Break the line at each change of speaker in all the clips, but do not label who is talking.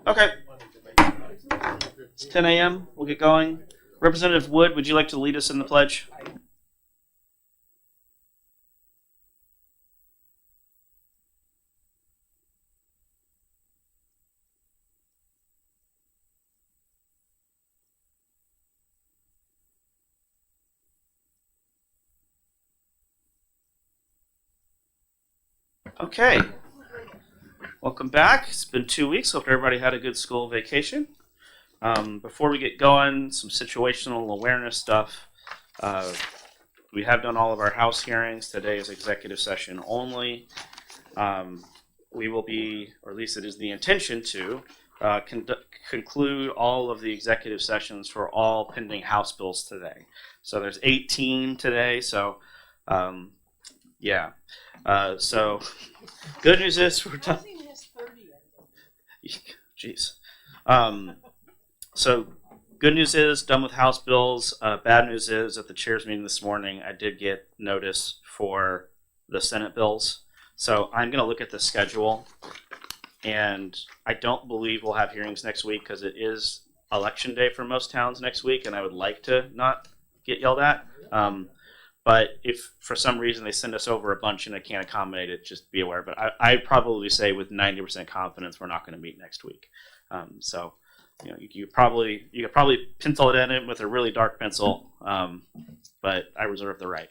Okay. It's 10 a.m. We'll get going. Representative Wood, would you like to lead us in the pledge? Okay. Welcome back. It's been 2 weeks. Hope everybody had a good school vacation. Before we get going, some situational awareness stuff. We have done all of our House hearings. Today is executive session only. We will be, or at least it is the intention to, conclude all of the executive sessions for all pending House bills today. So there's 18 today. So, yeah. So good news is we're done. Jeez. So good news is done with House bills. Bad news is at the chair's meeting this morning, I did get notice for the Senate bills. So I'm going to look at the schedule, and I don't believe we'll have hearings next week because it is election day for most towns next week, and I would like to not get yelled at. But if for some reason they send us over a bunch and I can't accommodate it, just be aware. But I'd probably say with 90% confidence we're not going to meet next week. So you could probably pencil it in with a really dark pencil, but I reserve the right.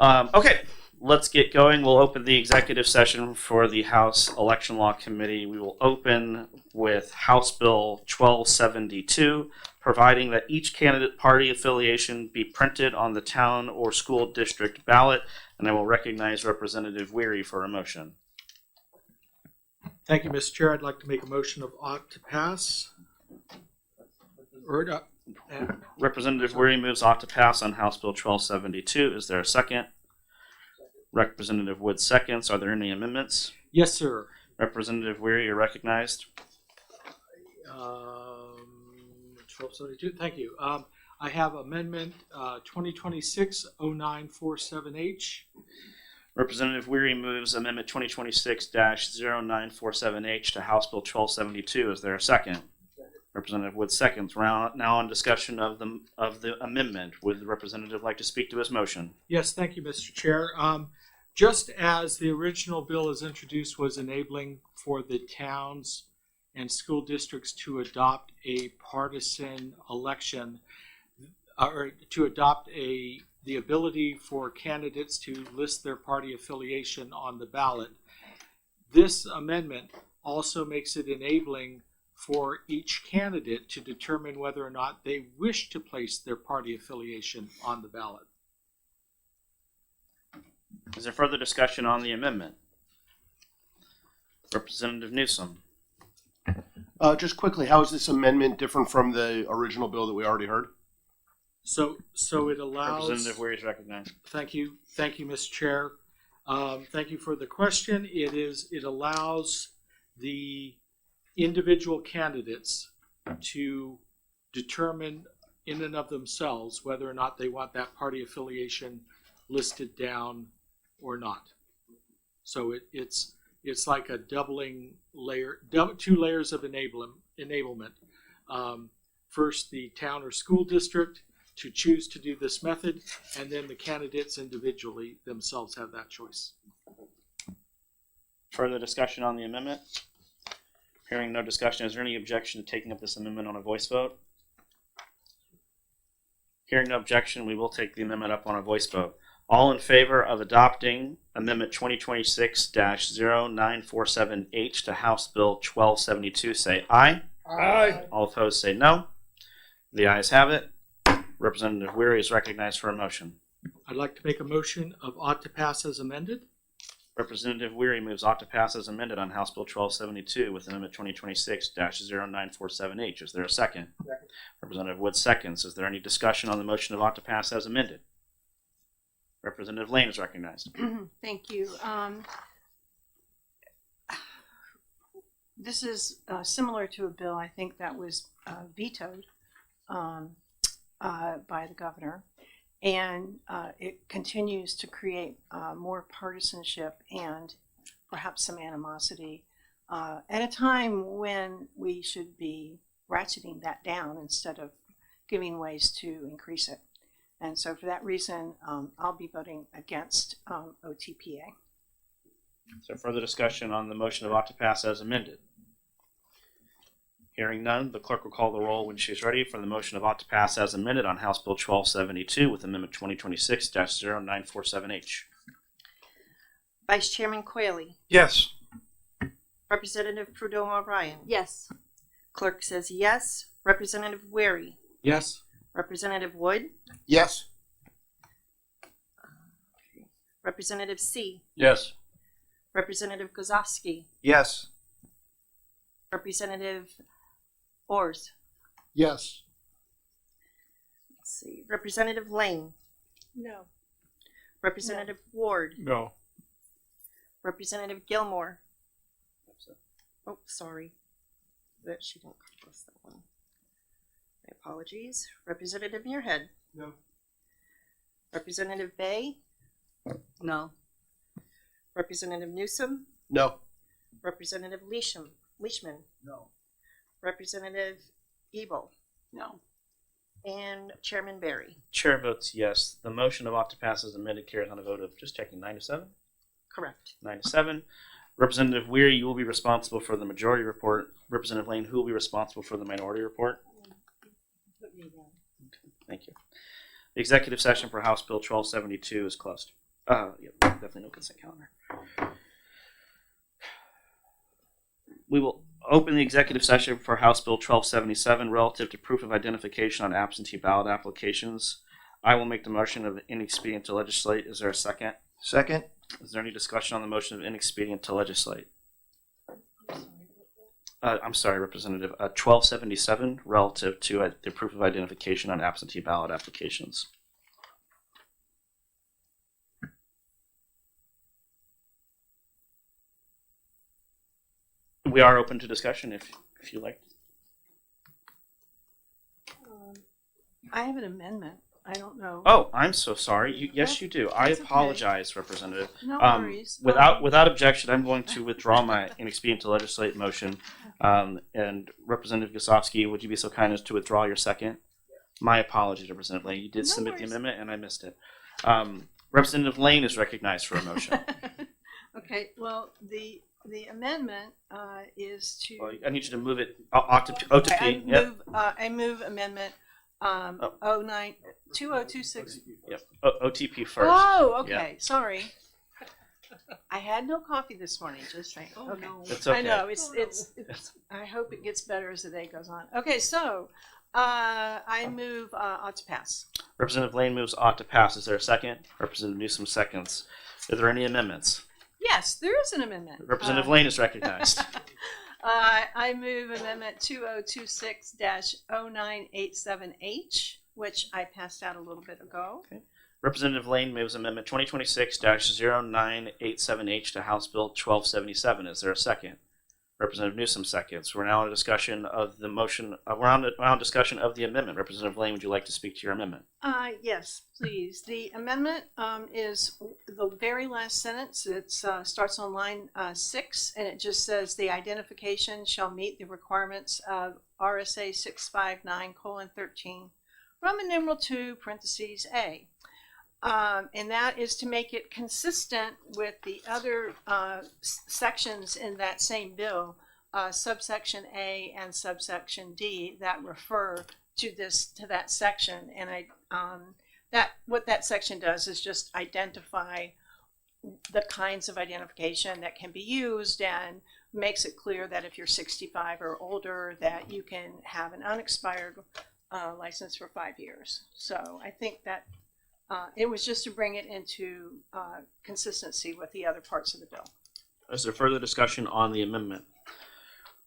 Okay, let's get going. We'll open the executive session for the House Election Law Committee. We will open with House Bill 1272. Providing that each candidate party affiliation be printed on the town or school district ballot, and I will recognize Representative Weary for a motion.
Thank you, Mr. Chair. I'd like to make a motion of ought to pass.
Representative Weary moves ought to pass on House Bill 1272. Is there a second? Representative Wood seconds. Are there any amendments?
Yes, sir.
Representative Weary, you're recognized.
1272. Thank you. I have amendment 2026-0947H.
Representative Weary moves amendment 2026-0947H to House Bill 1272. Is there a second? Representative Wood seconds. Now on discussion of the amendment. Would the representative like to speak to his motion?
Yes, thank you, Mr. Chair. Just as the original bill as introduced was enabling for the towns and school districts to adopt a partisan election, or to adopt the ability for candidates to list their party affiliation on the ballot. This amendment also makes it enabling for each candidate to determine whether or not they wish to place their party affiliation on the ballot.
Is there further discussion on the amendment? Representative Newsom.
Just quickly, how is this amendment different from the original bill that we already heard?
So it allows.
Representative Weary is recognized.
Thank you, Mr. Chair. Thank you for the question. It allows the individual candidates to determine in and of themselves whether or not they want that party affiliation listed down or not. So it's like a doubling layer, two layers of enablement. First, the town or school district to choose to do this method, and then the candidates individually themselves have that choice.
Further discussion on the amendment? Hearing no discussion, is there any objection to taking up this amendment on a voice vote? Hearing no objection, we will take the amendment up on a voice vote. All in favor of adopting Amendment 2026-0947H to House Bill 1272 say aye.
Aye.
All opposed say no. The ayes have it. Representative Weary is recognized for a motion.
I'd like to make a motion of ought to pass as amended.
Representative Weary moves ought to pass as amended on House Bill 1272 with Amendment 2026-0947H. Is there a second?
Second.
Representative Wood seconds. Is there any discussion on the motion of ought to pass as amended? Representative Lane is recognized.
Thank you. This is similar to a bill, I think, that was vetoed by the governor, and it continues to create more partisanship and perhaps some animosity at a time when we should be ratcheting that down instead of giving ways to increase it. And so for that reason, I'll be voting against OTPA.
So further discussion on the motion of ought to pass as amended. Hearing none, the clerk will call the roll when she is ready for the motion of ought to pass as amended on House Bill 1272 with Amendment 2026-0947H.
Vice Chairman Quayle.
Yes.
Representative Prudhomme O'Brien.
Yes.
Clerk says yes. Representative Wary.
Yes.
Representative Wood.
Yes.
Representative C.
Yes.
Representative Gozowski.
Yes.
Representative Ors.
Yes.
Let's see. Representative Lane.
No.
Representative Ward.
No.
Representative Gilmore. Oh, sorry. That she didn't cross that one. My apologies. Representative Muirhead.
No.
Representative Bay.
No.
Representative Newsom.
No.
Representative Leishman.
No.
Representative Ebel.
No.
And Chairman Barry.
Chair votes yes. The motion of ought to pass as amended carries on a vote of just checking 9-7.
Correct.
9-7. Representative Weary, you will be responsible for the majority report. Representative Lane, who will be responsible for the minority report? Thank you. The executive session for House Bill 1272 is closed. Definitely no consent calendar. We will open the executive session for House Bill 1277 relative to proof of identification on absentee ballot applications. I will make the motion of inexpedient to legislate. Is there a second?
Second.
Is there any discussion on the motion of inexpedient to legislate? I'm sorry, Representative. 1277 relative to the proof of identification on absentee ballot applications. We are open to discussion if you like.
I have an amendment. I don't know.
Oh, I'm so sorry. Yes, you do. I
That's okay.
apologize, Representative.
No worries.
Without objection, I'm going to withdraw my inexpedient to legislate motion. And Representative Gosowski, would you be so kind as to withdraw your second? My apologies, Representative Lane. You did
No
submit
worries.
the amendment, and I missed it. Representative Lane is recognized for a motion.
Okay. Well, the amendment is to.
Well, I need you to move it O to P. Yep.
I move amendment 2026.
Yep. OTP first.
Oh, okay. Sorry. I had no coffee this morning. Just saying.
Oh,
Okay.
no.
It's okay.
I know it's. I hope it gets better as the day goes on. Okay, so I move ought to pass.
Representative Lane moves ought to pass. Is there a second? Representative Newsom seconds. Are there any amendments?
Yes, there is an amendment.
Representative Lane is recognized.
I move amendment 2026-0987H, which I passed out a little bit ago.
Representative Lane moves amendment 2026-0987H to House Bill 1277. Is there a second? Representative Newsom seconds. We're now in a discussion of the motion. We're on discussion of the amendment. Representative Lane, would you like to speak to your amendment?
Yes, please. The amendment is the very last sentence. It starts on line 6, and it just says the identification shall meet the requirements of RSA 659:13, Roman numeral 2, parentheses A. And that is to make it consistent with the other sections in that same bill, subsection A and subsection D, that refer to that section. And what that section does is just identify the kinds of identification that can be used and makes it clear that if you're 65 or older, that you can have an unexpired license for 5 years. So I think that it was just to bring it into consistency with the other parts of the bill.
Is there further discussion on the amendment?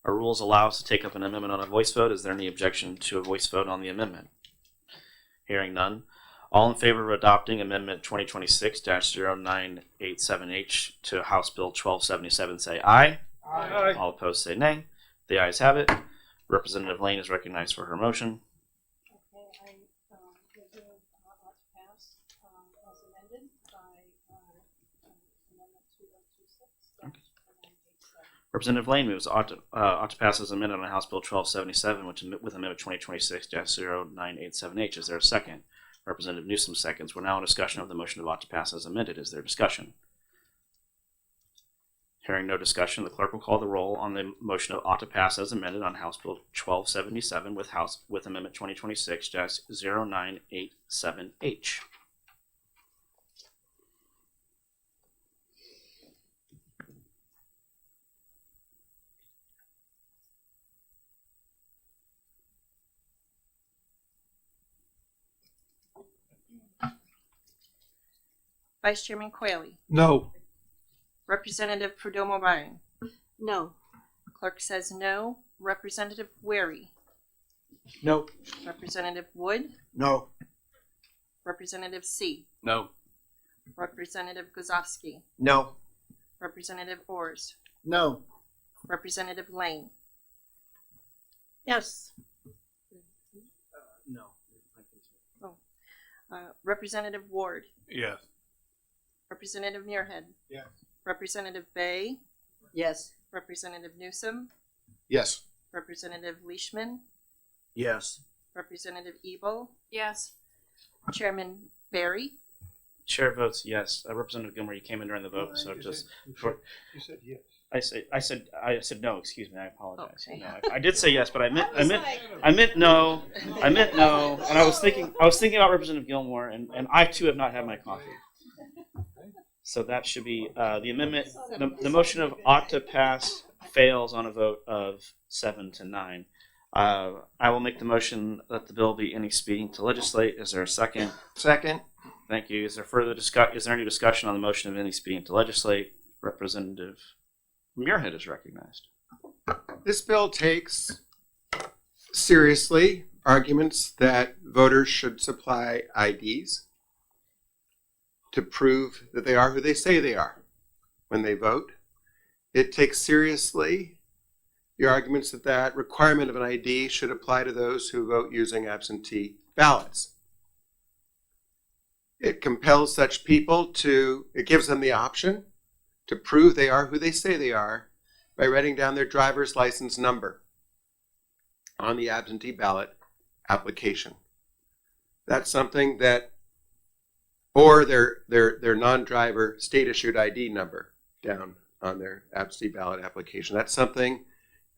Our rules allow us to take up an amendment on a voice vote. Is there any objection to a voice vote on the amendment? Hearing none. All in favor of adopting amendment 2026-0987H to House Bill 1277 say aye.
Aye.
All opposed say nay. The ayes have it. Representative Lane is recognized for her motion.
Okay, I move ought to pass as amended by amendment 2026-0987.
Representative Lane moves ought to pass as amended on House Bill 1277 with amendment 2026-0987H. Is there a second? Representative Newsom seconds. We're now in discussion of the motion of ought to pass as amended. Is there discussion? Hearing no discussion, the clerk will call the roll on the motion of ought to pass as amended on House Bill 1277 with amendment 2026-0987H.
Vice Chairman Quayle.
No.
Representative Perdomo Ryan.
No.
Clerk says no. Representative Wary.
No.
Representative Wood.
No.
Representative C.
No.
Representative Guzovsky.
No.
Representative Ors.
No.
Representative Lane.
Yes.
No.
Representative Ward.
Yes.
Representative Muirhead.
Yes.
Representative Bay.
Yes.
Representative Newsom.
Yes.
Representative Leishman.
Yes.
Representative Ebel.
Yes.
Chairman Barry.
Chair votes yes. Representative Gilmore, you came in during the vote, so just
You said yes.
I said no. Excuse me. I apologize.
Okay.
No, I did say yes, but I meant no. I meant no. And I was thinking about Representative Gilmore, and I too have not had my coffee. So that should be the amendment. The motion of ought to pass fails on a vote of 7 to 9. I will make the motion that the bill be any speeding to legislate. Is there a second?
Second.
Thank you. Is there any discussion on the motion of any speeding to legislate? Representative Muirhead is recognized.
This bill takes seriously arguments that voters should supply IDs to prove that they are who they say they are when they vote. It takes seriously the arguments that requirement of an ID should apply to those who vote using absentee ballots. It compels such people it gives them the option to prove they are who they say they are by writing down their driver's license number on the absentee ballot application. That's something or their non-driver state-issued ID number down on their absentee ballot application. That's something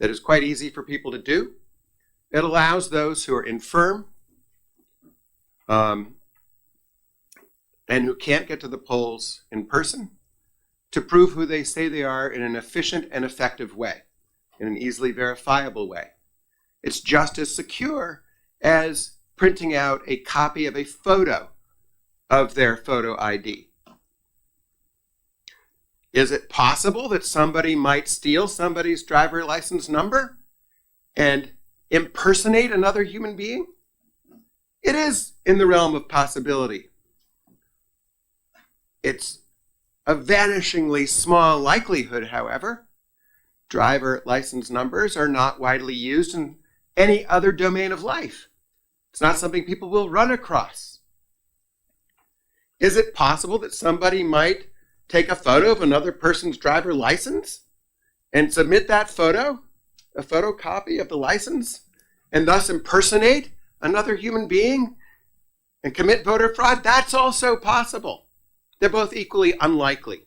that is quite easy for people to do. It allows those who are infirm and who can't get to the polls in person to prove who they say they are in an efficient and effective way, in an easily verifiable way. It's just as secure as printing out a copy of a photo of their photo ID. Is it possible that somebody might steal somebody's driver license number and impersonate another human being? It is in the realm of possibility. It's a vanishingly small likelihood, however. Driver license numbers are not widely used in any other domain of life. It's not something people will run across. Is it possible that somebody might take a photo of another person's driver license and submit that photo, a photocopy of the license, and thus impersonate another human being and commit voter fraud? That's also possible. They're both equally unlikely.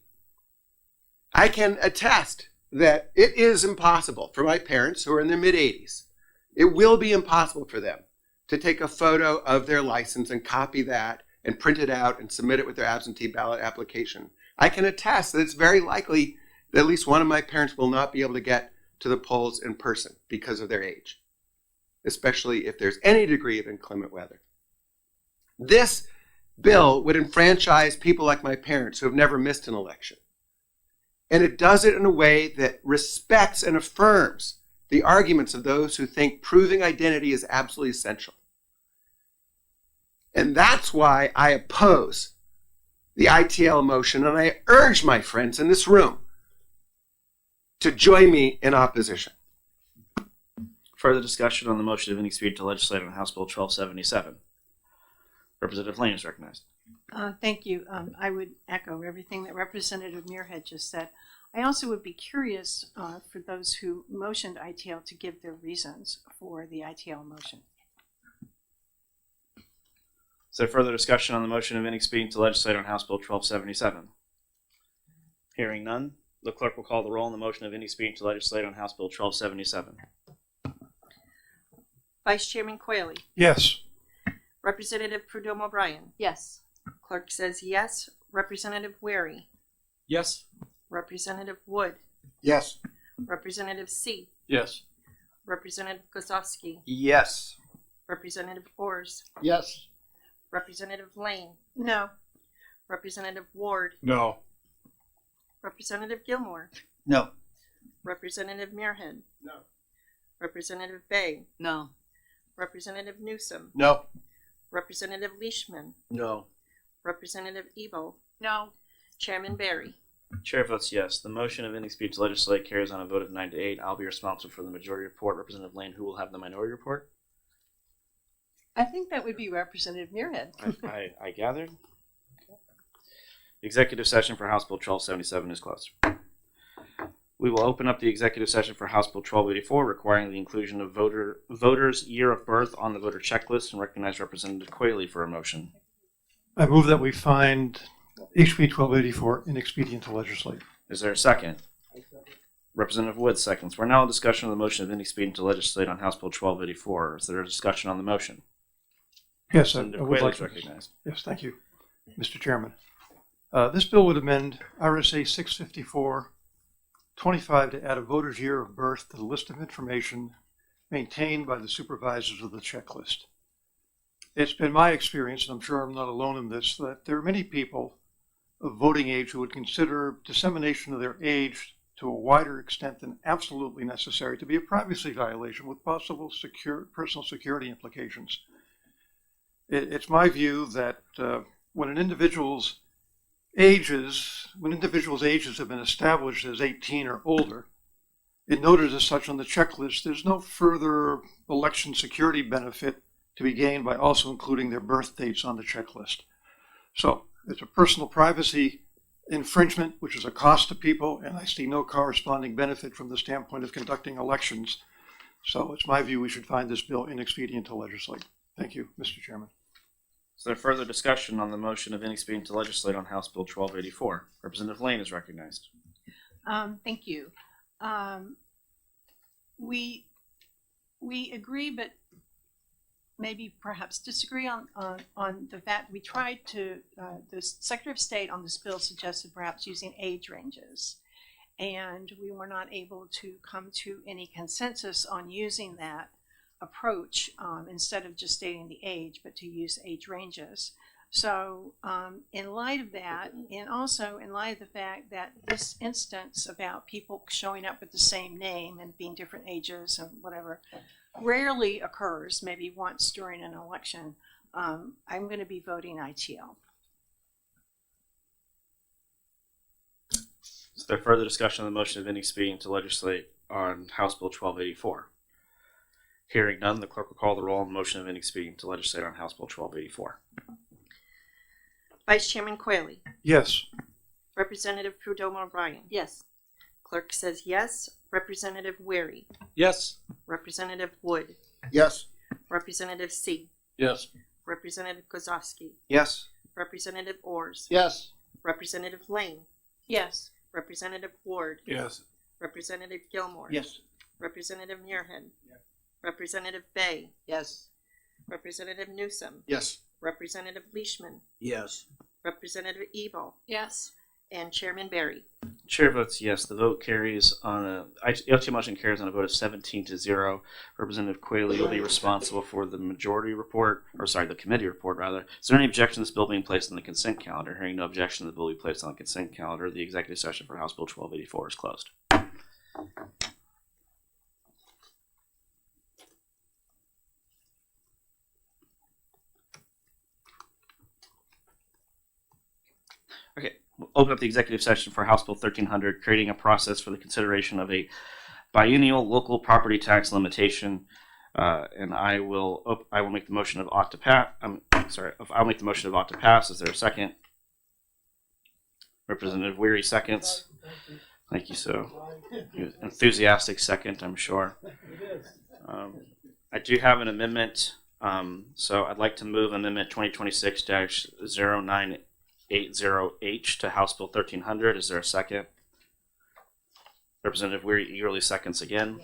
I can attest that it is impossible for my parents who are in their mid-80s. It will be impossible for them to take a photo of their license and copy that and print it out and submit it with their absentee ballot application. I can attest that it's very likely that at least one of my parents will not be able to get to the polls in person because of their age, especially if there's any degree of inclement weather. This bill would enfranchise people like my parents who have never missed an election. And it does it in a way that respects and affirms the arguments of those who think proving identity is absolutely essential. And that's why I oppose the ITL motion, and I urge my friends in this room to join me in opposition.
Further discussion on the motion of any speed to legislate on House Bill 1277. Representative Lane is recognized.
Thank you. I would echo everything that Representative Muirhead just said. I also would be curious for those who motioned ITL to give their reasons for the ITL motion.
Is there further discussion on the motion of inexpedient to legislate on House Bill 1277? Hearing none, the clerk will call the roll on the motion of inexpedient to legislate on House Bill 1277.
Vice Chairman Quayle.
Yes.
Representative Prudhomme O'Brien.
Yes.
Clerk says yes. Representative Wary.
Yes.
Representative Wood.
Yes.
Representative C.
Yes.
Representative Kozowski.
Yes.
Representative Ors.
Yes.
Representative Lane.
No.
Representative Ward.
No.
Representative Gilmore.
No.
Representative Muirhead.
No.
Representative Bay.
No.
Representative Newsom.
No.
Representative Leishman.
No.
Representative Ebo.
No.
Chairman Barry.
Chair votes yes. The motion of inexpedient to legislate carries on a vote of 9 to 8. I'll be responsible for the majority report. Representative Lane, who will have the minority report?
I think that would be Representative Muirhead.
I gathered. The executive session for House Bill 1277 is closed. We will open up the executive session for House Bill 1284, requiring the inclusion of voters' year of birth on the voter checklist, and recognize Representative Quayle for a motion.
I move that we find HB 1284 inexpedient to legislate.
Is there a second? Representative Wood seconds. We're now in discussion of the motion of inexpedient to legislate on House Bill 1284. Is there a discussion on the motion?
Yes, I
Representative
would
Quayle
like
is
to.
recognized.
Yes, thank you, Mr. Chairman. This bill would amend RSA 654-25 to add a voter's year of birth to the list of information maintained by the supervisors of the checklist. It's been my experience, and I'm sure I'm not alone in this, that there are many people of voting age who would consider dissemination of their age to a wider extent than absolutely necessary to be a privacy violation with possible personal security implications. It's my view that when individuals' ages have been established as 18 or older, and noted as such on the checklist, there's no further election security benefit to be gained by also including their birth dates on the checklist. So it's a personal privacy infringement, which is a cost to people, and I see no corresponding benefit from the standpoint of conducting elections. So it's my view we should find this bill inexpedient to legislate. Thank you, Mr. Chairman.
Is there further discussion on the motion of inexpedient to legislate on House Bill 1284? Representative Lane is recognized.
Thank you. We agree, but maybe perhaps disagree on the fact we tried to, the Secretary of State on this bill suggested perhaps using age ranges. And we were not able to come to any consensus on using that approach instead of just stating the age, but to use age ranges. So in light of that, and also in light of the fact that this instance about people showing up with the same name and being different ages and whatever rarely occurs, maybe once during an election, I'm going to be voting ITL.
Is there further discussion on the motion of inexpedient to legislate on House Bill 1284? Hearing none, the clerk will call the roll on the motion of inexpedient to legislate on House Bill 1284.
Vice Chairman Quayle.
Yes.
Representative Prudhomme O'Brien.
Yes.
Clerk says yes. Representative Wary.
Yes.
Representative Wood.
Yes.
Representative C.
Yes.
Representative Kozowski.
Yes.
Representative Ors.
Yes.
Representative Lane.
Yes.
Representative Ward.
Yes.
Representative Gilmore.
Yes.
Representative Muirhead. Representative Bay.
Yes.
Representative Newsom.
Yes.
Representative Leishman.
Yes.
Representative Ebo.
Yes.
And Chairman Barry.
Chair votes yes. The vote carries on the motion carries on a vote of 17-0. Representative Quayle will be responsible for the the committee report rather. Is there any objection to this bill being placed on the consent calendar? Hearing no objection, the bill will be placed on the consent calendar. The executive session for House Bill 1284 is closed. Okay, we'll open up the executive session for House Bill 1300, creating a process for the consideration of a biennial local property tax limitation. And I will make the motion of ought to pass. I'll make the motion of ought to pass. Is there a second? Representative Weary seconds. Thank you, so enthusiastic second, I'm sure. I do have an amendment, so I'd like to move Amendment 2026-0980H to House Bill 1300. Is there a second? Representative Weary eagerly seconds again.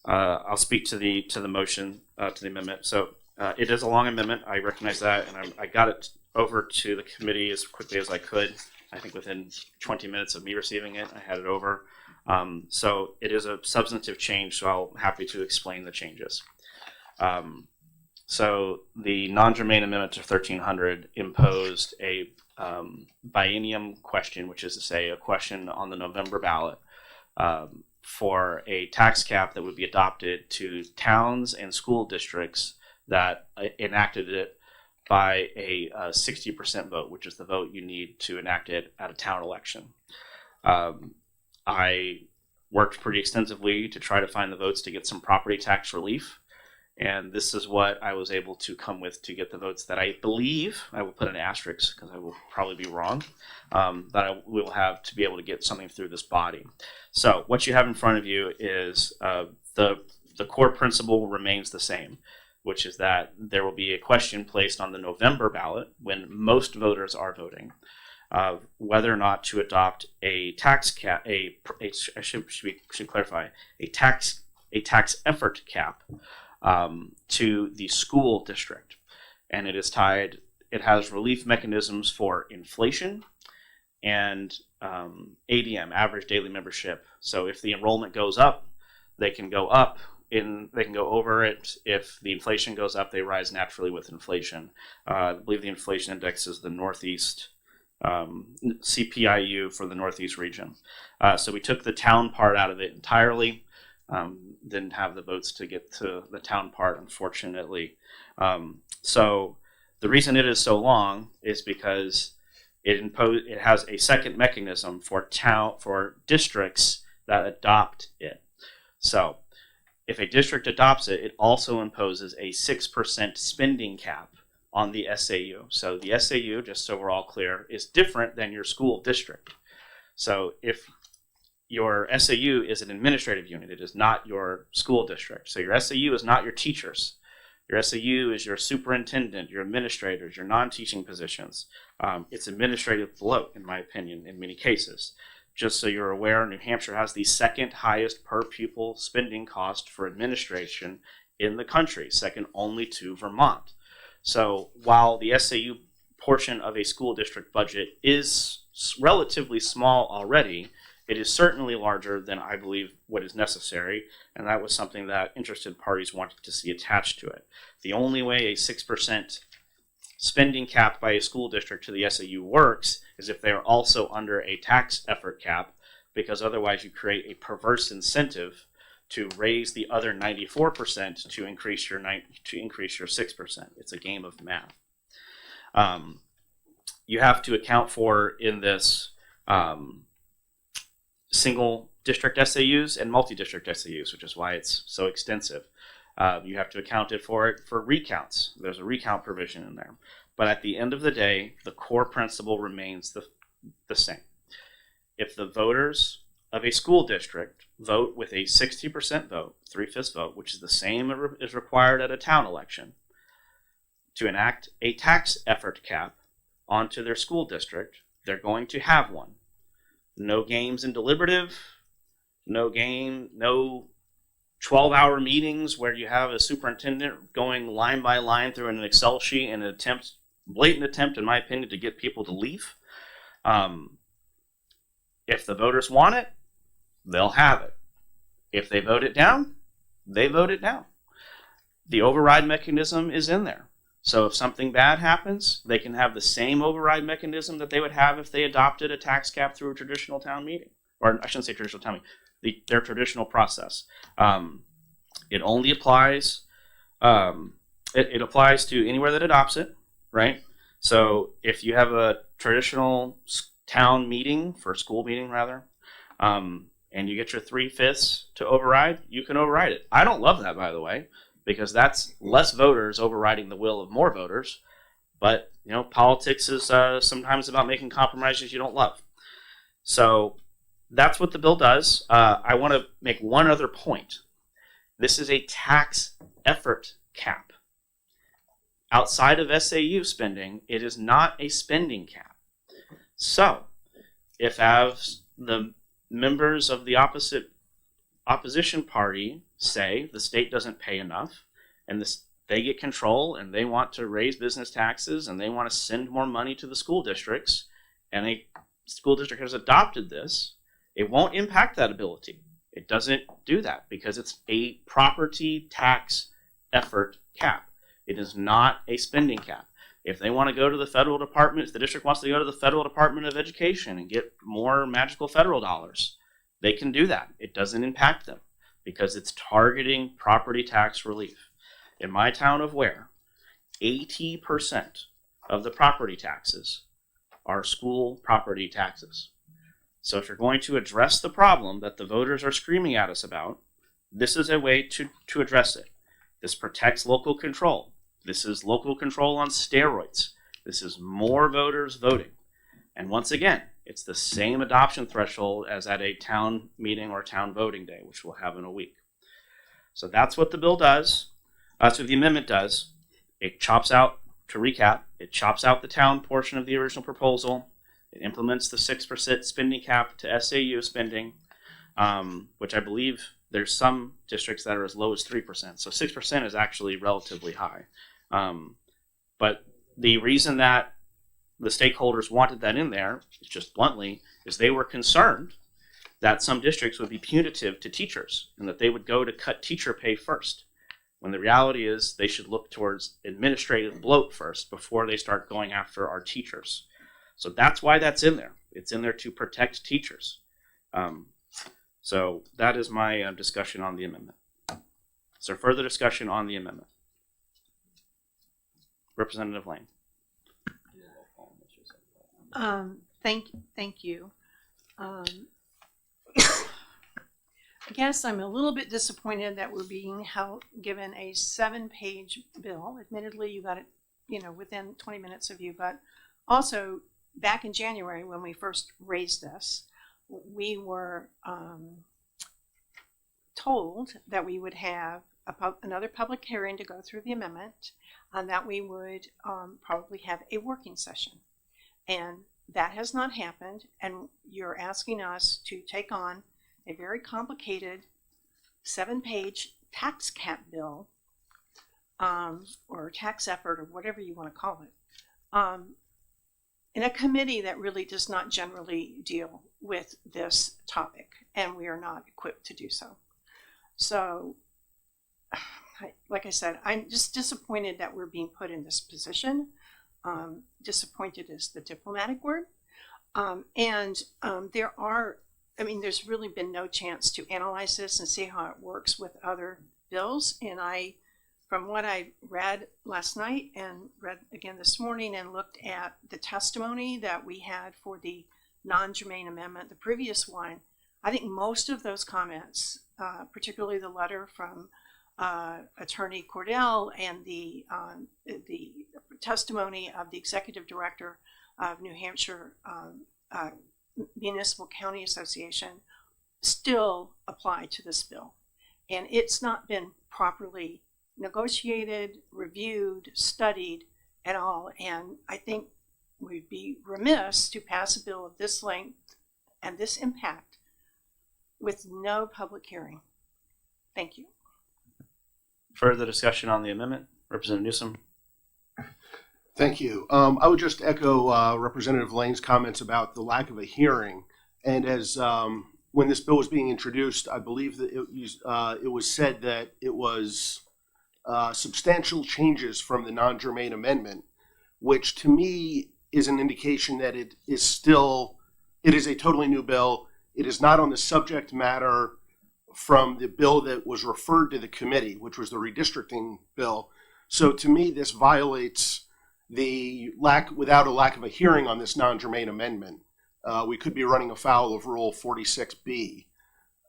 I'll speak to the motion, to the amendment. So it is a long amendment. I recognize that, and I got it over to the committee as quickly as I could. I think within 20 minutes of me receiving it, I had it over. So it is a substantive change, so I'm happy to explain the changes. So the non-germane amendment to 1300 imposed a biennium question, which is to say a question on the November ballot for a tax cap that would be adopted to towns and school districts that enacted it by a 60% vote, which is the vote you need to enact it at a town election. I worked pretty extensively to try to find the votes to get some property tax relief. And this is what I was able to come with to get the votes that I believe, I will put an asterisk because I will probably be wrong, that I will have to be able to get something through this body. So what you have in front of you is the core principle remains the same, which is that there will be a question placed on the November ballot when most voters are voting of whether or not to adopt a tax cap, I should clarify, a tax effort cap to the school district. And it is tied, it has relief mechanisms for inflation and ADM, average daily membership. So if the enrollment goes up, they can go up. They can go over it. If the inflation goes up, they rise naturally with inflation. I believe the inflation index is the Northeast CPIU for the Northeast region. So we took the town part out of it entirely. Didn't have the votes to get to the town part, unfortunately. So the reason it is so long is because it has a second mechanism for districts that adopt it. So if a district adopts it, it also imposes a 6% spending cap on the SAU. So the SAU, just so we're all clear, is different than your school district. So if your SAU is an administrative unit, it is not your school district. So your SAU is not your teachers. Your SAU is your superintendent, your administrators, your non-teaching positions. It's administrative bloat, in my opinion, in many cases. Just so you're aware, New Hampshire has the second highest per pupil spending cost for administration in the country, second only to Vermont. So while the SAU portion of a school district budget is relatively small already, it is certainly larger than I believe what is necessary, and that was something that interested parties wanted to see attached to it. The only way a 6% spending cap by a school district to the SAU works is if they are also under a tax effort cap, because otherwise you create a perverse incentive to raise the other 94% to increase your 6%. It's a game of math. You have to account for in this single district SAUs and multi-district SAUs, which is why it's so extensive. You have to account for it for recounts. There's a recount provision in there. But at the end of the day, the core principle remains the same. If the voters of a school district vote with a 60% vote, 3/5 vote, which is the same as required at a town election, to enact a tax effort cap onto their school district, they're going to have one. No games in deliberative, no 12-hour meetings where you have a superintendent going line by line through an Excel sheet in an blatant attempt, in my opinion, to get people to leave. If the voters want it, they'll have it. If they vote it down, they vote it down. The override mechanism is in there. So if something bad happens, they can have the same override mechanism that they would have if they adopted a tax cap through a traditional town meeting. Or I shouldn't say traditional town meeting, their traditional process. It only applies, it applies to anywhere that adopts it, right? So if you have a traditional town meeting, for school meeting rather, and you get your 3/5 to override, you can override it. I don't love that, by the way, because that's less voters overriding the will of more voters. But politics is sometimes about making compromises you don't love. So that's what the bill does. I want to make one other point. This is a tax effort cap. Outside of SAU spending, it is not a spending cap. So, if as the members of the opposition party say the state doesn't pay enough, and they get control and they want to raise business taxes and they want to send more money to the school districts, and a school district has adopted this, it won't impact that ability. It doesn't do that because it's a property tax effort cap. It is not a spending cap. If they want to go to the federal department, if the district wants to go to the federal Department of Education and get more magical federal dollars, they can do that. It doesn't impact them because it's targeting property tax relief. In my town of Ware, 80% of the property taxes are school property taxes. So if you're going to address the problem that the voters are screaming at us about, this is a way to address it. This protects local control. This is local control on steroids. This is more voters voting. And once again, it's the same adoption threshold as at a town meeting or town voting day, which we'll have in a week. So that's what the bill does. That's what the amendment does. It chops out, to recap, it chops out the town portion of the original proposal. It implements the 6% spending cap to SAU spending, which I believe there's some districts that are as low as 3%. So 6% is actually relatively high. But the reason that the stakeholders wanted that in there, just bluntly, is they were concerned that some districts would be punitive to teachers and that they would go to cut teacher pay first. When the reality is they should look towards administrative bloat first before they start going after our teachers. So that's why that's in there. It's in there to protect teachers. So that is my discussion on the amendment. Is there further discussion on the amendment? Representative Lane.
Thank you. I guess I'm a little bit disappointed that we're being given a 7-page bill. Admittedly, you got it, within 20 minutes of you, but also back in January when we first raised this, we were told that we would have another public hearing to go through the amendment, and that we would probably have a working session. And that has not happened, and you're asking us to take on a very complicated 7-page tax cap bill, or tax effort, or whatever you want to call it, in a committee that really does not generally deal with this topic, and we are not equipped to do so. So, like I said, I'm just disappointed that we're being put in this position. Disappointed is the diplomatic word. There's really been no chance to analyze this and see how it works with other bills. And from what I read last night and read again this morning and looked at the testimony that we had for the non-germane amendment, the previous one, I think most of those comments, particularly the letter from Attorney Cordell and the testimony of the executive director of New Hampshire Municipal County Association, still apply to this bill. And it's not been properly negotiated, reviewed, studied at all. And I think we'd be remiss to pass a bill of this length and this impact with no public hearing. Thank you.
Further discussion on the amendment? Representative Newsom.
Thank you. I would just echo Representative Lane's comments about the lack of a hearing. And as when this bill was being introduced, I believe that it was said that it was substantial changes from the non-germane amendment, which to me is an indication that it is a totally new bill. It is not on the subject matter from the bill that was referred to the committee, which was the redistricting bill. So to me, this violates without a lack of a hearing on this non-germane amendment. We could be running afoul of Rule 46B.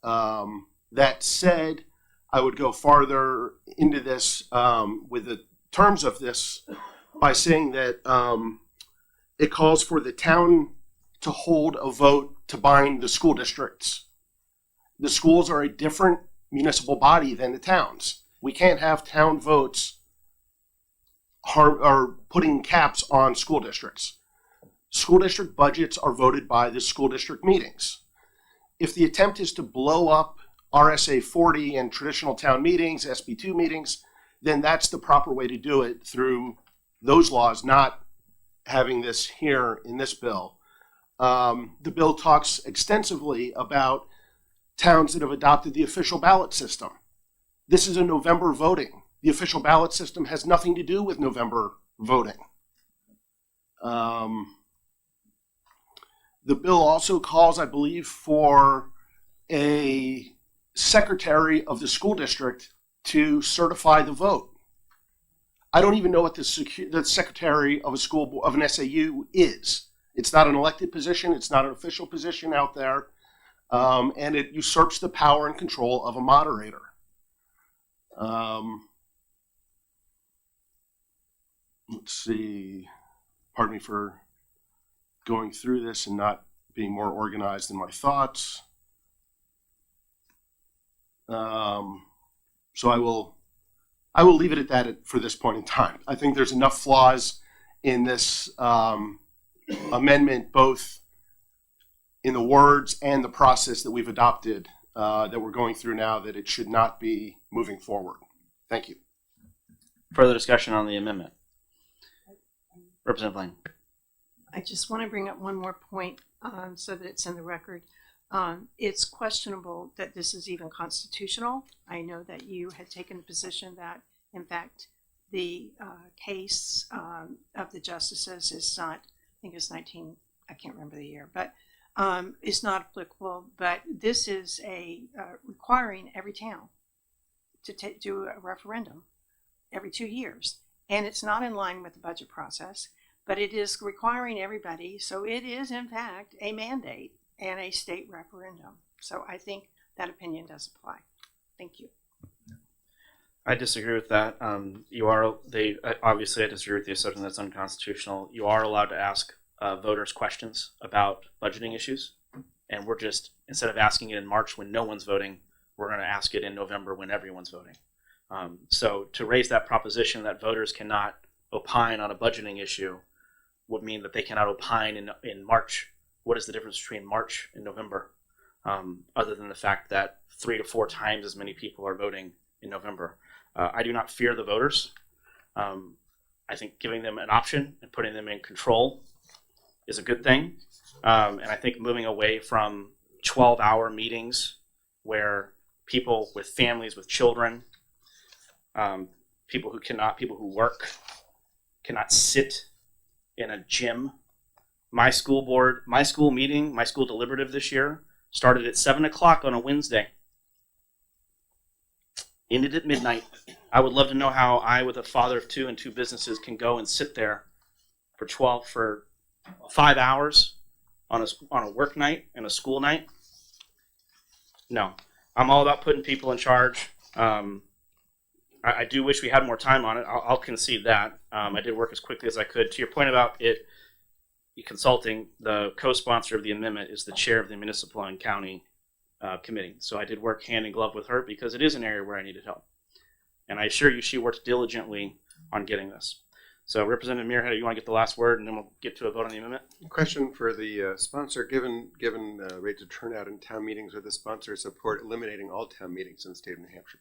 That said, I would go farther into this with the terms of this by saying that it calls for the town to hold a vote to bind the school districts. The schools are a different municipal body than the towns. We can't have town votes or putting caps on school districts. School district budgets are voted by the school district meetings. If the attempt is to blow up RSA 40 and traditional town meetings, SB2 meetings, then that's the proper way to do it through those laws, not having this here in this bill. The bill talks extensively about towns that have adopted the official ballot system. This is a November voting. The official ballot system has nothing to do with November voting. The bill also calls, I believe, for a secretary of the school district to certify the vote. I don't even know what the secretary of of an SAU is. It's not an elected position. It's not an official position out there. And it usurps the power and control of a moderator. Let's see. Pardon me for going through this and not being more organized in my thoughts. So I will leave it at that for this point in time. I think there's enough flaws in this amendment, both in the words and the process that we've adopted that we're going through now, that it should not be moving forward. Thank you.
Further discussion on the amendment? Representative Lane.
I just want to bring up one more point so that it's in the record. It's questionable that this is even constitutional. I know that you had taken the position that, in fact, the case of the justices is not, I think it's I can't remember the year, but it's not applicable. But this is requiring every town to do a referendum every 2 years. And it's not in line with the budget process, but it is requiring everybody. So it is, in fact, a mandate and a state referendum. So I think that opinion does apply. Thank you.
I disagree with that. Obviously I disagree with the assumption that's unconstitutional. You are allowed to ask voters questions about budgeting issues, and we're just, instead of asking it in March when no one's voting, we're going to ask it in November when everyone's voting. So to raise that proposition that voters cannot opine on a budgeting issue would mean that they cannot opine in March. What is the difference between March and November, other than the fact that 3 to 4 times as many people are voting in November? I do not fear the voters. I think giving them an option and putting them in control is a good thing. And I think moving away from 12-hour meetings where people with families, with children, people who work cannot sit in a gym. My school deliberative this year started at 7 o'clock on a Wednesday. Ended at midnight. I would love to know how I, with a father of 2 and 2 businesses, can go and sit there for 5 hours on a work night and a school night. No, I'm all about putting people in charge. I do wish we had more time on it. I'll concede that. I did work as quickly as I could. To your point about it consulting, the co-sponsor of the amendment is the chair of the municipal and county committee. So I did work hand in glove with her because it is an area where I needed help. And I assure you she worked diligently on getting this. So Representative Muirhead, you want to get the last word and then we'll get to a vote on the amendment?
Question for the sponsor. Given rates of turnout in town meetings, would the sponsor support eliminating all town meetings in the state of New Hampshire?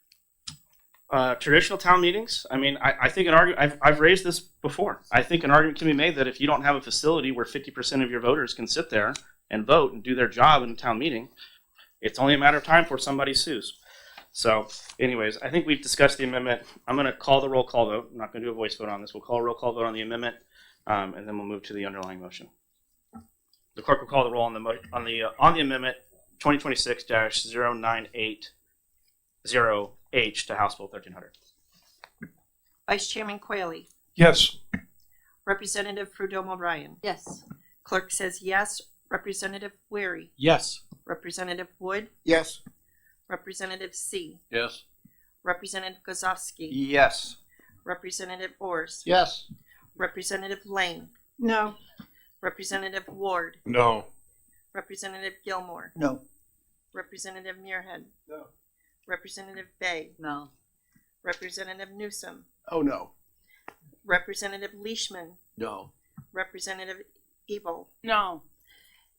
Traditional town meetings, I mean, I think an argument, I've raised this before. I think an argument can be made that if you don't have a facility where 50% of your voters can sit there and vote and do their job in a town meeting, it's only a matter of time before somebody sues. So anyways, I think we've discussed the amendment. I'm going to call the roll call vote. I'm not going to do a voice vote on this. We'll call a roll call vote on the amendment, and then we'll move to the underlying motion. The clerk will call the roll on the amendment 2026-0980H to House Bill 1300.
Vice Chairman Quayle.
Yes.
Representative Frudomo Ryan.
Yes.
Clerk says yes. Representative Wary.
Yes.
Representative Wood.
Yes.
Representative C.
Yes.
Representative Gozowski.
Yes.
Representative Ors.
Yes.
Representative Lane,
No.
Representative Ward,
No.
Representative Gilmore,
No.
Representative Muirhead,
No.
Representative Bay,
No.
Representative Newsom,
Oh, no.
Representative Leishman,
No.
Representative Ebel,
No.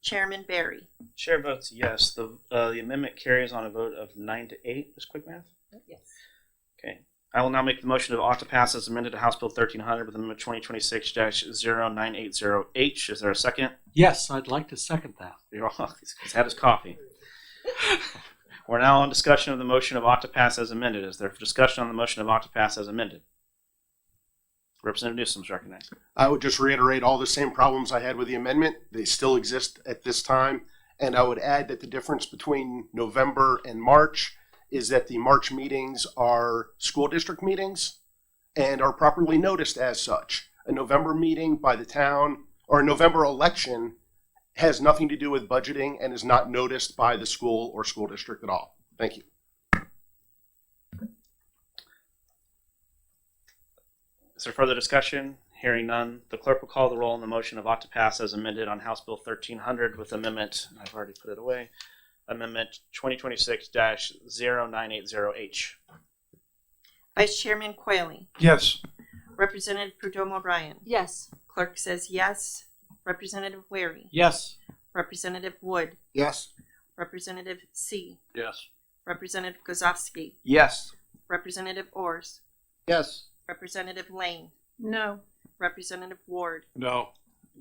Chairman Barry.
Chair votes yes. The amendment carries on a vote of 9 to 8. Just quick math.
Yes.
Okay. I will now make the motion of ought to pass as amended to House Bill 1300 with amendment 2026-0980H. Is there a second?
Yes, I'd like to second that.
You're all, he's had his coffee. We're now on discussion of the motion of ought to pass as amended. Is there discussion on the motion of ought to pass as amended? Representative Newsom is recognized.
I would just reiterate all the same problems I had with the amendment. They still exist at this time. And I would add that the difference between November and March is that the March meetings are school district meetings and are properly noticed as such. A November meeting by the town or a November election has nothing to do with budgeting and is not noticed by the school or school district at all. Thank you.
Is there further discussion? Hearing none, the clerk will call the roll on the motion of ought to pass as amended on House Bill 1300 with amendment, I've already put it away, amendment 2026-0980H.
Vice Chairman Quayle,
Yes.
Representative Perdomo O'Brien,
Yes.
Clerk says yes. Representative Wary,
Yes.
Representative Wood,
Yes.
Representative C,
Yes.
Representative Kozowski,
Yes.
Representative Ors,
Yes.
Representative Lane,
No.
Representative Ward,
No.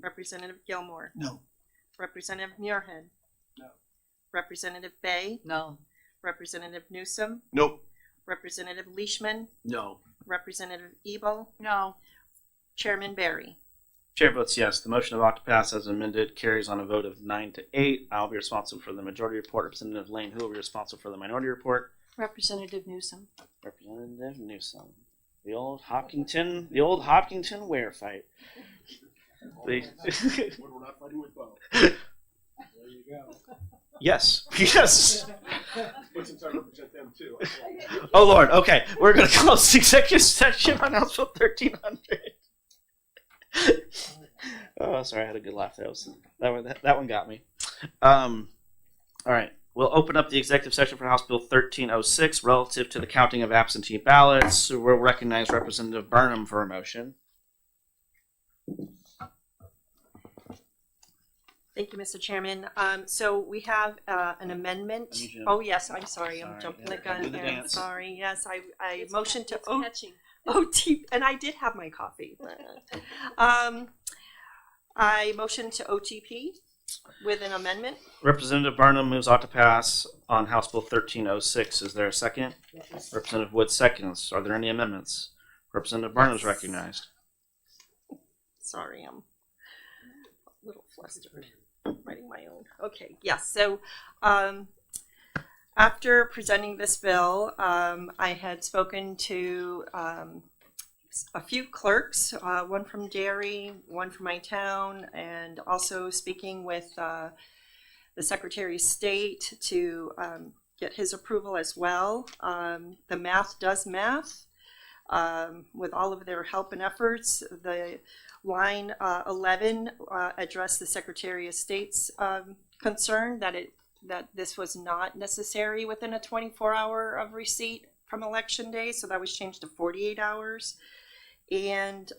Representative Gilmore,
No.
Representative Muirhead,
No.
Representative Bay,
No.
Representative Newsom,
Nope.
Representative Leishman,
No.
Representative Ebel,
No.
Chairman Barry.
Chair votes yes. The motion of ought to pass as amended carries on a vote of 9 to 8. I'll be responsible for the majority report. Representative Lane, who will be responsible for the minority report?
Representative Newsom.
Representative Newsom. The old Hopkinton ware fight.
When we're not fighting with Bo. There you go.
Yes. Yes.
But since I represent them too.
Oh Lord. Okay, we're gonna close the executive session on House Bill 1300. Oh, sorry, I had a good laugh. That one got me. All right, we'll open up the executive session for House Bill 1306 relative to the counting of absentee ballots. We'll recognize Representative Burnham for a motion.
Thank you, Mr. Chairman. So we have an amendment.
I need you to-
Oh, yes, I'm sorry, I'm
Sorry,
jumping
yeah,
the gun
do the
here.
dance.
Sorry, yes, I
It's
motioned to
it's catching.
OT, and I did have my coffee. I motioned to OTP with an amendment.
Representative Burnham moves ought to pass on House Bill 1306. Is there a second? Representative Wood seconds. Are there any amendments? Representative Burnham is recognized.
Sorry, I'm a little flustered. I'm writing my own. Okay, yes. So after presenting this bill, I had spoken to a few clerks, one from Derry, one from my town, and also speaking with the Secretary of State to get his approval as well. The math does math. With all of their help and efforts, the line 11 addressed the Secretary of State's concern that this was not necessary within a 24-hour of receipt from Election Day, so that was changed to 48 hours. And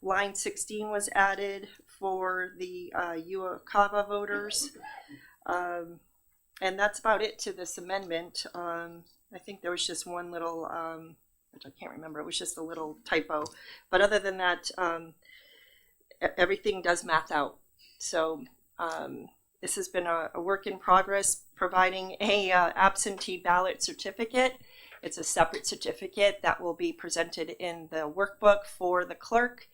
line 16 was added for the Uokava voters. And that's about it to this amendment. I think there was just one little, which I can't remember, it was just a little typo. But other than that, everything does math out. So this has been a work in progress, providing a absentee ballot certificate. It's a separate certificate that will be presented in the workbook for the clerk.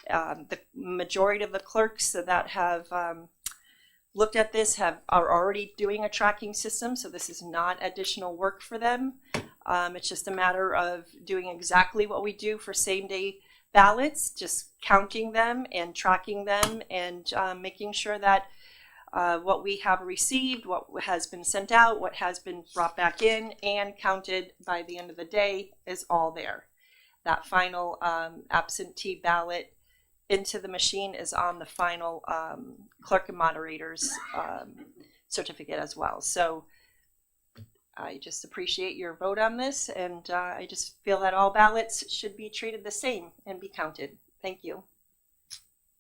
The majority of the clerks that have looked at this are already doing a tracking system, so this is not additional work for them. It's just a matter of doing exactly what we do for same-day ballots, just counting them and tracking them and making sure that what we have received, what has been sent out, what has been brought back in and counted by the end of the day is all there. that final absentee ballot into the machine is on the final clerk and moderator's certificate as well. So I just appreciate your vote on this, and I just feel that all ballots should be treated the same and be counted. Thank you.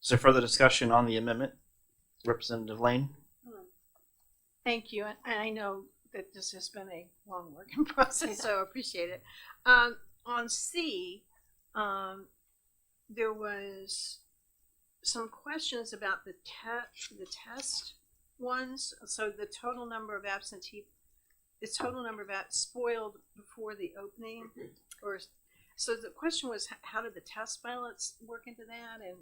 Is there further discussion on the amendment? Representative Lane?
Thank you, and I know that this has been a long working process, so I appreciate it. On C, there was some questions about the test ones. So the total number of spoiled before the opening, or so the question was, how did the test ballots work into that? And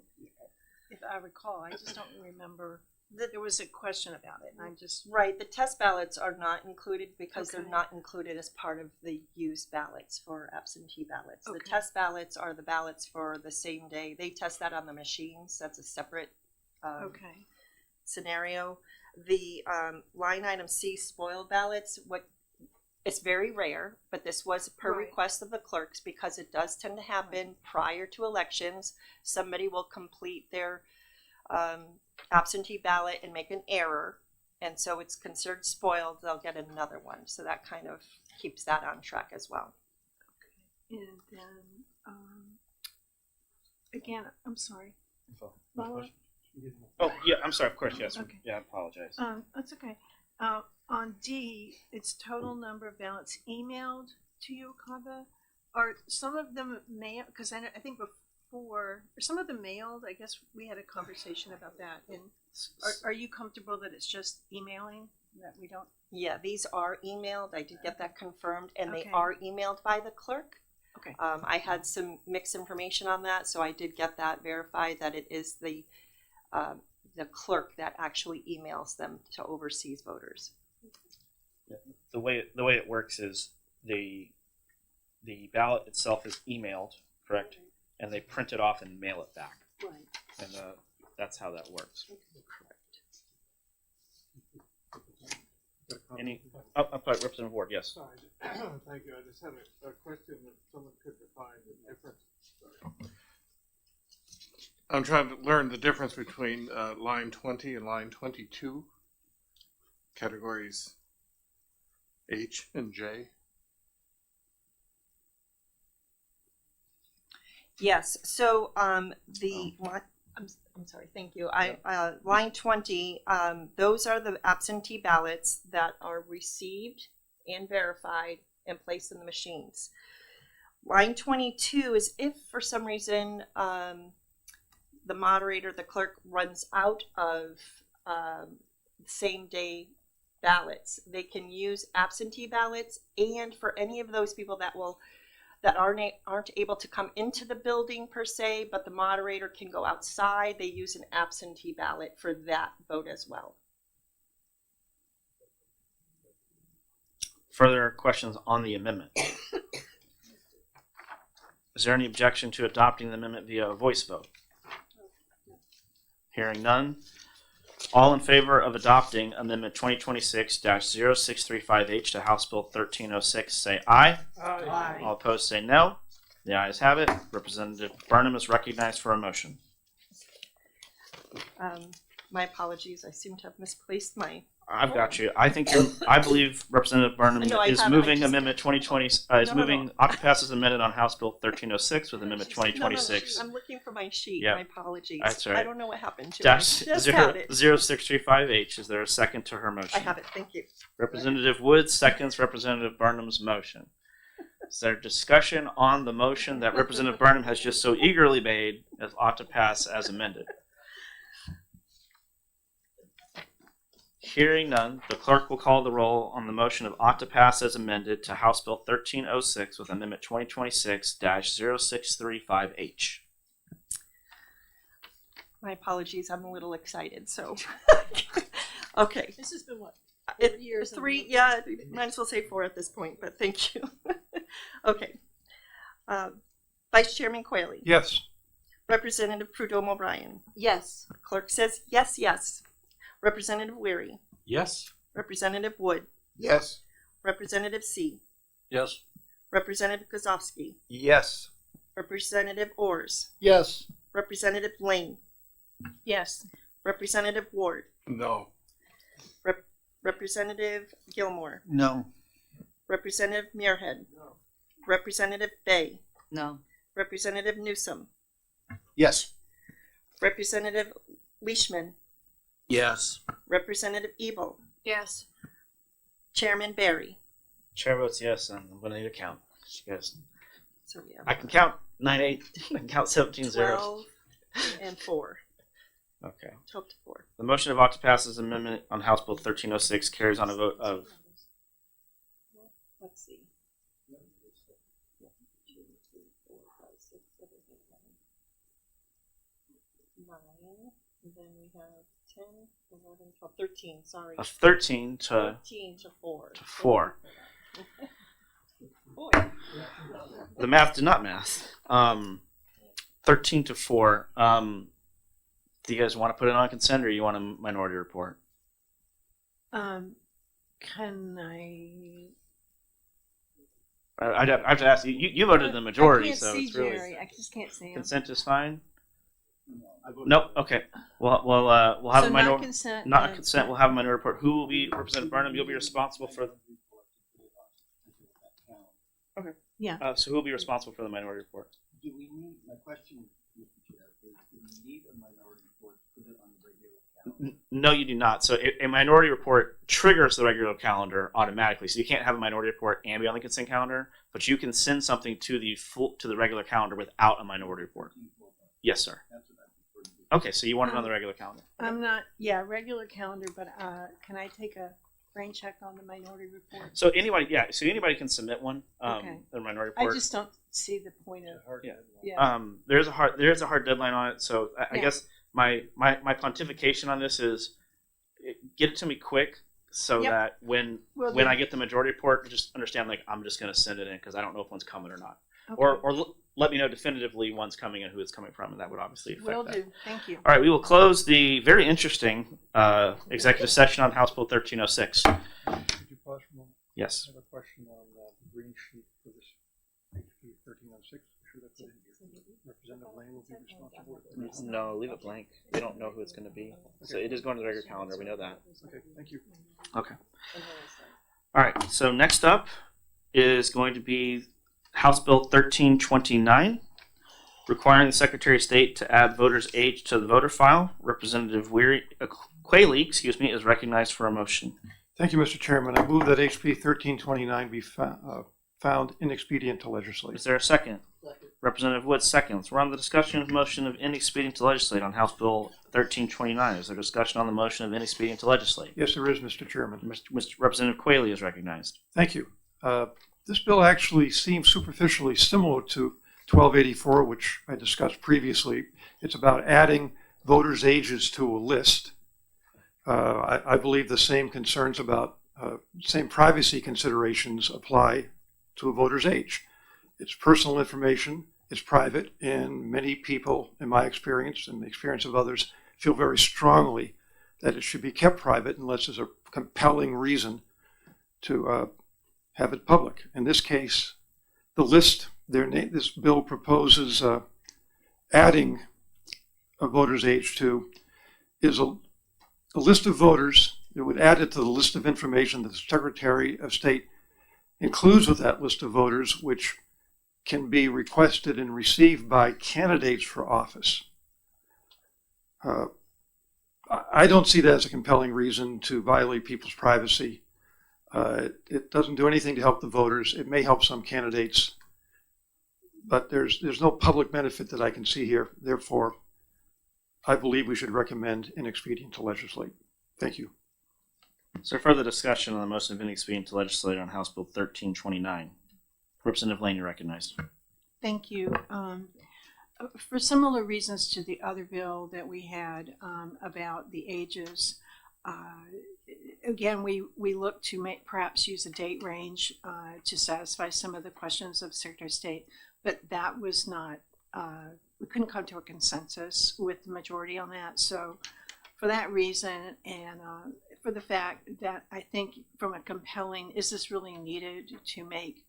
if I recall, I just don't remember that there was a question about it, and I'm just
Right, the test ballots are not included because
Okay.
they're not included as part of the used ballots for absentee ballots. The
Okay.
test ballots are the ballots for the same day. They test that on the machines. That's a separate
okay.
scenario. The line item C spoiled ballots, it's very rare, but this was per
Right.
request of the clerks because it does tend to happen prior to elections. Somebody will complete their absentee ballot and make an error, and so it's considered spoiled. They'll get another one, so that kind of keeps that on track as well.
And then again, I'm sorry. Lala?
Oh, yeah, I'm sorry, of course, yes.
Okay.
Yeah, I apologize.
That's okay. On D, it's total number of ballots emailed to you, Kava. Are some of them mailed? Because I think before, are some of them mailed? I guess we had a conversation about that. And are you comfortable that it's just emailing, that we don't?
Yeah, these are emailed. I did get that confirmed, and they
Okay.
are emailed by the clerk.
Okay.
I had some mixed information on that, so I did get that verified that it is the clerk that actually emails them to overseas voters.
The way it works is the ballot itself is emailed, correct? And they print it off and mail it back.
Right.
And that's how that works. Any? Representative Ward, yes.
Sorry, thank you. I just had a question that someone could define the difference. I'm trying to learn the difference between line 20 and line 22, categories H and J.
Yes, so I'm sorry, thank you. Line 20, those are the absentee ballots that are received and verified and placed in the machines. Line 22 is if for some reason the moderator, the clerk, runs out of same day ballots, they can use absentee ballots, and for any of those people that aren't able to come into the building per se, but the moderator can go outside, they use an absentee ballot for that vote as well.
Further questions on the amendment? Is there any objection to adopting the amendment via a voice vote? Hearing none. All in favor of adopting Amendment 2026-0635H to House Bill 1306 say aye.
Aye.
All opposed say no. The ayes have it. Representative Burnham is recognized for a motion.
My apologies, I seem to have misplaced my.
I've got you. I believe Representative Burnham
No, I
is
have it.
moving
I just-
Amendment 2020, is
No.
moving, Occupass's amendment on House Bill 1306 with Amendment
No,
2026.
I'm looking for my sheet.
Yeah.
My apologies.
That's all right.
I don't know what happened to
Dash
it. I just found it.
0635H. Is there a second to her motion?
I have it. Thank you.
Representative Woods seconds Representative Burnham's motion. Is there discussion on the motion that Representative Burnham has just so eagerly made as ought to pass as amended? Hearing none, the clerk will call the roll on the motion of ought to pass as amended to House Bill 1306 with Amendment 2026-0635H.
My apologies. I'm a little excited. So, okay.
This has been what?
It,
years and
three,
years.
yeah, might as well say 4 at this point, but thank you. Okay. Vice Chairman Quayle.
Yes.
Representative Prudhomme O'Brien.
Yes.
Clerk says yes, yes. Representative Weary.
Yes.
Representative Wood.
Yes.
Representative C.
Yes.
Representative Kozowski.
Yes.
Representative Ors,
Yes.
Representative Lane,
Yes.
Representative Ward,
No.
Representative Gilmore,
No.
Representative Muirhead, Representative Bay,
No.
Representative Newsom,
Yes.
Representative Leishman,
Yes.
Representative Ebel,
Yes.
Chairman Barry.
Chair votes yes, and I'm going to need a count. Yes.
So we
I
have
can count 9-8. I can count 17 zeros.
12 and 4.
Okay.
12 to 4.
The motion of Vox passes amendment on House Bill 1306 carries on a vote of
Let's see. 1, 2, 3, 4, 5, 6, 7, 8, 9. 9. And then we have 10, 11, 12, 13. Sorry.
13 to
13 to 4.
4.
Boy.
The math did not math. 13 to 4. Do you guys want to put it on consent, or you want a minority report?
Can I?
I have to ask you. You voted the majority,
I can't
so
see
it's really
Jerry. I just can't see him.
consent is fine. Nope. Okay. We'll have
So
a
not
minority.
consent.
Not
and-
consent. We'll have a minority report. Who will be Representative Burnham? You'll be responsible for. Okay.
Yeah.
So who will be responsible for the minority report?
Do we need, my question, Mr. Chair, is do we need a minority report to put it on the regular calendar?
No, you do not. So a minority report triggers the regular calendar automatically. So you can't have a minority report and be on the consent calendar, but you can send something to the regular calendar without a minority report. Yes, sir.
That's what I'm referring to.
Okay, so you want it on the regular calendar.
I'm not. Yeah, regular calendar, but can I take a brain check on the minority report?
So anybody can submit one.
Okay.
The minority
I
report.
just don't see the point of.
Yeah.
Yeah.
There's a hard deadline on it. So I
Yeah.
guess my pontification on this is get it to me quick so
Yep.
that when
Will
when
do.
I get the majority report, just understand like I'm just going to send it in because I don't know if one's coming or not.
Okay.
Or let me know definitively one's coming and who it's coming from, and that would obviously affect
Will
that.
do. Thank you.
All right, we will close the very interesting executive session on House Bill 1306.
Could you pause for a moment?
Yes.
I have a question on the green sheet for this HB 1306. Sure that's what Representative Lane will be responsible for.
No, leave it blank. We don't know who it's going to be. So it is going to the regular calendar. We know that.
Okay, thank you.
Okay. All right. So next up is going to be House Bill 1329, requiring the Secretary of State to add voters' age to the voter file. Representative Quayle, is recognized for a motion.
Thank you, Mr. Chairman. I move that HB 1329 be found inexpedient to legislate.
Is there a second? Representative Wood seconds. We're on the discussion of motion of inexpedient to legislate on House Bill 1329. Is there discussion on the motion of inexpedient to legislate?
Yes, there is, Mr. Chairman.
Mr. Representative Quayle is recognized.
Thank you. This bill actually seems superficially similar to 1284, which I discussed previously. It's about adding voters' ages to a list. I believe the same concerns about same privacy considerations apply to a voter's age. It's personal information, it's private, and many people, in my experience and the experience of others, feel very strongly that it should be kept private unless there's a compelling reason to have it public. In this case, the list, this bill proposes adding a voter's age to is a list of voters. It would add it to the list of information that the Secretary of State includes with that list of voters, which can be requested and received by candidates for office. I don't see that as a compelling reason to violate people's privacy. It doesn't do anything to help the voters. It may help some candidates, but there's no public benefit that I can see here. Therefore, I believe we should recommend inexpedient to legislate. Thank you.
Is there further discussion on the motion of inexpedient to legislate on House Bill 1329? Representative Lane, you're recognized.
Thank you. For similar reasons to the other bill that we had about the ages, again, we look to perhaps use a date range to satisfy some of the questions of Secretary of State, but that was not, we couldn't come to a consensus with the majority on that. So for that reason, and for the fact that I think from a compelling, is this really needed to make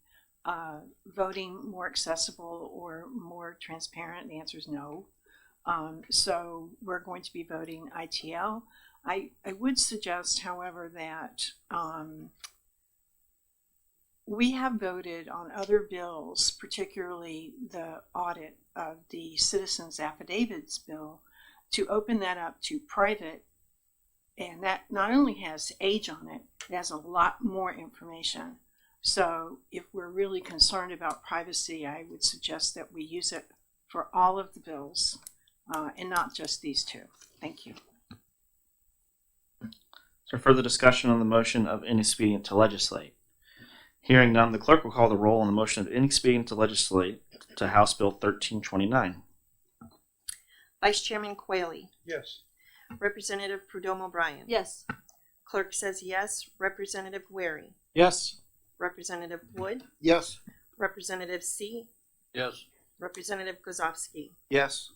voting more accessible or more transparent? The answer is no. So we're going to be voting ITL. I would suggest, however, that we have voted on other bills, particularly the audit of the citizens affidavits bill, to open that up to private. And that not only has age on it, it has a lot more information. So if we're really concerned about privacy, I would suggest that we use it for all of the bills and not just these two. Thank you.
So further discussion on the motion of inexpedient to legislate. Hearing none, the clerk will call the roll on the motion of inexpedient to legislate to House Bill 1329.
Vice Chairman Quayle.
Yes.
Representative Perdomo Bryan.
Yes.
Clerk says yes. Representative Wary.
Yes.
Representative Wood.
Yes.
Representative C.
Yes.
Representative Kozowski.
Yes.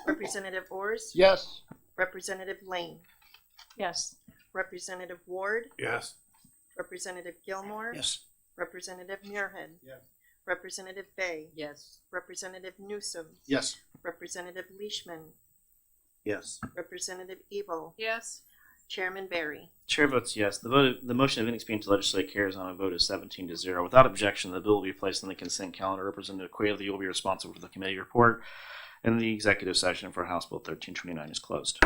Representative Ors.
Yes.
Representative Lane.
Yes.
Representative Ward.
Yes.
Representative Gilmore.
Yes.
Representative Muirhead.
Yes.
Representative Bay.
Yes.
Representative Newsom.
Yes.
Representative Leishman.
Yes.
Representative Ebel.
Yes.
Chairman Barry.
Chair votes yes. The motion of inexpedient to legislate carries on a vote of 17-0. Without objection, the bill will be placed on the consent calendar. Representative Quayle, you will be responsible for the committee report, and the executive session for House Bill 1329 is closed.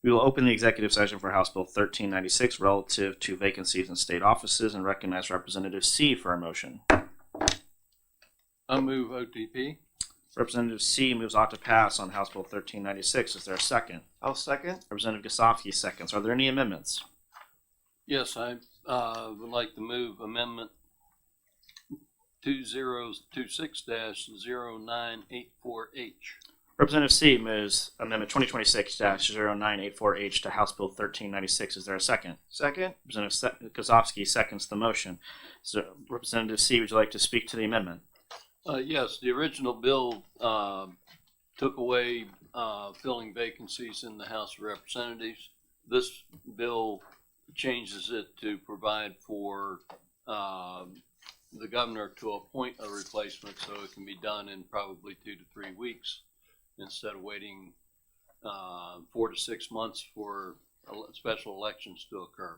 We will open the executive session for House Bill 1396 relative to vacancies in state offices and recognize Representative C for a motion.
I move OTP.
Representative C moves ought to pass on House Bill 1396. Is there a second?
I'll second.
Representative Gosofsky seconds. Are there any amendments?
Yes, I would like to move amendment 2026-0984H.
Representative C moves Amendment 2026-0984H to House Bill 1396. Is there a second?
Second.
Representative Gosofsky seconds the motion. So, Representative C, would you like to speak to the amendment?
Yes, the original bill took away filling vacancies in the House of Representatives. This bill changes it to provide for the governor to appoint a replacement, so it can be done in probably 2 to 3 weeks instead of waiting 4 to 6 months for special elections to occur.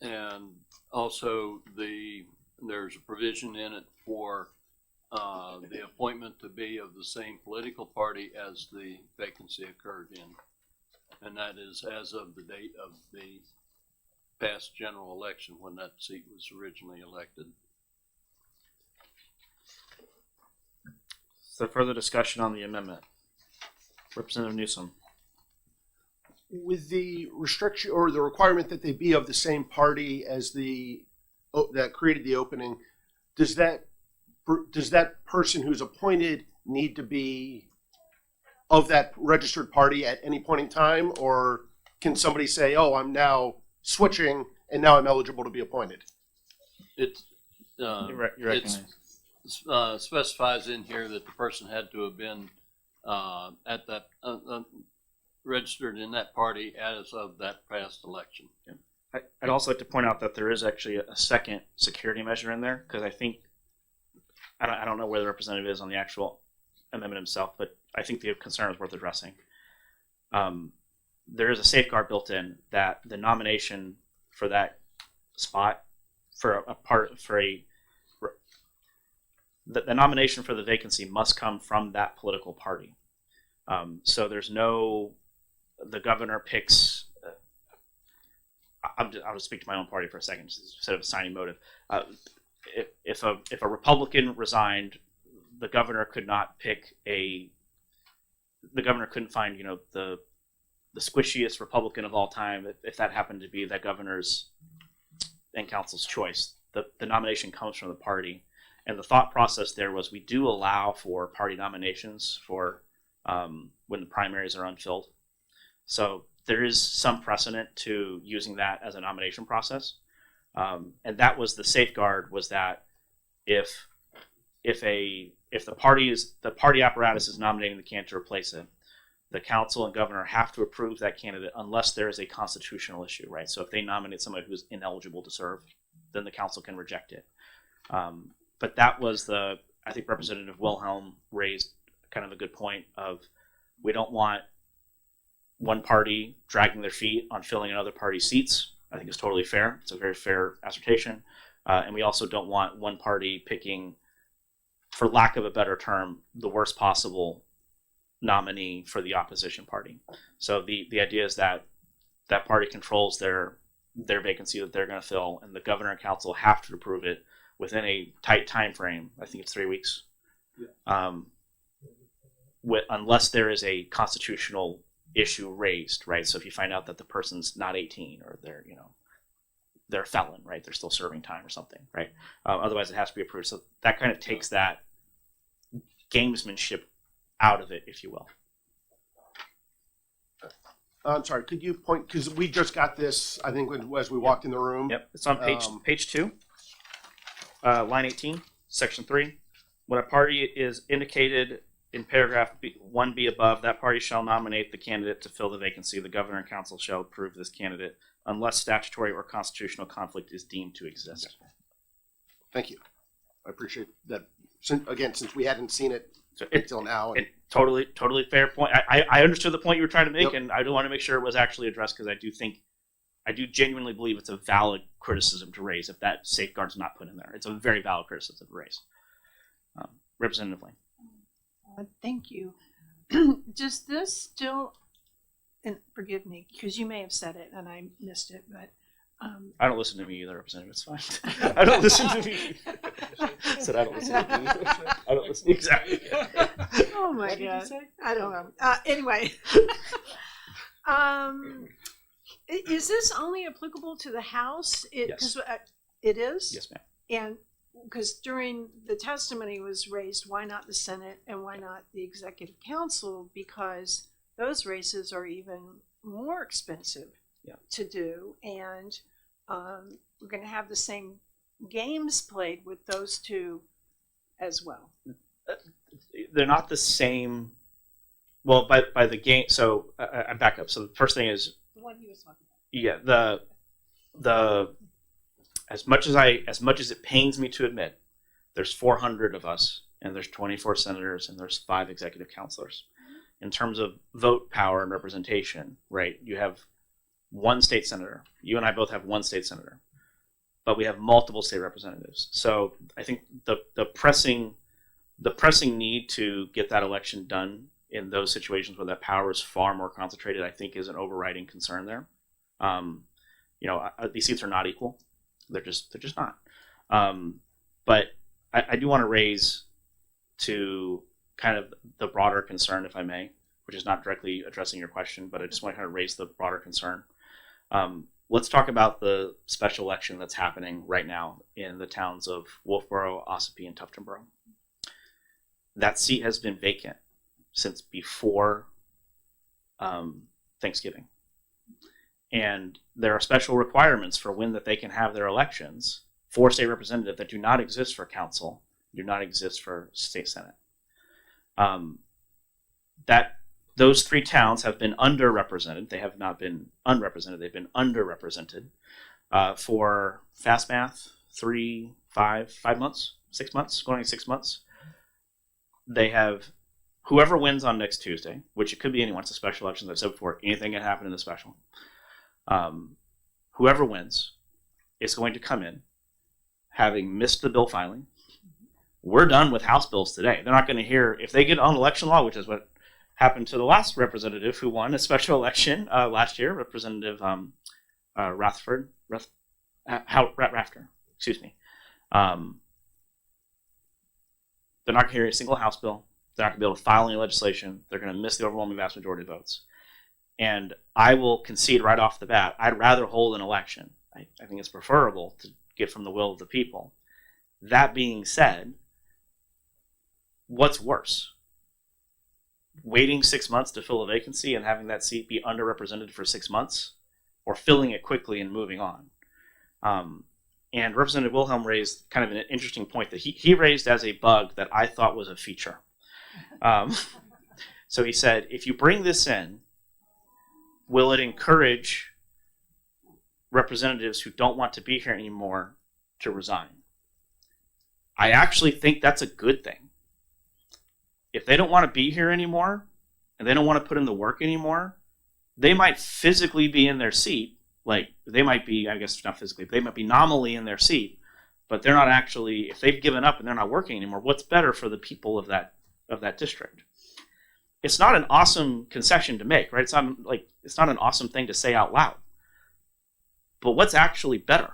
And also there's a provision in it for the appointment to be of the same political party as the vacancy occurred in. And that is as of the date of the past general election when that seat was originally elected.
Is there further discussion on the amendment? Representative Newsom.
With the restriction or the requirement that they be of the same party as that created the opening, does that person who's appointed need to be of that registered party at any point in time, or can somebody say, "Oh, I'm now switching and now I'm eligible to be appointed"?
It
You recognize.
specifies in here that the person had to have been at that registered in that party as of that past election.
I'd also like to point out that there is actually a second security measure in there, because I think, I don't know where the representative is on the actual amendment himself, but I think the concern is worth addressing. There is a safeguard built in that the nomination for that spot, the nomination for the vacancy must come from that political party. So there's the governor picks. I'll just speak to my own party for a second instead of assigning motive. If a Republican resigned, the governor could not pick the governor couldn't find the squishiest Republican of all time if that happened to be that governor's and council's choice. The nomination comes from the party, and the thought process there was we do allow for party nominations for when the primaries are unfilled. So there is some precedent to using that as a nomination process, and that was the safeguard, was that if the party apparatus is nominating the candidate to replace it, the council and governor have to approve that candidate unless there is a constitutional issue, right? So if they nominate somebody who's ineligible to serve, then the council can reject it. But that was I think Representative Wilhelm raised kind of a good point of, we don't want one party dragging their feet on filling another party's seats. I think it's totally fair. It's a very fair assertion. And we also don't want one party picking, for lack of a better term, the worst possible nominee for the opposition party. So the idea is that that party controls their vacancy that they're going to fill, and the governor and council have to approve it within a tight time frame. I think it's 3 weeks. Yeah. Unless there is a constitutional issue raised, right? So if you find out that the person's not 18 or they're a felon, right? They're still serving time or something, right? Otherwise, it has to be approved. So that kind of takes that gamesmanship out of it, if you will.
I'm sorry, could you point, because we just got this, I think, as we walked in the room.
Yep, it's on page 2, line 18, section 3. When a party is indicated in paragraph 1B above, that party shall nominate the candidate to fill the vacancy. The governor and council shall approve this candidate unless statutory or constitutional conflict is deemed to exist.
Thank you. I appreciate that. Since we hadn't seen it until now.
Totally fair point. I understood the point you were trying to make,
Yep.
and I do want to make sure it was actually addressed, because I do genuinely believe it's a valid criticism to raise if that safeguard's not put in there. It's a very valid criticism to raise. Representative Lane.
Thank you. Does this still, and forgive me, because you may have said it and I missed it, but
I don't listen to me either, Representative. It's fine. I don't listen to me. I said I don't listen to me. I don't listen. Exactly.
oh my
What did you
God,
say?
I don't know. Anyway, is this only applicable to the House?
Yes.
'Cause, it is?
Yes, ma'am.
And because during the testimony was raised, why not the Senate and why not the Executive Council? Because those races are even more expensive to do, and we're going to have the same games played with those two as well.
They're not the same. Well, by the game. So I back up. So the first thing is,
The one he was talking about.
yeah, the as much as it pains me to admit, there's 400 of us, and there's 24 senators, and there's 5 executive counselors. In terms of vote power and representation, right? You have one state senator. You and I both have one state senator, but we have multiple state representatives. So I think the pressing need to get that election done in those situations where that power is far more concentrated, I think, is an overriding concern there. These seats are not equal. They're just not. But I do want to raise to kind of the broader concern, if I may, which is not directly addressing your question, but I just want to kind of raise the broader concern. Let's talk about the special election that's happening right now in the towns of Wolfboro, Ossipee, and Tufton Borough. That seat has been vacant since before Thanksgiving. And there are special requirements for when that they can have their elections for state representative that do not exist for council, do not exist for state senate. Those 3 towns have been underrepresented. They have not been unrepresented. They've been underrepresented for fast math, 5 months, 6 months, going on 6 months. They have whoever wins on next Tuesday, which it could be anyone. It's a special election. As I've said before, anything can happen in the special. Whoever wins is going to come in having missed the bill filing. We're done with House bills today. They're not going to hear, if they get on election law, which is what happened to the last representative who won a special election last year, Representative Rafter. Excuse me. They're not going to hear a single House bill. They're not going to be able to file any legislation. They're going to miss the overwhelming vast majority of votes. And I will concede right off the bat, I'd rather hold an election. I think it's preferable to get from the will of the people. That being said, what's worse? Waiting 6 months to fill a vacancy and having that seat be underrepresented for 6 months, or filling it quickly and moving on? And Representative Wilhelm raised kind of an interesting point that he raised as a bug that I thought was a feature. So he said, if you bring this in, will it encourage representatives who don't want to be here anymore to resign? I actually think that's a good thing. If they don't want to be here anymore and they don't want to put in the work anymore, they might physically be in their seat. Like, they might be, I guess not physically, they might be nominally in their seat, but they're not actually, if they've given up and they're not working anymore, what's better for the people of that district? It's not an awesome concession to make, right? It's not an awesome thing to say out loud. But what's actually better?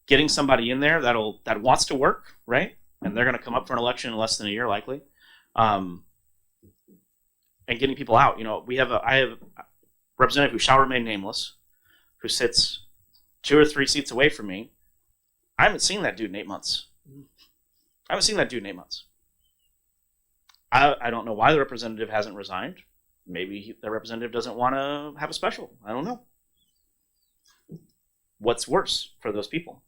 Getting somebody in there that wants to work, right? And they're going to come up for an election in less than a year, likely. And getting people out. You know, I have a representative who shall remain nameless, who sits 2 or 3 seats away from me. I haven't seen that dude in 8 months. I don't know why the representative hasn't resigned. Maybe the representative doesn't want to have a special. I don't know. What's worse for those people?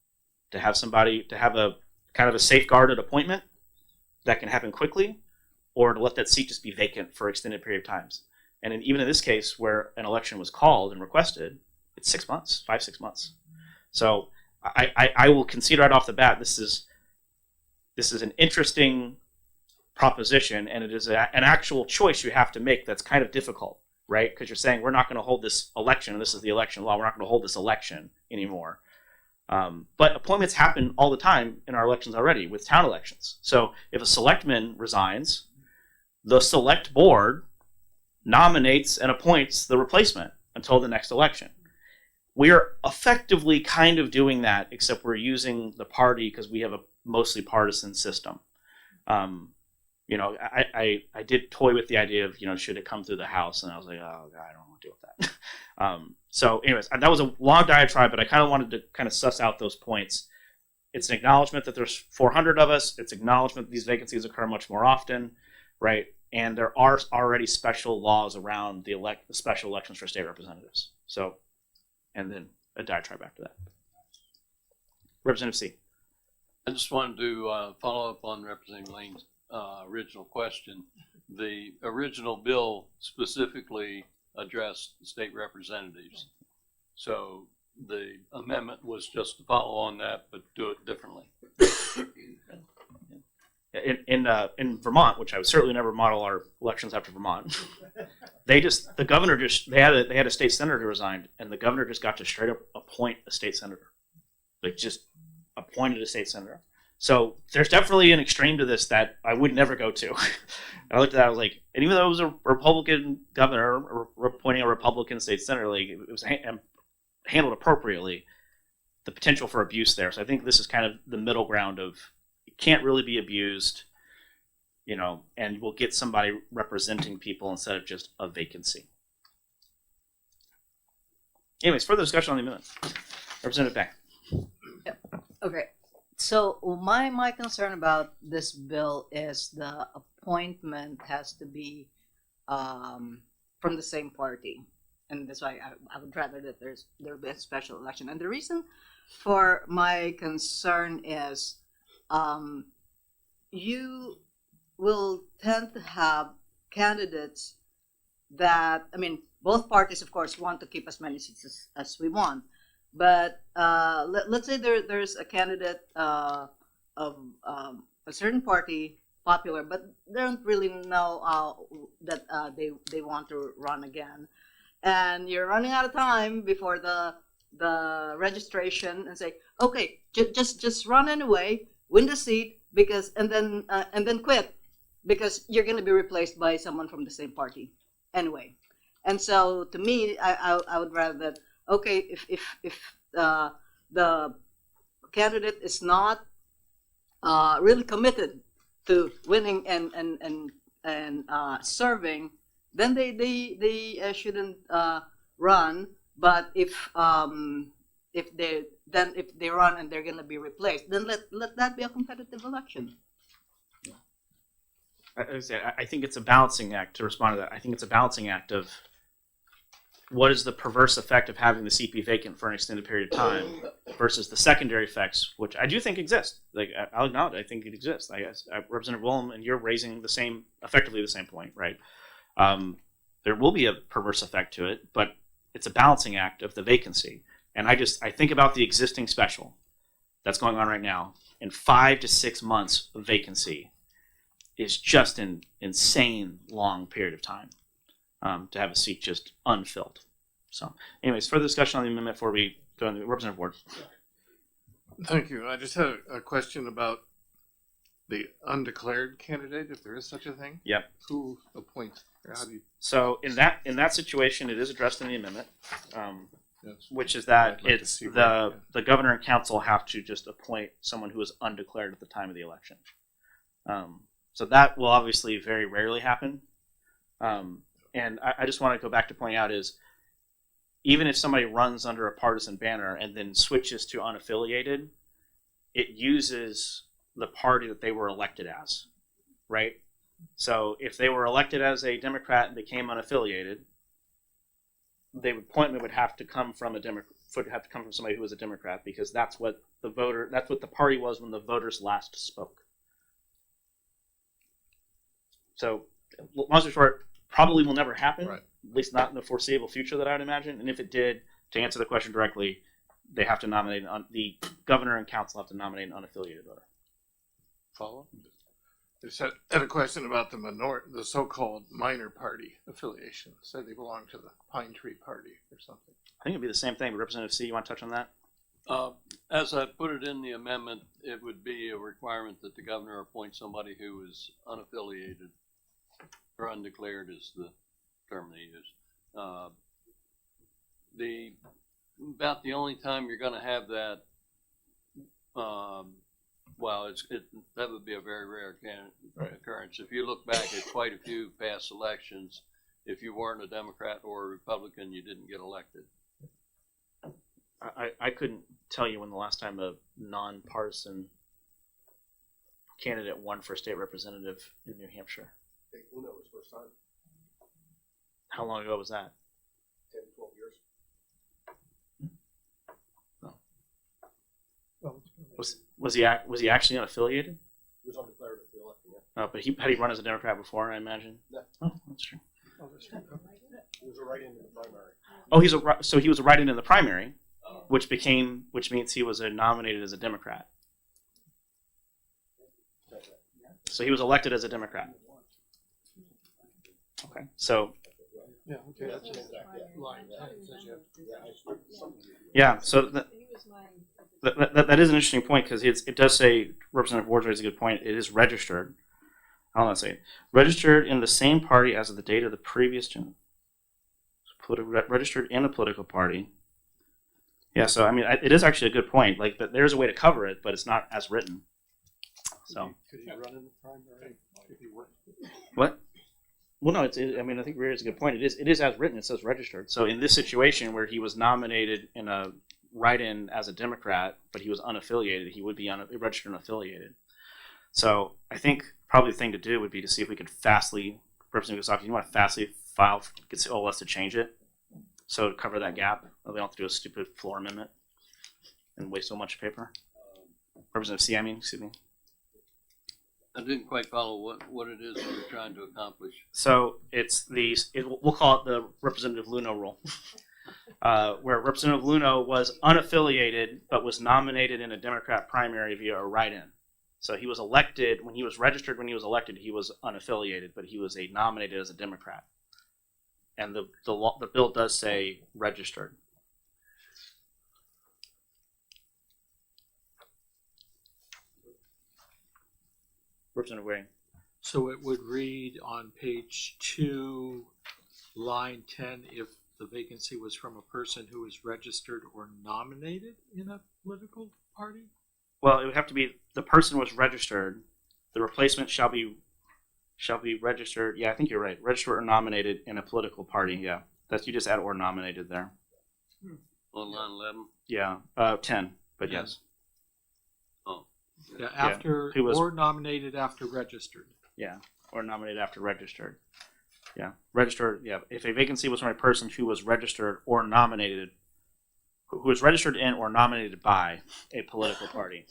To have a kind of a safeguarded appointment that can happen quickly, or to let that seat just be vacant for extended period of times. And even in this case, where an election was called and requested, it's 6 months, 5-6 months. So I will concede right off the bat, this is an interesting proposition, and it is an actual choice you have to make that's kind of difficult, right? Because you're saying, we're not going to hold this election, and this is the election law, we're not going to hold this election anymore. But appointments happen all the time in our elections already with town elections. So if a selectman resigns, the select board nominates and appoints the replacement until the next election. We are effectively kind of doing that, except we're using the party because we have a mostly partisan system. You know, I did toy with the idea of, you know, should it come through the House? And I was like, oh, God, I don't want to deal with that. So anyways, that was a long diatribe, but I kind of wanted to kind of suss out those points. It's an acknowledgement that there's 400 of us. It's acknowledgement that these vacancies occur much more often, right? And there are already special laws around the special elections for state representatives. So, and then a diatribe after that. Representative C.
I just wanted to follow up on Representative Lane's original question. The original bill specifically addressed state representatives. So the amendment was just to follow on that, but do it differently.
In Vermont, which I would certainly never model our elections after Vermont, they had a state senator who resigned, and the governor just got to straight up appoint a state senator, like just appointed a state senator. So there's definitely an extreme to this that I would never go to. I looked at that, I was like, and even though it was a Republican governor appointing a Republican state senator, like it was handled appropriately, the potential for abuse there. So I think this is kind of the middle ground of it can't really be abused, you know, and we'll get somebody representing people instead of just a vacancy. Anyways, further discussion on the amendment. Representative Beck.
Okay. So my concern about this bill is the appointment has to be from the same party, and that's why I would rather that there be a special election. And the reason for my concern is you will tend to have candidates that, I mean, both parties, of course, want to keep as many seats as we want. But let's say there's a candidate of a certain party, popular, but they don't really know that they want to run again, and you're running out of time before the registration, and say, okay, just run anyway, win the seat, and then quit, because you're going to be replaced by someone from the same party anyway. And so to me, I would rather that. Okay, if the candidate is not really committed to winning and serving, then they shouldn't run. But if they run and they're going to be replaced, then let that be a competitive election.
I think it's a balancing act. To respond to that, I think it's a balancing act of what is the perverse effect of having the seat be vacant for an extended period of time versus the secondary effects, which I do think exist. Like I'll acknowledge, I think it exists. I guess Representative Willem, and you're raising effectively the same point, right? There will be a perverse effect to it, but it's a balancing act of the vacancy. And I think about the existing special that's going on right now, and 5 to 6 months of vacancy is just an insane long period of time. To have a seat just unfilled. So, anyways, further discussion on the amendment before we go into Representative Ward.
Thank you. I just had a question about the undeclared candidate, if there is such a thing.
Yep.
Who appoints? Or how do you?
So in that situation, it is addressed in the amendment,
Yes.
which is that
I'd like to
it's
see where-
the governor and council have to just appoint someone who is undeclared at the time of the election. So that will obviously very rarely happen. And I just want to go back to point out is, even if somebody runs under a partisan banner and then switches to unaffiliated, it uses the party that they were elected as, right? So if they were elected as a Democrat and became unaffiliated, the appointment would have to come from somebody who was a Democrat, because that's what the party was when the voters last spoke. So, long story short, probably will never happen,
Right.
at least not in the foreseeable future that I would imagine. And if it did, to answer the question directly, they have to nominate the governor and council have to nominate an unaffiliated voter.
Follow? Just had a question about the so-called minor party affiliation. Said they belong to the Pine Tree Party or something.
I think it'd be the same thing. But Representative C, you want to touch on that?
As I put it in the amendment, it would be a requirement that the governor appoint somebody who is unaffiliated or undeclared is the term they use. About the only time you're going to have that, that would be a very rare occurrence. If you look back at quite a few past elections, if you weren't a Democrat or a Republican, you didn't get elected.
I couldn't tell you when the last time a nonpartisan candidate won for state representative in New Hampshire.
Uno was first time,
How long ago was that?
10, 12 years.
Was he actually unaffiliated?
He was undeclared at the election, yeah.
Oh, but had he run as a Democrat before? I imagine.
No.
Oh, that's true.
He was a write-in in the primary.
Oh, he was a write-in in the primary, which means he was nominated as a Democrat. So he was elected as a Democrat. Okay, so
Yeah, okay, that's it.
yeah, so that is an interesting point, because it does say, Representative Ward raised a good point. It is registered. I'll not say it. Registered in the same party as of the date of the previous registered in a political party. Yeah, so I mean, it is actually a good point. Like, but there's a way to cover it, but it's not as written. So
Could he run in the primary if he were?
what? Well, no, I mean, I think Rear is a good point. It is as written. It says registered. So in this situation where he was nominated in a write-in as a Democrat, but he was unaffiliated, he would be registered unaffiliated. So I think probably the thing to do would be to see if we could fastly, Representative Gosaki, you want to fastly file, get OLS to change it, so to cover that gap. We don't have to do a stupid floor amendment and waste so much paper. Representative C, excuse me.
I didn't quite follow what it is you're trying to accomplish.
So we'll call it the Representative Luno rule, where Representative Luno was unaffiliated but was nominated in a Democrat primary via a write-in. So he was elected when he was registered. When he was elected, he was unaffiliated, but he was nominated as a Democrat. And the bill does say registered. Representative Waring.
So it would read on page 2, line 10, if the vacancy was from a person who is registered or nominated in a political party?
Well, it would have to be the person was registered. The replacement shall be registered. Yeah, I think you're right. Registered or nominated in a political party. Yeah, you just add or nominated there.
On line 11?
Yeah, 10. But
Yeah.
yes.
Oh.
Yeah, after
who was-
or nominated after registered.
Yeah, or nominated after registered. Yeah, registered. Yeah, if a vacancy was from a person who was registered or nominated, who was registered in or nominated by a political party.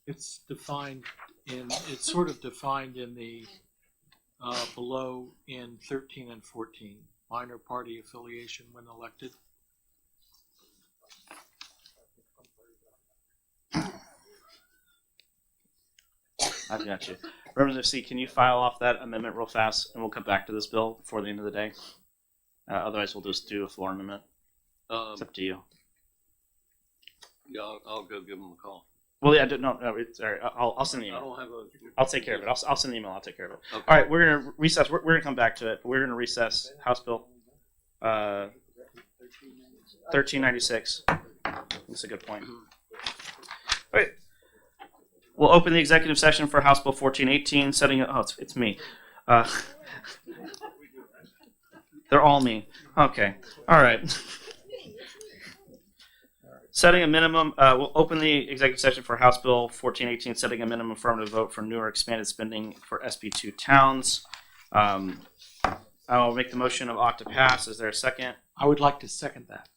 It's defined it's sort of defined in the below in 13 and 14, minor party affiliation when elected.
I've got you. Representative C, can you file off that amendment real fast, and we'll come back to this bill before the end of the day? Otherwise, we'll just do a floor amendment. It's up to you.
Yeah, I'll go give them a call.
Well, yeah, no, it's all right. I'll send an
I
email.
don't have a.
I'll take care of it. I'll send an email. I'll take care of it.
Okay.
All right, we're gonna recess. We're gonna come back to it. We're gonna recess House Bill 1396. That's a good point. All right. We'll open the executive session for House Bill 1418, setting. Oh, it's me. They're all me. Okay. All right. Setting a minimum, we'll open the executive session for House Bill 1418, setting a minimum affirmative vote for new or expanded spending for SB2 towns. I'll make the motion of ought to pass. Is there a second?
I would like to second that.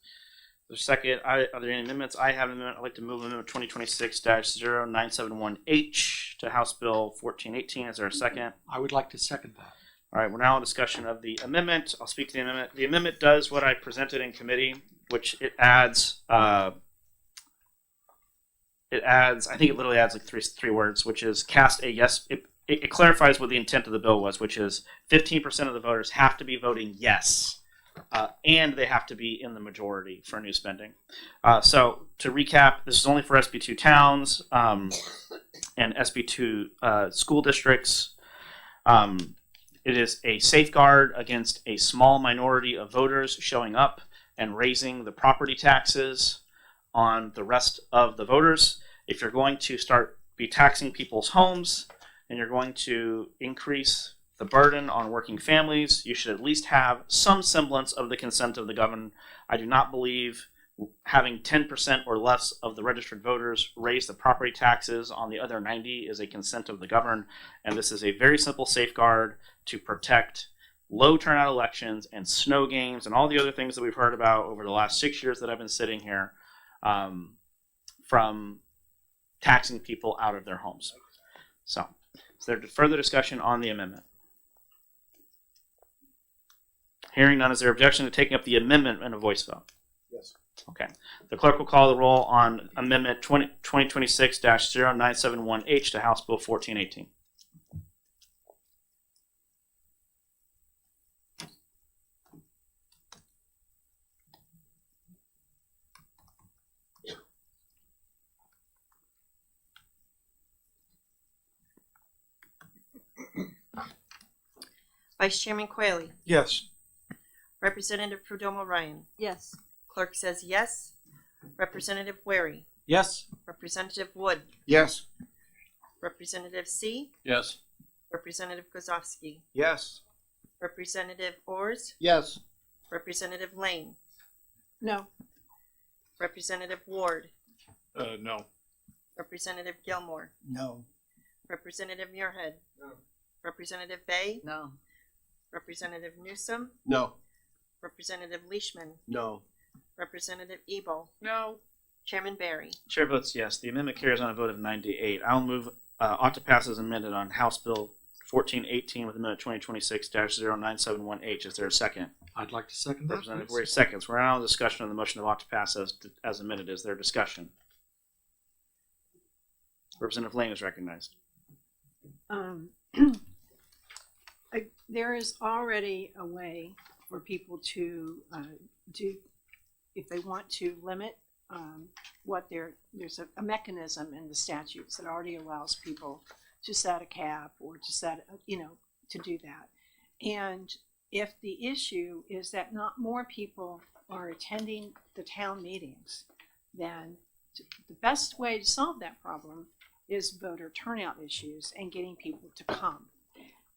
There's a second. Are there any amendments? I have an amendment. I'd like to move amendment 2026-0971H to House Bill 1418. Is there a second?
I would like to second that.
All right, we're now in discussion of the amendment. I'll speak to the amendment. The amendment does what I presented in committee, which it adds. I think it literally adds like three words, which is cast a yes. It clarifies what the intent of the bill was, which is 15% of the voters have to be voting yes, and they have to be in the majority for new spending. So to recap, this is only for SB2 towns and SB2 school districts. It is a safeguard against a small minority of voters showing up and raising the property taxes on the rest of the voters. If you're going to start be taxing people's homes and you're going to increase the burden on working families, you should at least have some semblance of the consent of the governed. I do not believe having 10% or less of the registered voters raise the property taxes on the other 90 is a consent of the governed, and this is a very simple safeguard to protect low turnout elections and snow games and all the other things that we've heard about over the last 6 years that I've been sitting here from taxing people out of their homes. So, is there further discussion on the amendment? Hearing none, is there objection to taking up the amendment in a voice vote?
Yes.
Okay. The clerk will call the roll on amendment 2026-0971H to House Bill 1418.
Vice Chairman Quayle.
Yes.
Representative Perdomo Ryan.
Yes.
Clerk says yes. Representative Wary.
Yes.
Representative Wood.
Yes.
Representative C.
Yes.
Representative Kozowski.
Yes.
Representative Ors.
Yes.
Representative Lane.
No.
Representative Ward.
No.
Representative Gilmore.
No.
Representative Muirhead. No. Representative Bay.
No.
Representative Newsom.
No.
Representative Leishman.
No.
Representative Ebel.
No.
Chairman Barry.
Chair votes yes. The amendment carries on a vote of 9 to 8. I'll move ought to pass as amended on House Bill 1418 with amendment 2026-0971H. Is there a second?
I'd like to second that.
Representative
please.
Ware seconds. We're now in discussion on the motion of ought to pass as amended. Is there discussion? Representative Lane is recognized.
There is already a way for people to do, if they want to limit there's a mechanism in the statutes that already allows people to set a cap or to set, to do that. And if the issue is that not more people are attending the town meetings, then the best way to solve that problem is voter turnout issues and getting people to come,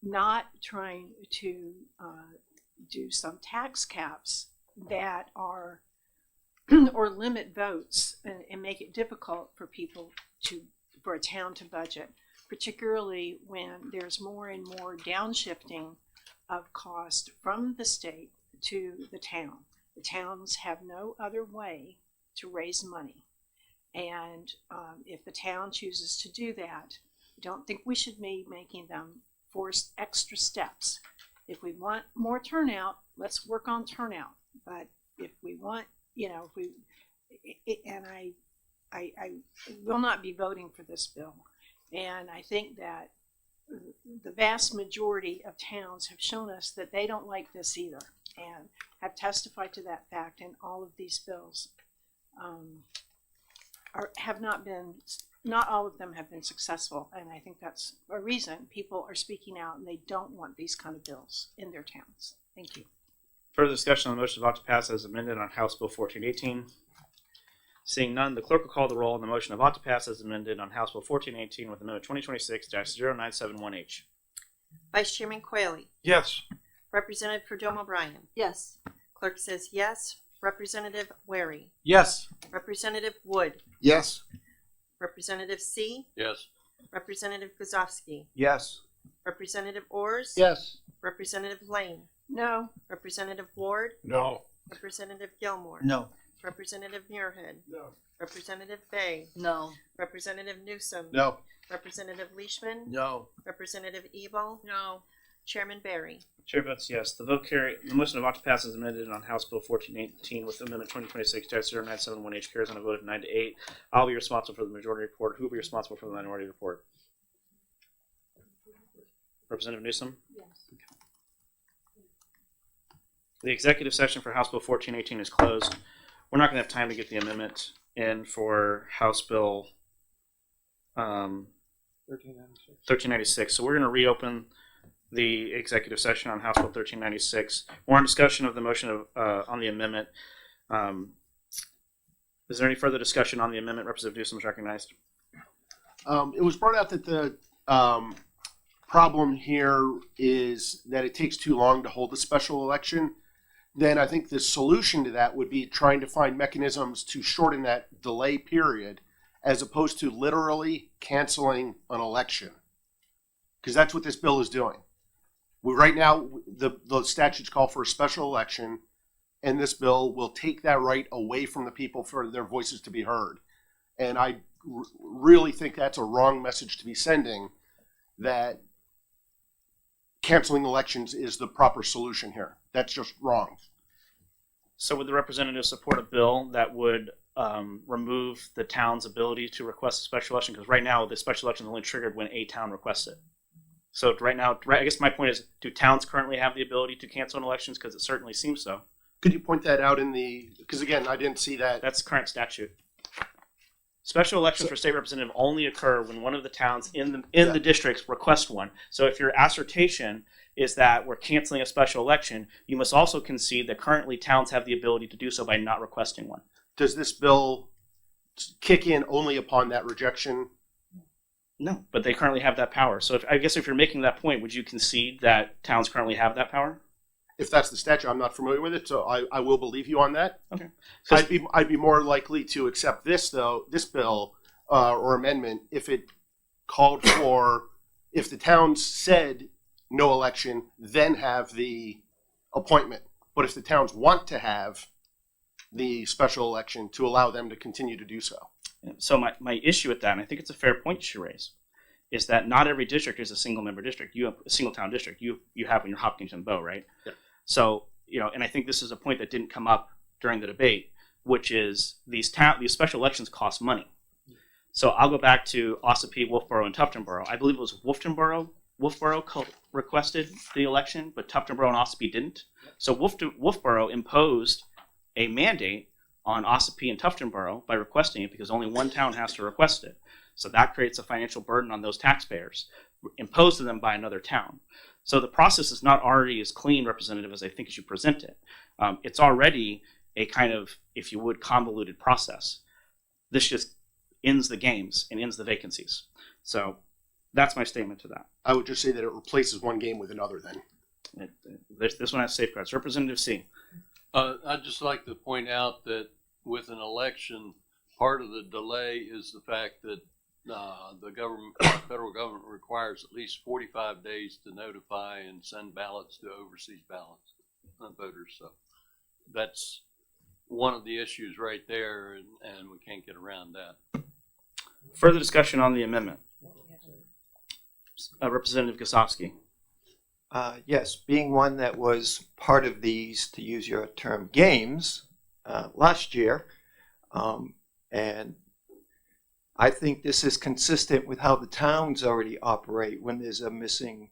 not trying to do some tax caps that are or limit votes and make it difficult for people for a town to budget particularly when there's more and more downshifting of cost from the state to the town. The towns have no other way to raise money. And if the town chooses to do that, I don't think we should be making them force extra steps. If we want more turnout, let's work on turnout. But if we want, if we, and I will not be voting for this bill. And I think that the vast majority of towns have shown us that they don't like this either, and have testified to that fact in all of these bills. Not all of them have been successful, and I think that's a reason people are speaking out and they don't want these kind of bills in their towns. Thank you.
Further discussion on the motion of ought to pass as amended on House Bill 1418. Seeing none, the clerk will call the roll on the motion of ought to pass as amended on House Bill 1418 with amendment 2026-0971H.
Vice Chairman Quayle.
Yes.
Representative Perdomo O'Brien.
Yes.
Clerk says yes. Representative Wary.
Yes.
Representative Wood.
Yes.
Representative C.
Yes.
Representative Guzowski.
Yes.
Representative Ors.
Yes.
Representative Lane.
No.
Representative Ward.
No.
Representative Gilmore.
No.
Representative Muirhead.
No.
Representative Bay.
No.
Representative Newsom.
No.
Representative Leishman.
No.
Representative Ebel.
No.
Chairman Barry.
Chair votes yes. The vote carry. The motion of ought to pass as amended on House Bill 1418 with amendment 2026-0971H carries on a vote of 9 to 8. I'll be responsible for the majority report. Who will be responsible for the minority report? Representative Newsom?
Yes.
The executive session for House Bill 1418 is closed. We're not going to have time to get the amendment in for House Bill 1396. So we're going to reopen the executive session on House Bill 1396. We're on discussion of the motion on the amendment. Is there any further discussion on the amendment? Representative Newsom is recognized.
It was brought out that the problem here is that it takes too long to hold a special election. Then I think the solution to that would be trying to find mechanisms to shorten that delay period as opposed to literally canceling an election. Because that's what this bill is doing. Right now, the statutes call for a special election, and this bill will take that right away from the people for their voices to be heard. And I really think that's a wrong message to be sending, that canceling elections is the proper solution here. That's just wrong.
So would the representative support a bill that would remove the town's ability to request a special election? Because right now, the special election is only triggered when a town requests it. So right now, I guess my point is, do towns currently have the ability to cancel elections? Because it certainly seems so.
Could you point that out because again, I didn't see that.
That's current statute. Special elections for state representative only occur when one of the towns in the districts request one. So if your assertion is that we're canceling a special election, you must also concede that currently towns have the ability to do so by not requesting one.
Does this bill kick in only upon that rejection?
No, but they currently have that power. So I guess if you're making that point, would you concede that towns currently have that power?
If that's the statute, I'm not familiar with it, so I will believe you on that.
Okay.
I'd be more likely to accept this bill or amendment if it called for, if the towns said no election, then have the appointment. But if the towns want to have the special election, to allow them to continue to do so.
So my issue with that, and I think it's a fair point you should raise, is that not every district is a single member district. You have a single town district. You have in your Hopkinton Bow, right? Yeah. So, and I think this is a point that didn't come up during the debate, which is these special elections cost money. So I'll go back to Ossipee, Wolfboro, and Tuftonboro. I believe it was Wolfboro requested the election, but Tuftonboro and Ossipee didn't. So Wolfboro imposed a mandate on Ossipee and Tuftonboro by requesting it because only one town has to request it. So that creates a financial burden on those taxpayers imposed on them by another town. So the process is not already as clean, Representative, as I think you should present it. It's already a kind of, if you would, convoluted process. This just ends the games and ends the vacancies. So that's my statement to that.
I would just say that it replaces one game with another then.
This one has safeguards. Representative C.
I'd just like to point out that with an election, part of the delay is the fact that The federal government requires at least 45 days to notify and send ballots to overseas ballots, voters. So that's one of the issues right there, and we can't get around that.
Further discussion on the amendment. Representative Gosowski.
Yes, being one that was part of these, to use your term, games last year, and I think this is consistent with how the towns already operate. When there's a missing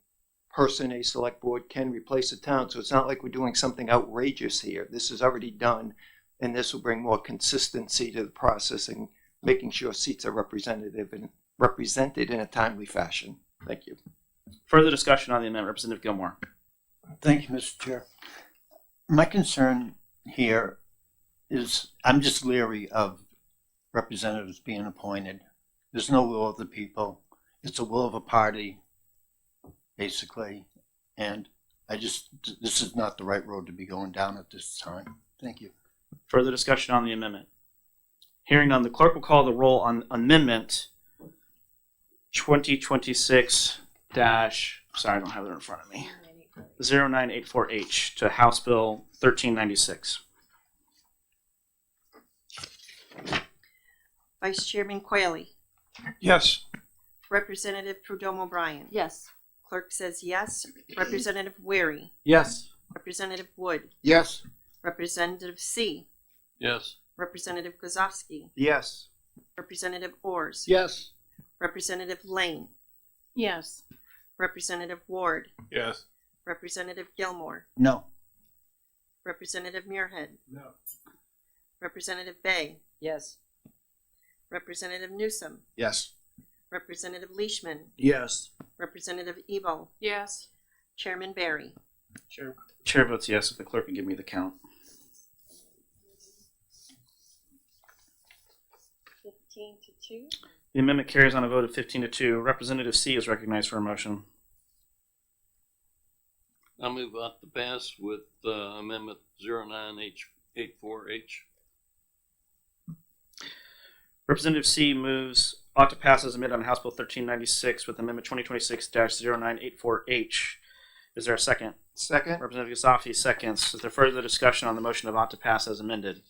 person, a select board can replace a town. So it's not like we're doing something outrageous here. This is already done, and this will bring more consistency to the process and making sure seats are represented in a timely fashion. Thank you.
Further discussion on the amendment. Representative Gilmore.
Thank you, Mr. Chair. My concern here is I'm just leery of representatives being appointed. There's no will of the people. It's the will of a party, basically. And this is not the right road to be going down at this time. Thank you.
Further discussion on the amendment. Hearing none, the clerk will call the roll on amendment 2026 sorry, I don't have it in front of me. 0984H to House Bill 1396.
Vice Chairman Quayle.
Yes.
Representative Perdomo Bryan.
Yes.
Clerk says yes. Representative Wary.
Yes.
Representative Wood.
Yes.
Representative C.
Yes.
Representative Gosowski.
Yes.
Representative Ors.
Yes.
Representative Lane.
Yes.
Representative Ward.
Yes.
Representative Gilmore.
No.
Representative Muirhead.
No.
Representative Bay.
Yes.
Representative Newsom.
Yes.
Representative Leishman.
Yes.
Representative Ebel.
Yes.
Chairman Barry.
Chair votes yes if the clerk can give me the count.
15-2.
The amendment carries on a vote of 15-2. Representative C is recognized for a motion.
I move out to pass with amendment 0984H.
Representative C moves ought to pass as amended on House Bill 1396 with amendment 2026-0984H. Is there a second?
Second.
Representative Gosowski seconds. Is there further discussion on the motion of ought to pass as amended?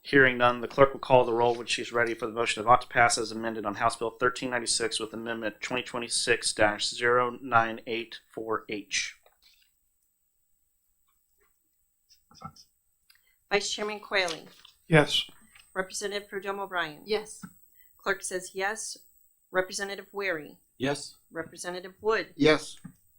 Hearing none, the clerk will call the roll when she's ready for the motion of ought to pass as amended on House Bill 1396 with amendment 2026-0984H.
Vice Chairman Quayle.
Yes.
Representative Perdomo Bryan.
Yes.
Clerk says yes. Representative Wary.
Yes.
Representative Wood.
Yes.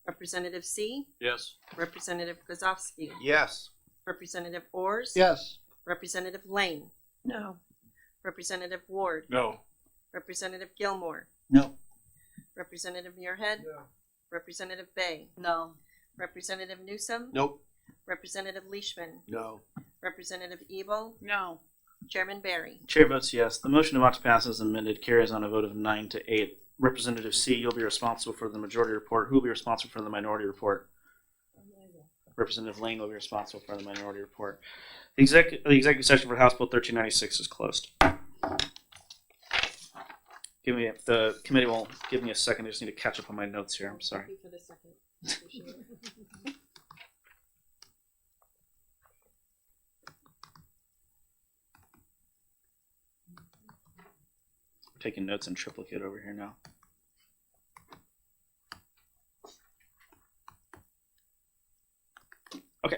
Representative C.
Yes.
Representative Gosowski.
Yes.
Representative Ors.
Yes.
Representative Lane.
No.
Representative Ward.
No.
Representative Gilmore.
No.
Representative Muirhead.
No.
Representative Bay.
No.
Representative Newsom.
Nope.
Representative Leishman.
No.
Representative Ebel.
No.
Chairman Barry.
Chair votes yes. The motion of ought to pass as amended carries on a vote of 9-8. Representative C, you'll be responsible for the majority report. Who will be responsible for the minority report? Representative Lane will be responsible for the minority report. The executive session for House Bill 1396 is closed. The committee will give me a second. I just need to catch up on my notes here. I'm sorry.
Thank you for the second.
Taking notes in triplicate over here now. Okay.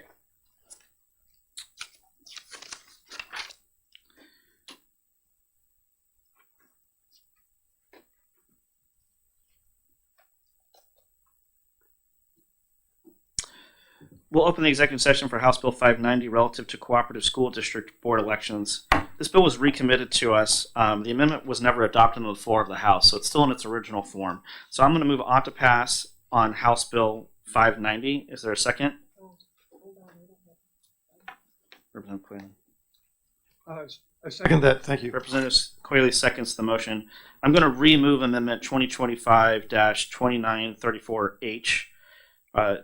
We'll open the executive session for House Bill 590 relative to cooperative school district board elections. This bill was recommitted to us. The amendment was never adopted on the floor of the House, so it's still in its original form. So I'm going to move on to pass on House Bill 590. Is there a second? Representative Quayle.
I second that. Thank you.
Representative Quayle seconds the motion. I'm going to remove Amendment 2025-2934H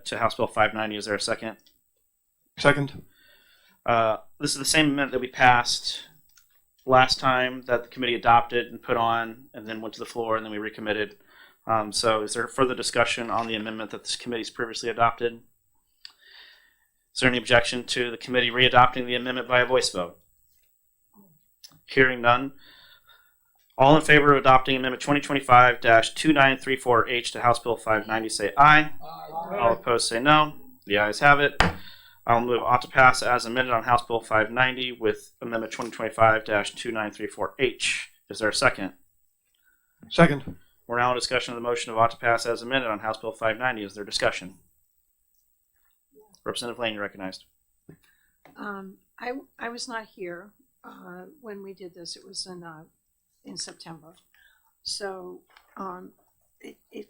to House Bill 590. Is there a second?
Second.
This is the same amendment that we passed last time that the committee adopted and put on, and then went to the floor, and then we recommitted. So is there further discussion on the amendment that this committee's previously adopted? Is there any objection to the committee readopting the amendment by a voice vote? Hearing none. All in favor of adopting Amendment 2025-2934H to House Bill 590 say aye. All opposed say no. The ayes have it. I'll move ought to pass as amended on House Bill 590 with Amendment 2025-2934H. Is there a second?
Second.
We're now in discussion of the motion of ought to pass as amended on House Bill 590. Is there discussion? Representative Lane, you're recognized.
I was not here when we did this. It was in September. So it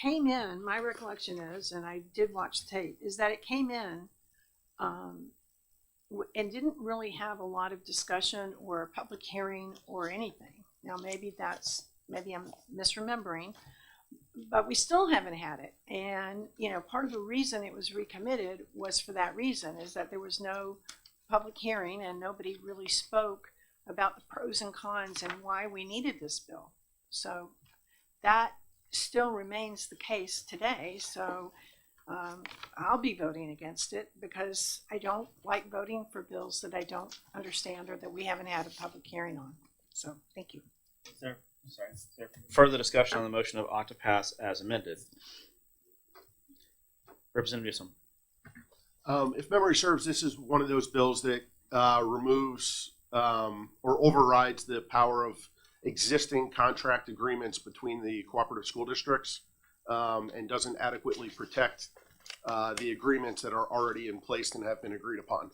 came in. My recollection is, and I did watch the tape, is that it came in and didn't really have a lot of discussion or a public hearing or anything. Now maybe I'm misremembering, but we still haven't had it. And part of the reason it was recommitted was for that reason, is that there was no public hearing and nobody really spoke about the pros and cons and why we needed this bill. So that still remains the case today. So I'll be voting against it because I don't like voting for bills that I don't understand or that we haven't had a public hearing on. So thank you.
Is there further discussion on the motion of ought to pass as amended? Representative Newsom.
If memory serves, this is one of those bills that removes or overrides the power of existing contract agreements between the cooperative school districts and doesn't adequately protect the agreements that are already in place and have been agreed upon.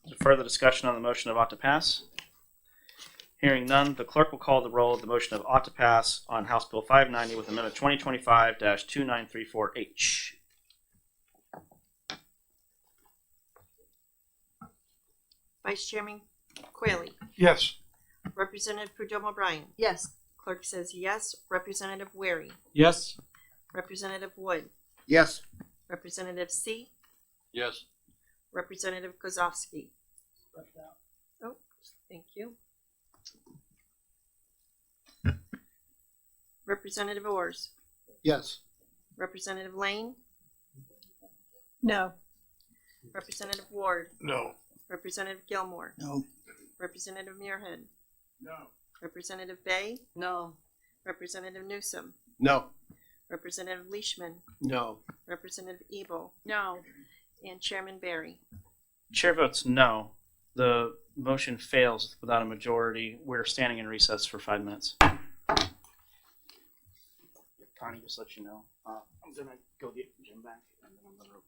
Is there further discussion on the motion of ought to pass? Hearing none, the clerk will call the roll of the motion of ought to pass on House Bill 590 with Amendment 2025-2934H.
Vice Chairman Quayle.
Yes.
Representative Perdomo Bryan.
Yes.
Clerk says yes. Representative Wary.
Yes.
Representative Wood.
Yes.
Representative C.
Yes.
Representative Kozowski. Oh, thank you. Representative Ors.
Yes.
Representative Lane.
No.
Representative Ward.
No.
Representative Gilmore.
No.
Representative Muirhead.
No.
Representative Bay.
No.
Representative Newsom.
No.
Representative Leishman.
No.
Representative Ebel.
No.
And Chairman Barry.
Chair votes no. The motion fails without a majority. We're standing in recess for 5 minutes. Connie, just let you know. I'm going to go get Jim back, and then I'm going to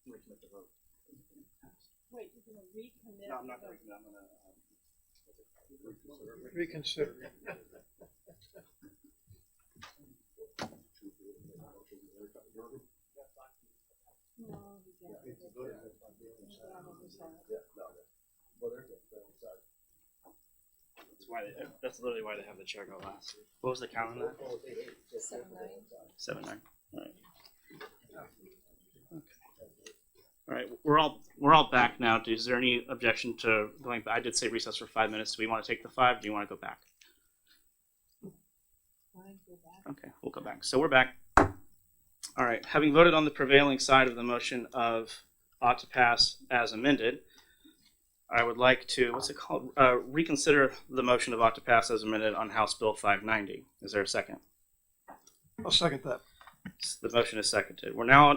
recommit the vote.
Wait, you're going to recommit?
No, I'm not going to recommit. I'm going to
Reconsider.
That's literally why they have the chair go last. What was the count on that? 7-9. All right. Okay. All right. We're all back now. Is there any objection to going back? I did say recess for 5 minutes. Do we want to take the 5? Or do you want to go back? Okay, we'll go back. So we're back. All right. Having voted on the prevailing side of the motion of ought to pass as amended, I would like to, reconsider the motion of ought to pass as amended on House Bill 590. Is there a second?
I'll second that.
The motion is seconded. We're now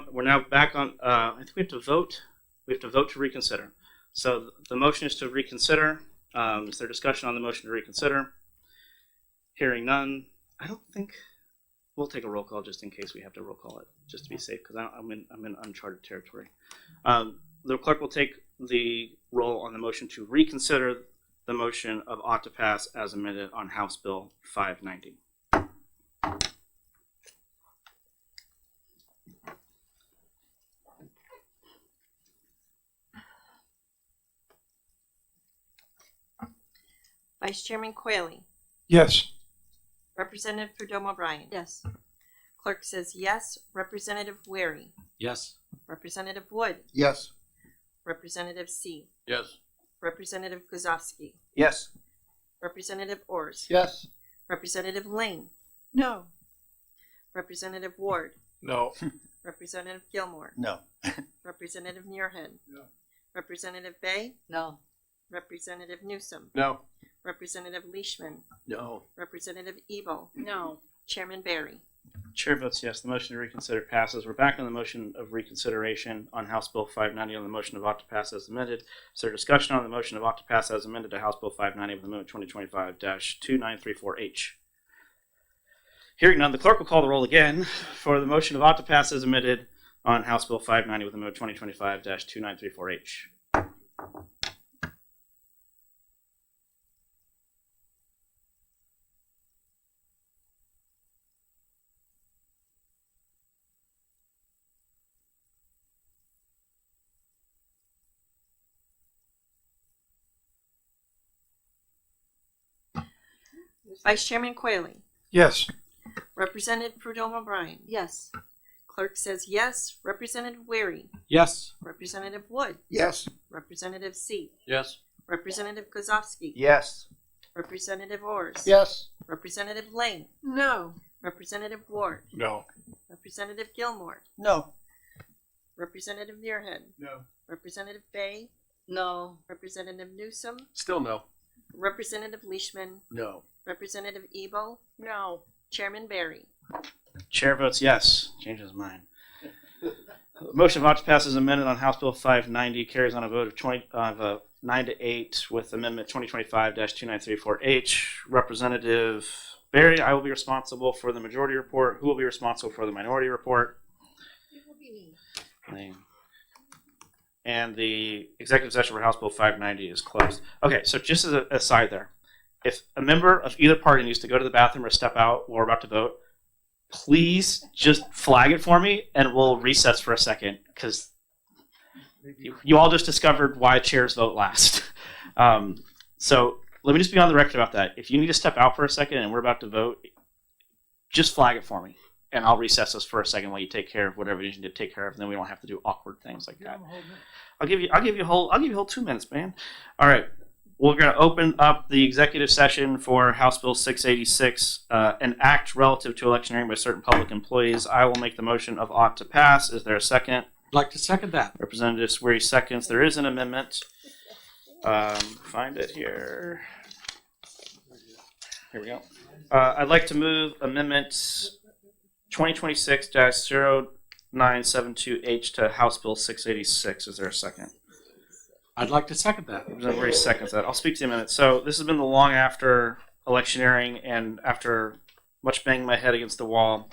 back on. I think we have to vote. We have to vote to reconsider. So the motion is to reconsider. Is there discussion on the motion to reconsider? Hearing none. I don't think we'll take a roll call just in case we have to roll call it, just to be safe, because I'm in uncharted territory. The clerk will take the roll on the motion to reconsider the motion of ought to pass as amended on House Bill 590.
Vice Chairman Quayle.
Yes.
Representative Perdomo Bryan.
Yes.
Clerk says yes. Representative Wary.
Yes.
Representative Wood.
Yes.
Representative C.
Yes.
Representative Kozowski,
Yes.
Representative Ors,
Yes.
Representative Lane,
No.
Representative Ward,
No.
Representative Gilmore,
No.
Representative Muirhead,
No.
Representative Bay,
No.
Representative Newsom,
No.
Representative Leishman,
No.
Representative Ebel,
No.
Chairman Barry.
Chair votes yes. The motion to reconsider passes. We're back on the motion of reconsideration on House Bill 590 on the motion of ought to pass as amended. Is there discussion on the motion of ought to pass as amended to House Bill 590 with amendment 2025-2934H? Hearing none, the clerk will call the roll again for the motion of ought to pass as amended on House Bill 590 with amendment 2025-2934H.
Vice Chairman Quayle,
Yes.
Representative Prudhomme O'Brien,
Yes.
Clerk says yes. Representative Wary,
Yes.
Representative Wood,
Yes.
Representative Seat,
Yes.
Representative Kozowski,
Yes.
Representative Ors,
Yes.
Representative Lane,
No.
Representative Ward,
No.
Representative Gilmore,
No.
Representative Muirhead,
No.
Representative Bay,
No.
Representative Newsom,
Still no.
Representative Leishman,
No.
Representative Ebel,
No.
Chairman Barry.
Chair votes yes. Changes his mind. The motion of ought to pass as amended on House Bill 590 carries on a vote of 9 to 8 with amendment 2025-2934H. Representative Barry, I will be responsible for the majority report. Who will be responsible for the minority report?
It will be me.
And the executive session for House Bill 590 is closed. Okay, so just as an aside there, if a member of either party needs to go to the bathroom or step out while we're about to vote, please just flag it for me and we'll recess for a second because you all just discovered why chairs vote last. So let me just be on the record about that. If you need to step out for a second and we're about to vote, just flag it for me and I'll recess us for a second while you take care of whatever you need to take care of, and then we don't have to do awkward things like that. I'll give you a whole 2 minutes, man. All right. We're going to open up the executive session for House Bill 686, an act relative to electioneering by certain public employees. I will make the motion of ought to pass. Is there a second?
I'd like to second that.
Representative Sweary seconds. There is an amendment. Find it here. Here we go. I'd like to move amendment 2026-0972H to House Bill 686. Is there a second?
I'd like to second that.
Representative Sweary seconds that. I'll speak to you in a minute. So this has been the long after electioneering, and after much banging my head against the wall,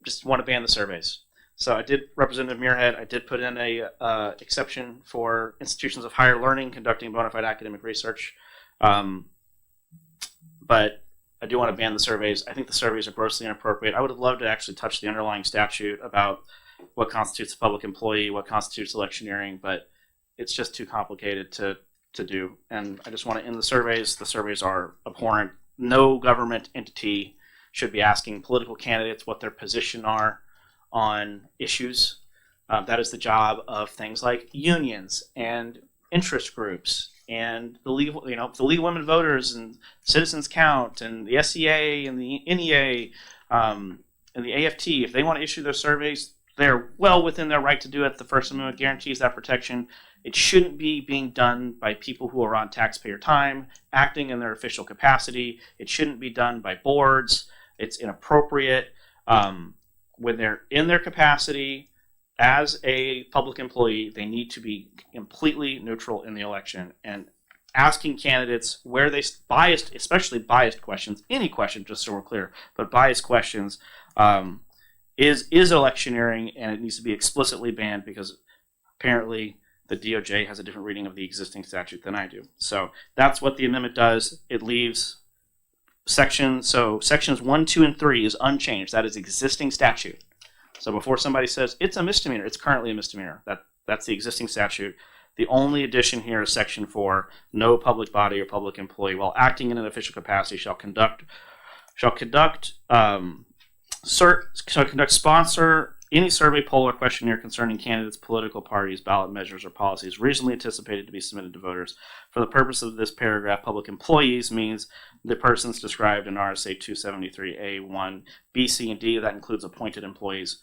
just want to ban the surveys. So I did, Representative Muirhead, I did put in a exception for institutions of higher learning conducting bona fide academic research. But I do want to ban the surveys. I think the surveys are grossly inappropriate. I would have loved to actually touch the underlying statute about what constitutes a public employee, what constitutes electioneering, but it's just too complicated to do. And I just want to end the surveys. The surveys are abhorrent. No government entity should be asking political candidates what their position are on issues. That is the job of things like unions and interest groups and the League, the League of Women Voters and Citizens Count and the SEA and the NEA and the AFT. If they want to issue their surveys, they're well within their right to do it. The First Amendment guarantees that protection. It shouldn't be being done by people who are on taxpayer time, acting in their official capacity. It shouldn't be done by boards. It's inappropriate. When they're in their capacity as a public employee, they need to be completely neutral in the election. And asking candidates where they biased, especially biased questions, any question, just so we're clear, but biased questions, is electioneering, and it needs to be explicitly banned because apparently the DOJ has a different reading of the existing statute than I do. So that's what the amendment does. It leaves sections 1, 2, and 3 is unchanged. That is existing statute. So before somebody says it's a misdemeanor, it's currently a misdemeanor. That's the existing statute. The only addition here is section 4: no public body or public employee, while acting in an official capacity, shall conduct, sponsor, any survey, poll, or questionnaire concerning candidates, political parties, ballot measures, or policies reasonably anticipated to be submitted to voters. For the purpose of this paragraph, public employees means the persons described in RSA 273A1, B, C, and D. That includes appointed employees.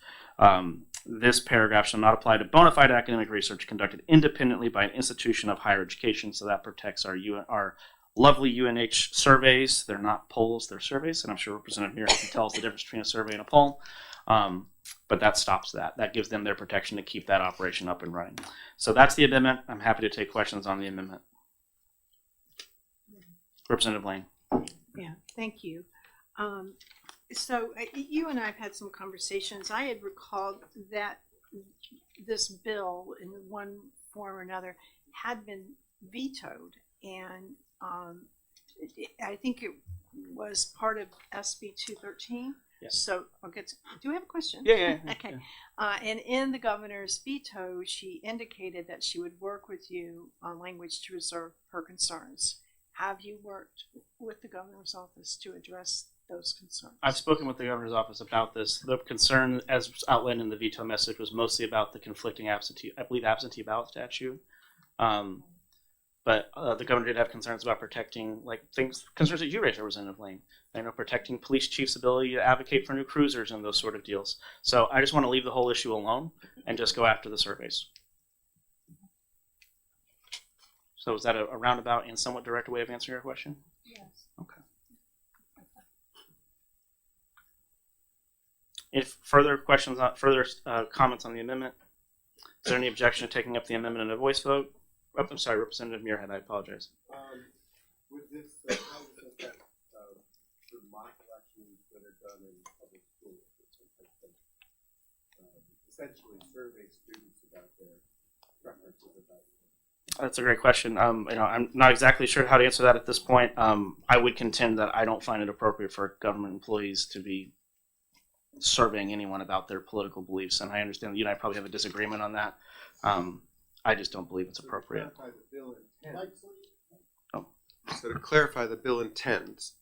This paragraph shall not apply to bona fide academic research conducted independently by an institution of higher education. So that protects our lovely UNH surveys. They're not polls, they're surveys. And I'm sure Representative Muir can tell us the difference between a survey and a poll. But that stops that. That gives them their protection to keep that operation up and running. So that's the amendment. I'm happy to take questions on the amendment. Representative Lane.
Yeah, thank you. So you and I have had some conversations. I had recalled that this bill in one form or another had been vetoed, and I think it was part of SB 213.
Yes.
So I'll get to, do we have a question?
Yeah.
Okay. And in the governor's veto, she indicated that she would work with you on language to reserve her concerns. Have you worked with the governor's office to address those concerns?
I've spoken with the governor's office about this. The concern, as outlined in the veto message, was mostly about the conflicting absentee ballot statute. But the governor did have concerns about protecting, concerns that you raised, Representative Lane. Protecting police chiefs' ability to advocate for new cruisers and those sort of deals. So I just want to leave the whole issue alone and just go after the surveys. So is that a roundabout and somewhat direct way of answering your question?
Yes.
Okay. If further questions, comments on the amendment, is there any objection to taking up the amendment in a voice vote? Oh, I'm sorry, Representative Muirhead, I apologize.
With this, that the mock elections that are done in public schools, essentially survey students about their preferences about.
That's a great question. I'm not exactly sure how to answer that at this point. I would contend that I don't find it appropriate for government employees to be surveying anyone about their political beliefs, and I understand that you and I probably have a disagreement on that. I just don't believe it's appropriate.
So to clarify, the bill intends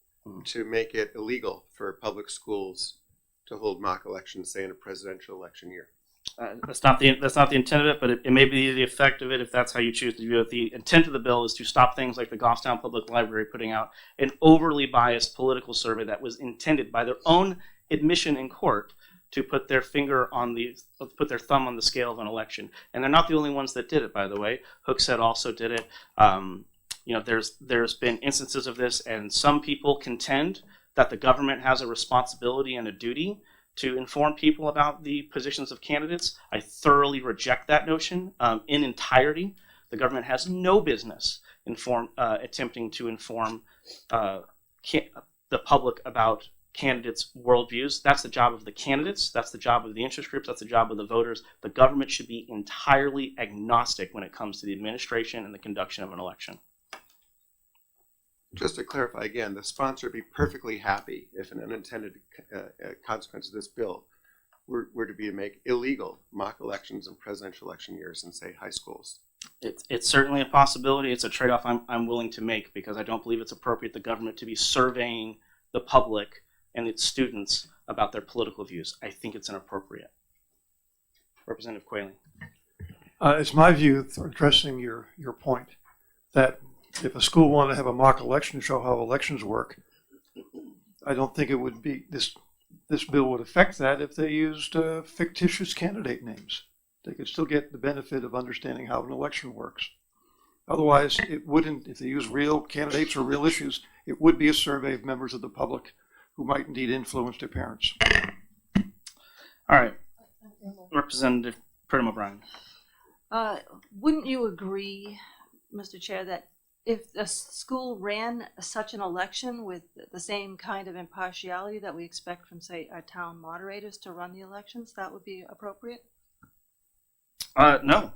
to make it illegal for public schools to hold mock elections, say in a presidential election year.
That's not the intent of it, but it may be the effect of it if that's how you choose to view it. The intent of the bill is to stop things like the Goffstown Public Library putting out an overly biased political survey that was intended by their own admission in court to put their thumb on the scale of an election. And they're not the only ones that did it, by the way. Hooksett also did it. There's been instances of this, and some people contend that the government has a responsibility and a duty to inform people about the positions of candidates. I thoroughly reject that notion in entirety. The government has no business attempting to inform the public about candidates' worldviews. That's the job of the candidates. That's the job of the interest groups. That's the job of the voters. The government should be entirely agnostic when it comes to the administration and the conduction of an election.
Just to clarify again, the sponsor would be perfectly happy if an unintended consequence of this bill were to be to make illegal mock elections in presidential election years in, say, high schools.
It's certainly a possibility. It's a trade-off I'm willing to make because I don't believe it's appropriate the government to be surveying the public and its students about their political views. I think it's inappropriate. Representative Quayle.
It's my view, addressing your point, that if a school wanted to have a mock election to show how elections work, I don't think it would be this bill would affect that if they used fictitious candidate names. They could still get the benefit of understanding how an election works. Otherwise, it wouldn't, if they use real candidates or real issues, it would be a survey of members of the public who might indeed influence their parents.
All right. Representative Pridham O'Brien.
Wouldn't you agree, Mr. Chair, that if a school ran such an election with the same kind of impartiality that we expect from, say, our town moderators to run the elections, that would be appropriate?
No.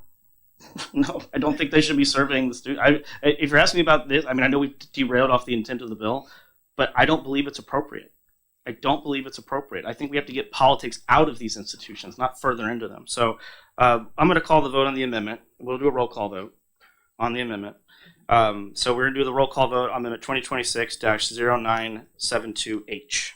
No, I don't think they should be surveying the student. If you're asking me about this, I know we've derailed off the intent of the bill, but I don't believe it's appropriate. I don't believe it's appropriate. I think we have to get politics out of these institutions, not further into them. So I'm going to call the vote on the amendment. We'll do a roll call vote on the amendment. So we're going to do the roll call vote on amendment 2026-0972H.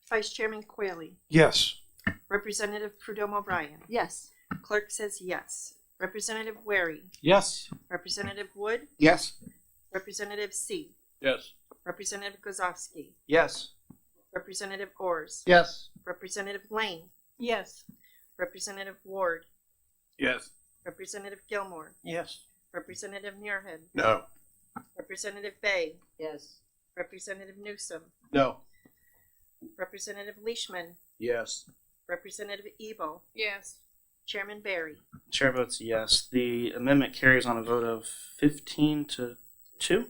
Vice Chairman Quayle.
Yes.
Representative Prudhomme O'Brien.
Yes.
Clerk says yes. Representative Wary.
Yes.
Representative Wood.
Yes.
Representative C.
Yes.
Representative Kozowski.
Yes.
Representative Ors.
Yes.
Representative Lane.
Yes.
Representative Ward.
Yes.
Representative Gilmore.
Yes.
Representative Muirhead.
No.
Representative Bay.
Yes.
Representative Newsom.
No.
Representative Leishman.
Yes.
Representative Ebo.
Yes.
Chairman Barry.
Chair votes yes. The amendment carries on a vote of 15 to 2.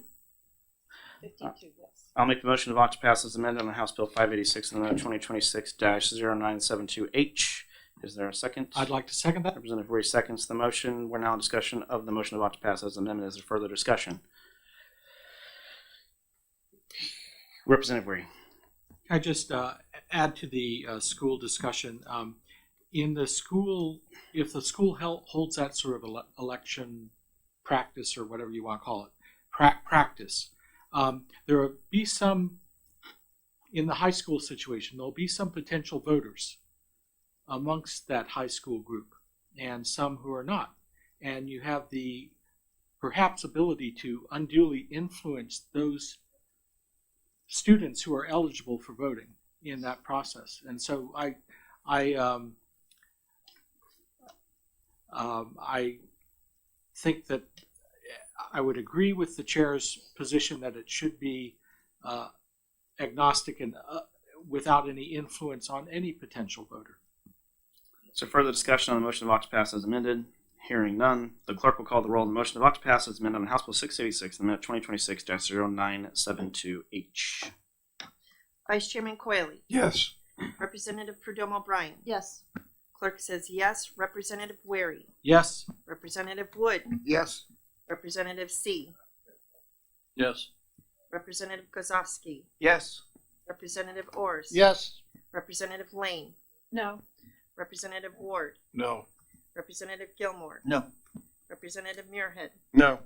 52, yes.
I'll make the motion to vote to pass as amended on House Bill 586 and amendment 2026-0972H. Is there a second?
I'd like to second that.
Representative Wary seconds the motion. We're now in discussion of the motion to vote to pass as amendment. Is there further discussion? Representative Wary.
I just add to the school discussion. In the school, if the school holds that sort of election practice or whatever you want to call it, practice, there will be some, in the high school situation, there'll be some potential voters amongst that high school group and some who are not. And you have the perhaps ability to unduly influence those students who are eligible for voting in that process. And so I think that I would agree with the chair's position that it should be agnostic and without any influence on any potential voter.
So further discussion on the motion to vote to pass as amended. Hearing none, the clerk will call the roll on the motion to vote to pass as amended on House Bill 686 and amendment 2026-0972H.
Vice Chairman Quayle.
Yes.
Representative Prudhomme O'Brien.
Yes.
Clerk says yes. Representative Wary.
Yes.
Representative Wood.
Yes.
Representative C.
Yes.
Representative Kozowski.
Yes.
Representative Ors.
Yes.
Representative Lane.
No.
Representative Ward.
No.
Representative Gilmore.
No.
Representative Muirhead.
No.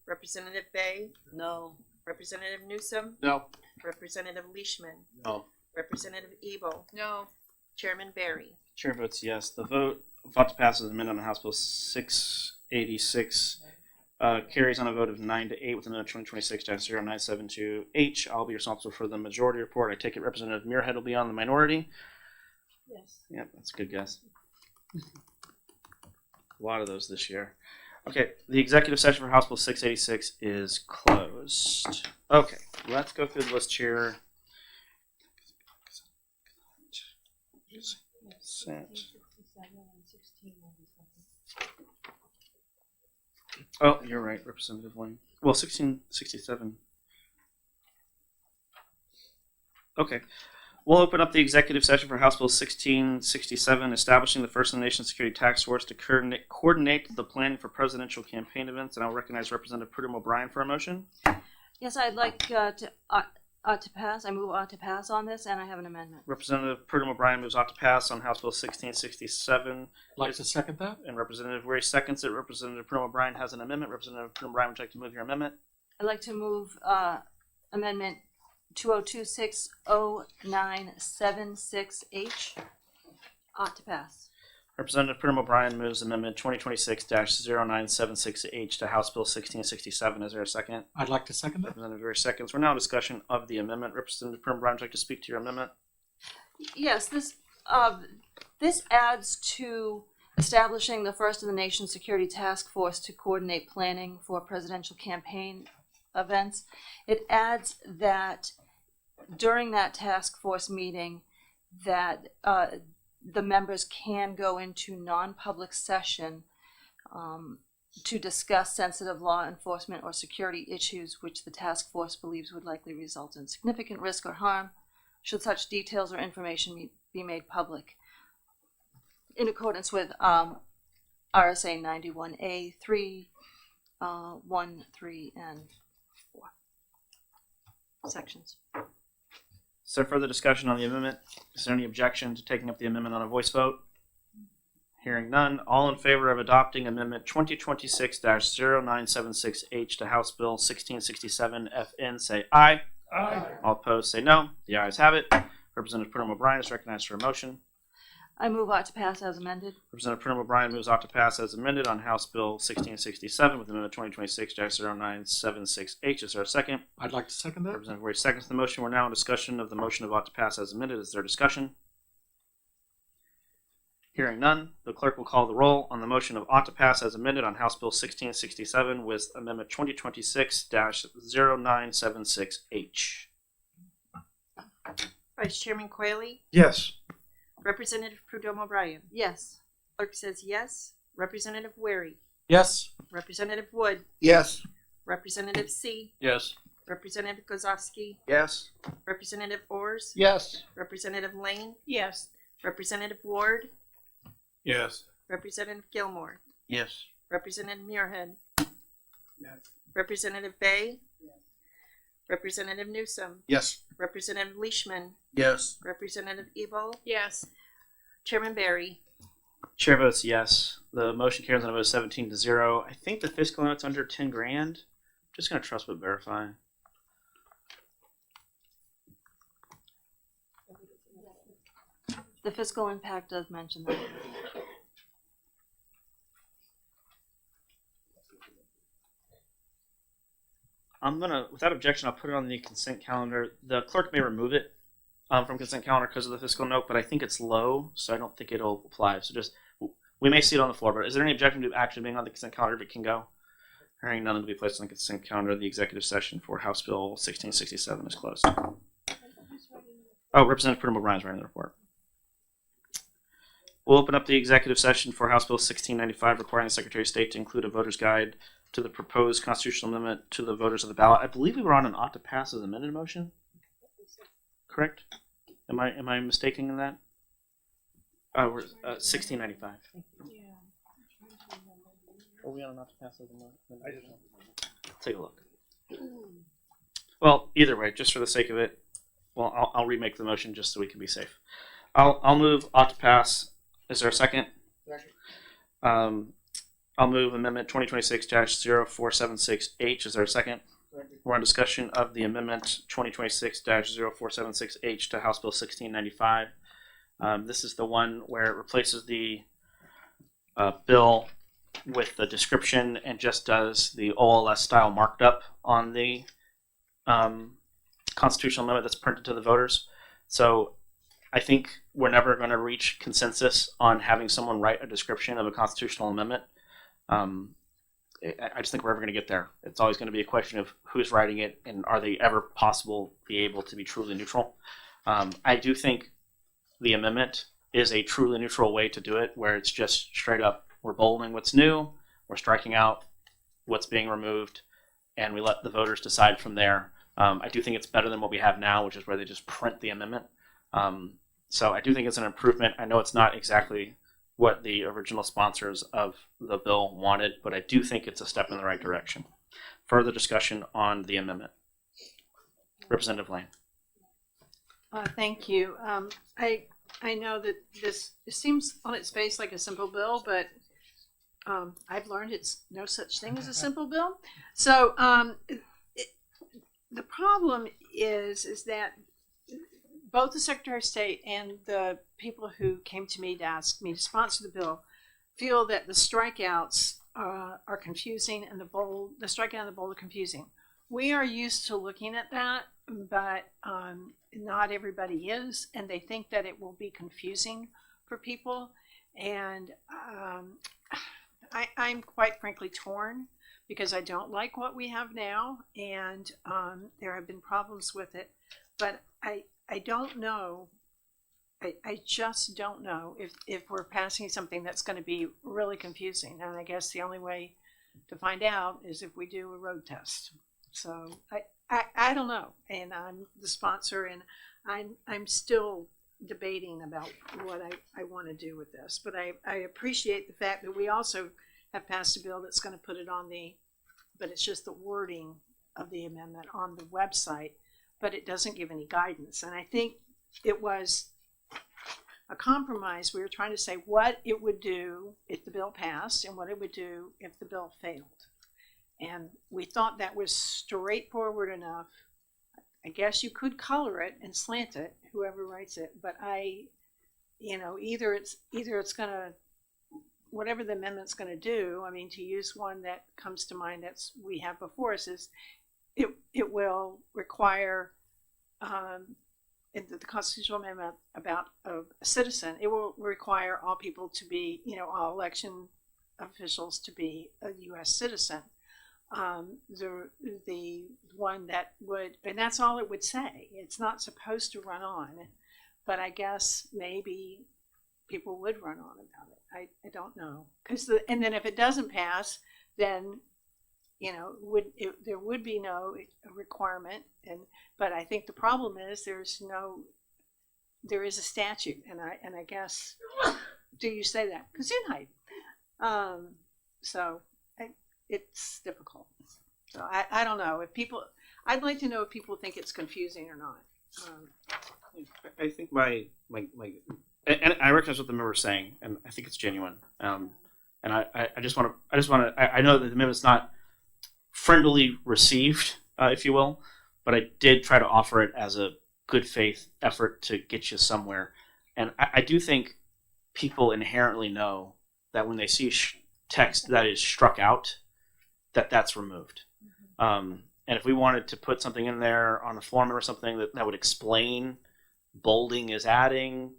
Representative Bay.
No.
Representative Newsom.
No.
Representative Leishman.
No.
Representative Ebo.
No.
Chairman Barry.
Chair votes yes. The vote to pass as amended on House Bill 686 carries on a vote of 9 to 8 with amendment 2026-0972H. I'll be responsible for the majority report. I take it Representative Muirhead will be on the minority.
Yes.
Yep, that's a good guess. A lot of those this year. Okay, the executive session for House Bill 686 is closed. Okay, let's go through the list here. Oh, you're right, Representative Lane. Well, 1667. Okay. We'll open up the executive session for House Bill 1667, establishing the First in the Nation Security Task Force to coordinate the planning for presidential campaign events. And I'll recognize Representative Prudhomme O'Brien for a motion.
Yes, I'd like to pass. I move to pass on this, and I have an amendment.
Representative Prudhomme O'Brien moves ought to pass on House Bill 1667.
I'd like to second that.
And Representative Wary seconds it. Representative Prudhomme O'Brien has an amendment. Representative Prudhomme O'Brien, would you like to move your amendment?
I'd like to move amendment 2026-0976H ought to pass.
Representative Prudhomme O'Brien moves amendment 2026-0976H to House Bill 1667. Is there a second?
I'd like to second that.
Representative Wary seconds. We're now in discussion of the amendment. Representative Prudhomme O'Brien, would you like to speak to your amendment?
Yes, this adds to establishing the First in the Nation Security Task Force to coordinate planning for presidential campaign events. It adds that during that task force meeting that the members can go into non-public session to discuss sensitive law enforcement or security issues which the task force believes would likely result in significant risk or harm should such details or information be made public. In accordance with RSA 91A 3, 1, 3, and 4 sections.
Is there further discussion on the amendment? Is there any objection to taking up the amendment on a voice vote? Hearing none. All in favor of adopting amendment 2026-0976H to House Bill 1667 FN say aye.
Aye.
All opposed say no. The ayes have it. Representative Purnam O'Brien is recognized for a motion.
I move ought to pass as amended.
Representative Purnam O'Brien moves ought to pass as amended on House Bill 1667 with Amendment 2026-0976H. Is there a second?
I'd like to second that.
Representative Wade seconds the motion. We're now in discussion of the motion of ought to pass as amended. Is there discussion? Hearing none, the clerk will call the roll on the motion of ought to pass as amended on House Bill 1667 with Amendment 2026-0976H.
Vice Chairman Quayle,
Yes.
Representative Prudhomme O'Brien.
Yes.
Clerk says yes. Representative Wary,
Yes.
Representative Wood,
Yes.
Representative C,
Yes.
Representative Kozowski,
Yes.
Representative Ors,
Yes.
Representative Lane,
Yes.
Representative Ward,
Yes.
Representative Gilmore,
Yes.
Representative Muirhead,
Yes.
Representative Bay, Representative Newsom,
Yes.
Representative Leishman,
Yes.
Representative Ebel,
Yes.
Chairman Barry.
Chair votes yes. The motion carries on a vote of 17-0. I think the fiscal limit's under 10 grand. I'm just going to trust but verify.
The fiscal impact does mention that.
I'm going to, without objection, I'll put it on the consent calendar. The clerk may remove it from consent calendar because of the fiscal note, but I think it's low, so I don't think it'll apply. So just, we may see it on the floor, but is there any objection to actually being on the consent calendar if it can go? Hearing none to be placed on the consent calendar, the executive session for House Bill 1667 is closed. Oh, Representative Purnam O'Brien is writing the report. We'll open up the executive session for House Bill 1695, requiring the Secretary of State to include a voter's guide to the proposed constitutional amendment to the voters of the ballot. I believe we were on an ought to pass as amended motion. Correct? Am I mistaken in that? Oh, we're 1695. Are we on an ought to pass as amended? Take a look. Well, either way, just for the sake of it, well, I'll remake the motion just so we can be safe. I'll move ought to pass. Is there a second? Second. I'll move Amendment 2026-0476H. Is there a second? Second. We're on discussion of the Amendment 2026-0476H to House Bill 1695. This is the one where it replaces the bill with the description and just does the OLS style marked up on the constitutional amendment that's printed to the voters. So I think we're never going to reach consensus on having someone write a description of a constitutional amendment. I just think we're ever going to get there. It's always going to be a question of who's writing it and are they ever possible be able to be truly neutral. I do think the amendment is a truly neutral way to do it, where it's just straight up, we're bolding what's new, we're striking out what's being removed, and we let the voters decide from there. I do think it's better than what we have now, which is where they just print the amendment. So I do think it's an improvement. I know it's not exactly what the original sponsors of the bill wanted, but I do think it's a step in the right direction. Further discussion on the amendment. Representative Lane.
Thank you. I know that this seems on its face like a simple bill, but I've learned it's no such thing as a simple bill. So the problem is that both the Secretary of State and the people who came to me to ask me to sponsor the bill feel that the strikeouts are confusing and the strikeout and the bold are confusing. We are used to looking at that, but not everybody is, and they think that it will be confusing for people. And I'm quite frankly torn because I don't like what we have now, and there have been problems with it. But I don't know. I just don't know if we're passing something that's going to be really confusing. And I guess the only way to find out is if we do a road test. So I don't know. And I'm the sponsor, and I'm still debating about what I want to do with this. But I appreciate the fact that we also have passed a bill that's going to put it on but it's just the wording of the amendment on the website, but it doesn't give any guidance. And I think it was a compromise. We were trying to say what it would do if the bill passed and what it would do if the bill failed. And we thought that was straightforward enough.
guess you could color it and slant it, whoever writes it, but either it's gonna, whatever the amendment's gonna do, I mean, to use one that comes to mind that's we have before us is, it will require, in the constitutional amendment about a citizen, it will require all people to be, all election officials to be a U.S. citizen. The one that would, and that's all it would say. It's not supposed to run on, but I guess maybe people would run on about it. I don't know, and then if it doesn't pass, then there would be no requirement, but I think the problem is there is a statute, and I guess, do you say that? Gesundheit. So it's difficult. So I don't know if people. I'd like to know if people think it's confusing or not.
I think and I recognize what the member is saying, and I think it's genuine. And I just want to. I know that the amendment's not friendly received, if you will, but I did try to offer it as a good faith effort to get you somewhere. And I do think people inherently know that when they see text that is struck out, that's removed. And if we wanted to put something in there on the form or something that would explain bolding is adding,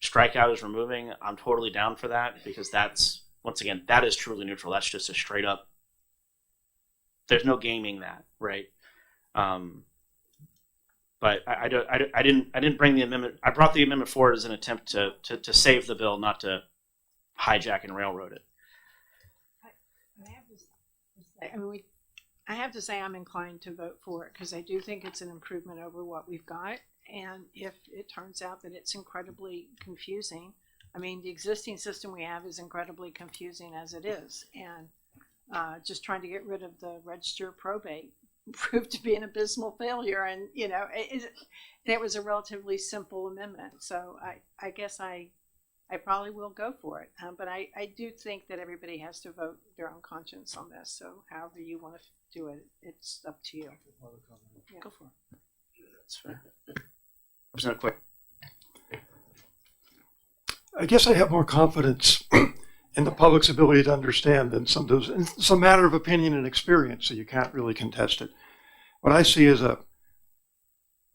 strikeout is removing, I'm totally down for that, because that's, once again, that is truly neutral. That's just a straight up, there's no gaming that, right? But I didn't bring the amendment. I brought the amendment forward as an attempt to save the bill, not to hijack and railroad it.
I have to say I'm inclined to vote for it, because I do think it's an improvement over what we've got. And if it turns out that it's incredibly confusing, I mean, the existing system we have is incredibly confusing as it is. And just trying to get rid of the register of probate proved to be an abysmal failure. And, it was a relatively simple amendment. So I guess I probably will go for it. But I do think that everybody has to vote their own conscience on this. So however you want to do it, it's up to you. Yeah.
Go for it. That's fair. Representative Quick.
I guess I have more confidence in the public's ability to understand than some do. It's a matter of opinion and experience, so you can't really contest it. What I see as a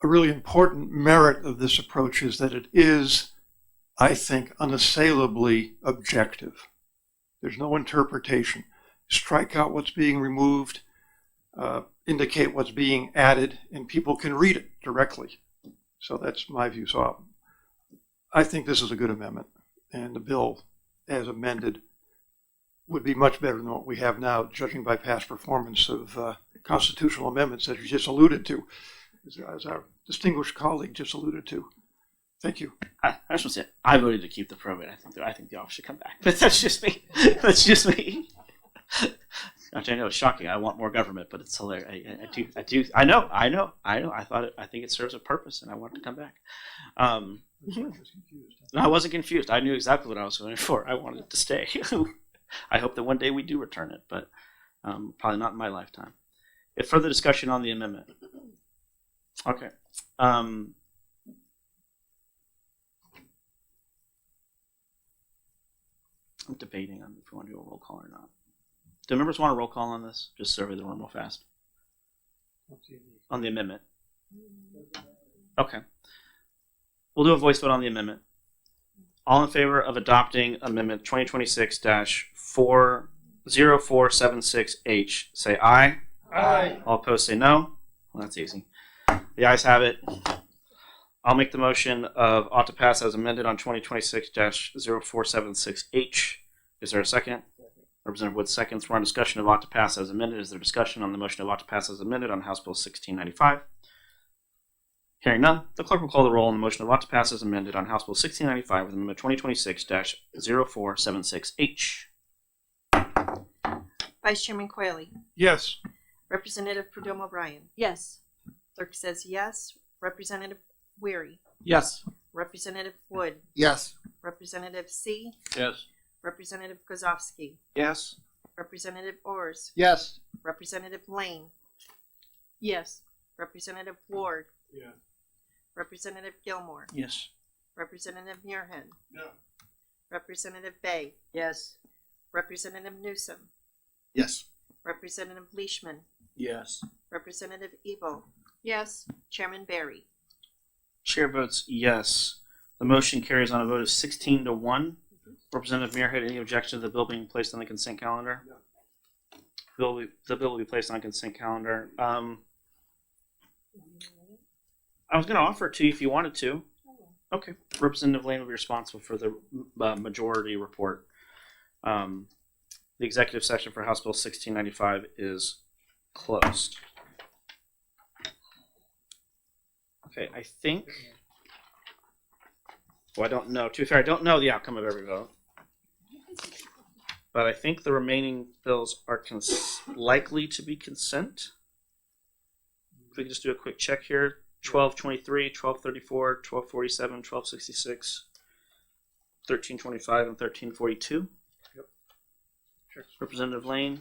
really important merit of this approach is that it is, I think, unassailably objective. There's no interpretation. Strike out what's being removed, indicate what's being added, and people can read it directly. So that's my view. So I think this is a good amendment, and the bill as amended would be much better than what we have now, judging by past performance of constitutional amendments that you just alluded to, as our distinguished colleague just alluded to. Thank you.
I just want to say, I voted to keep the probate. I think the office should come back. But that's just me. That's just me. I know it's shocking. I want more government, but it's hilarious. I do. I know. I think it serves a purpose, and I want it to come back. No, I wasn't confused. I knew exactly what I was voting for. I wanted it to stay. I hope that one day we do return it, but probably not in my lifetime. If further discussion on the amendment. Okay. I'm debating on if we want to do a roll call or not. Do members want a roll call on this? Just survey the room real fast. On the amendment. Okay. We'll do a voice vote on the amendment. All in favor of adopting Amendment 2026-0476H, say aye.
Aye.
All opposed say no. Well, that's easy. The ayes have it. I'll make the motion of ought to pass as amended on 2026-0476H. Is there a second? Representative Wood seconds. We're on discussion of ought to pass as amended. Is there discussion on the motion of ought to pass as amended on House Bill 1695? Hearing none, the clerk will call the roll on the motion of ought to pass as amended on House Bill 1695 with Amendment 2026-0476H.
Vice Chairman Quayle.
Yes.
Representative Perdomo O'Brien.
Yes.
Clerk says yes. Representative Weary.
Yes.
Representative Wood.
Yes.
Representative C.
Yes.
Representative Kozowski.
Yes.
Representative Ors.
Yes.
Representative Lane.
Yes.
Representative Ward,
Yeah.
Representative Gilmore,
Yes.
Representative Muirhead,
No.
Representative Bay,
Yes.
Representative Newsom,
Yes.
Representative Leishman,
Yes.
Representative Evil,
Yes.
Chairman Barry.
Chair votes yes. The motion carries on a vote of 16-1. Representative Muirhead, any objection to the bill being placed on the consent calendar?
No.
The bill will be placed on consent calendar. I was going to offer it to you if you wanted to. Okay. Representative Lane will be responsible for the majority report. The executive session for House Bill 1695 is closed. Okay, I think. Well, I don't know. To be fair, I don't know the outcome of every vote. But I think the remaining bills are likely to be consent. If we can just do a quick check here. 1223, 1234, 1247, 1266, 1325, and 1342.
Yep. Sure.
Representative Lane.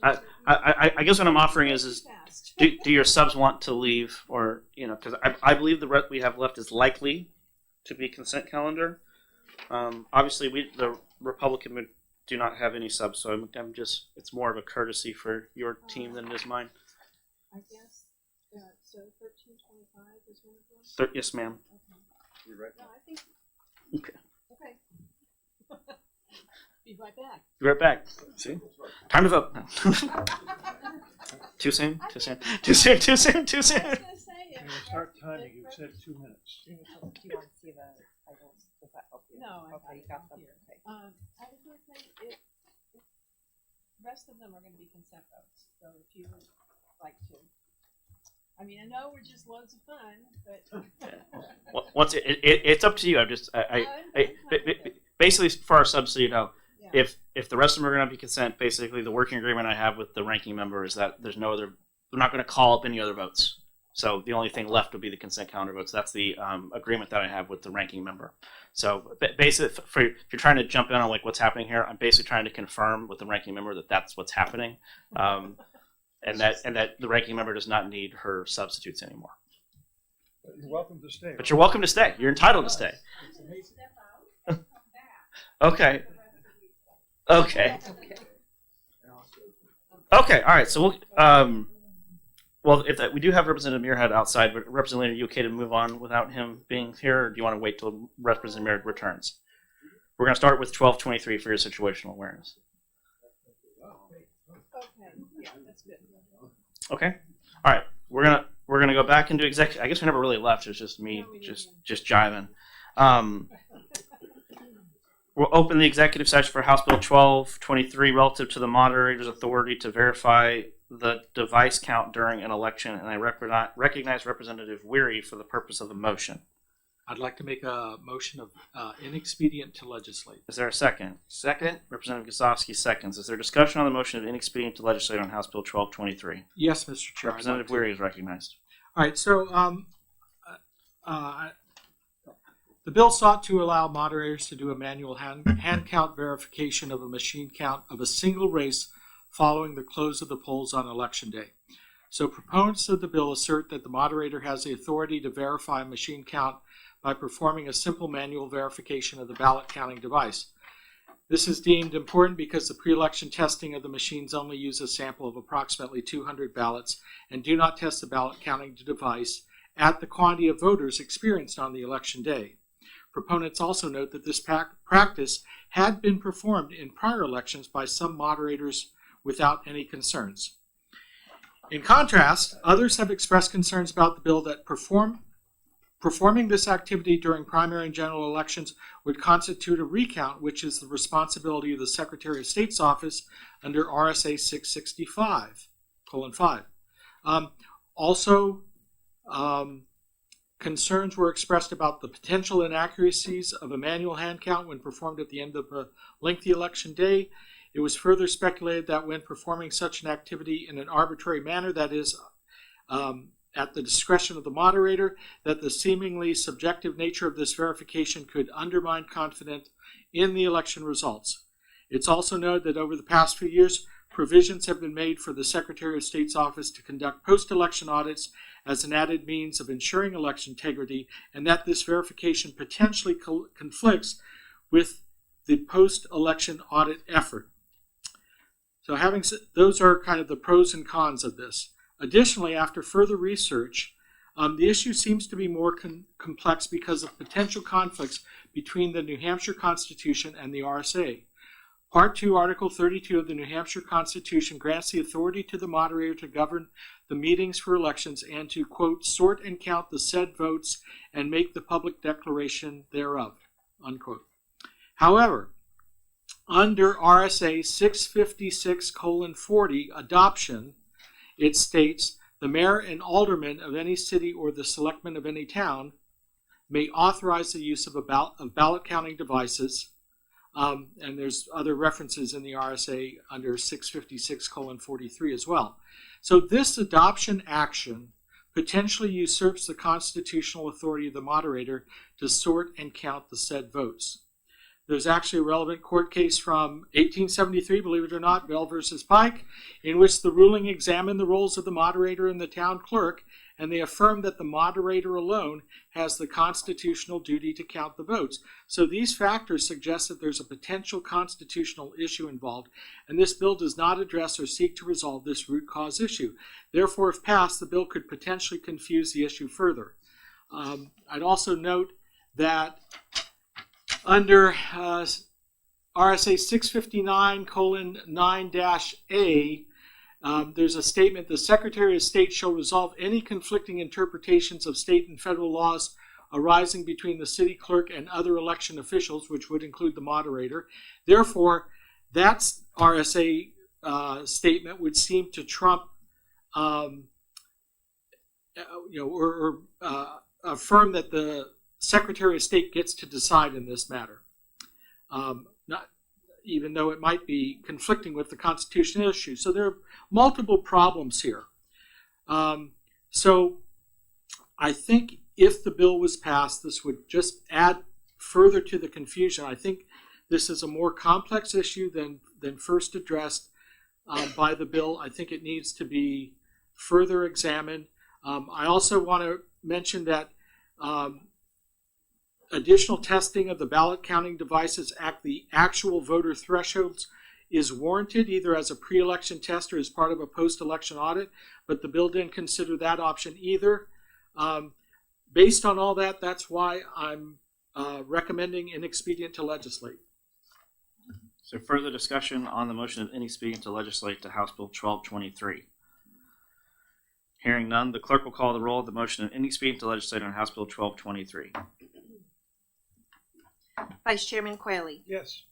I guess what I'm offering is do your subs want to leave, or because I believe the we have left is likely to be consent calendar. Obviously, the Republican do not have any subs, so I'm just it's more of a courtesy for your team than it is mine.
I guess, so 1325 is one of them?
Yes, ma'am.
No, I think,
Okay.
okay. Be right back.
Be right back. See, time to vote. Too soon. Too soon. Too soon. Too soon. Too soon.
I was gonna say,
When you start timing, you said 2 minutes.
Do you want to see the titles? Does that help you?
No, I
Okay, you got them.
here.
Okay.
I was gonna say, the rest of them are gonna be consent votes, so if you would like to. I mean, I know we're just loads of fun, but.
Once it's up to you. I'm just basically for our subs, so you know,
Yeah.
if the rest of them are going to be consent, basically the working agreement I have with the ranking member is that there's no other. They're not going to call up any other votes. So the only thing left would be the consent calendar votes. That's the agreement that I have with the ranking member. So basically, if you're trying to jump in on like what's happening here, I'm basically trying to confirm with the ranking member that that's what's happening, and that the ranking member does not need her substitutes anymore.
You're welcome to stay.
But you're welcome to stay. You're entitled to stay. Okay. Okay. Okay. All right. So we'll. Well, we do have Representative Muirhead outside, but Representative, are you okay to move on without him being here, or do you want to wait till Representative Muirhead returns? We're going to start with 1223 for your situational awareness.
Okay, yeah, that's good.
Okay. All right. We're gonna go back into executive. I guess we never really left. It's just me, just jiving. We'll open the executive session for House Bill 1223 relative to the moderator's authority to verify the device count during an election, and I recognize Representative Weary for the purpose of the motion.
I'd like to make a motion of inexpedient to legislate.
Is there a second?
Second.
Representative Gosowski seconds. Is there discussion on the motion of inexpedient to legislate on House Bill 1223?
Yes, Mr. Chair. I'd like
Representative
to.
Weary is recognized.
All right, so the bill sought to allow moderators to do a manual hand count verification of a machine count of a single race following the close of the polls on Election Day. So proponents of the bill assert that the moderator has the authority to verify a machine count by performing a simple manual verification of the ballot counting device. This is deemed important because the pre-election testing of the machines only use a sample of approximately 200 ballots and do not test the ballot counting device at the quantity of voters experienced on the election day. Proponents also note that this practice had been performed in prior elections by some moderators without any concerns. In contrast, others have expressed concerns about the bill that performing this activity during primary and general elections would constitute a recount, which is the responsibility of the Secretary of State's office under RSA 665:5. Concerns were expressed about the potential inaccuracies of a manual hand count when performed at the end of a lengthy election day. It was further speculated that when performing such an activity in an arbitrary manner, that is, at the discretion of the moderator, that the seemingly subjective nature of this verification could undermine confidence in the election results. It's also noted that over the past few years, provisions have been made for the Secretary of State's office to conduct post-election audits as an added means of ensuring election integrity, and that this verification potentially conflicts with the post-election audit effort. So those are kind of the pros and cons of this. Additionally, after further research, the issue seems to be more complex because of potential conflicts between the New Hampshire Constitution and the RSA. Part 2, Article 32 of the New Hampshire Constitution grants the authority to the moderator to govern the meetings for elections and to, quote, sort and count the said votes and make the public declaration thereof, unquote. However, under RSA 656:40 adoption, it states, the mayor and aldermen of any city or the selectmen of any town may authorize the use of ballot counting devices, and there's other references in the RSA under 656:43 as well. So this adoption action potentially usurps the constitutional authority of the moderator to sort and count the said votes. There's actually a relevant court case from 1873, believe it or not, Bell versus Pike, in which the ruling examined the roles of the moderator and the town clerk, and they affirmed that the moderator alone has the constitutional duty to count the votes. So these factors suggest that there's a potential constitutional issue involved, and this bill does not address or seek to resolve this root cause issue. Therefore, if passed, the bill could potentially confuse the issue further. I'd also note that under RSA 659:9-A, there's a statement, the Secretary of State shall resolve any conflicting interpretations of state and federal laws arising between the city clerk and other election officials, which would include the moderator. Therefore, that RSA statement would seem to trump, or affirm that the Secretary of State gets to decide in this matter, even though it might be conflicting with the constitutional issue. So there are multiple problems here. So I think if the bill was passed, this would just add further to the confusion. I think this is a more complex issue than first addressed by the bill. I think it needs to be further examined. I also want to mention that additional testing of the ballot counting devices at the actual voter thresholds is warranted, either as a pre-election test or as part of a post-election audit, but the bill didn't consider that option either. Based on all that, that's why I'm recommending inexpedient to legislate.
So further discussion on the motion of inexpedient to legislate to House Bill 1223. Hearing none, the clerk will call the roll of the motion of inexpedient to legislate on House Bill 1223.
Vice Chairman Quayle.
Yes.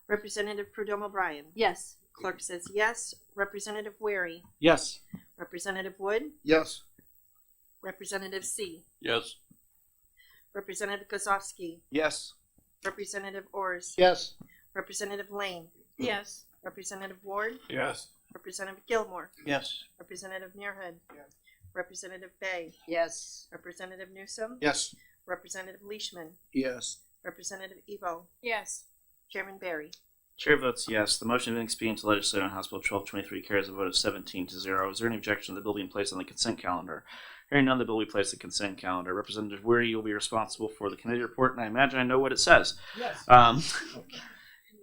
Representative Prudhomme O'Brien.
Yes.
Clerk says yes. Representative Wary.
Yes.
Representative Wood.
Yes.
Representative C.
Yes.
Representative Kozowski.
Yes.
Representative Orrs.
Yes.
Representative Lane.
Yes.
Representative Ward.
Yes.
Representative Gilmore.
Yes.
Representative Muirhead. Representative Bay.
Yes.
Representative Newsom.
Yes.
Representative Leishman.
Yes.
Representative Evo.
Yes.
Chairman Barry.
Chair votes yes. The motion of inexpedient to legislate on House Bill 1223 carries a vote of 17-0. Is there any objection to the bill being placed on the consent calendar? Hearing none, the bill will be placed on the consent calendar. Representative Weary, you'll be responsible for the committee report, and I imagine I know what it says.
Yes.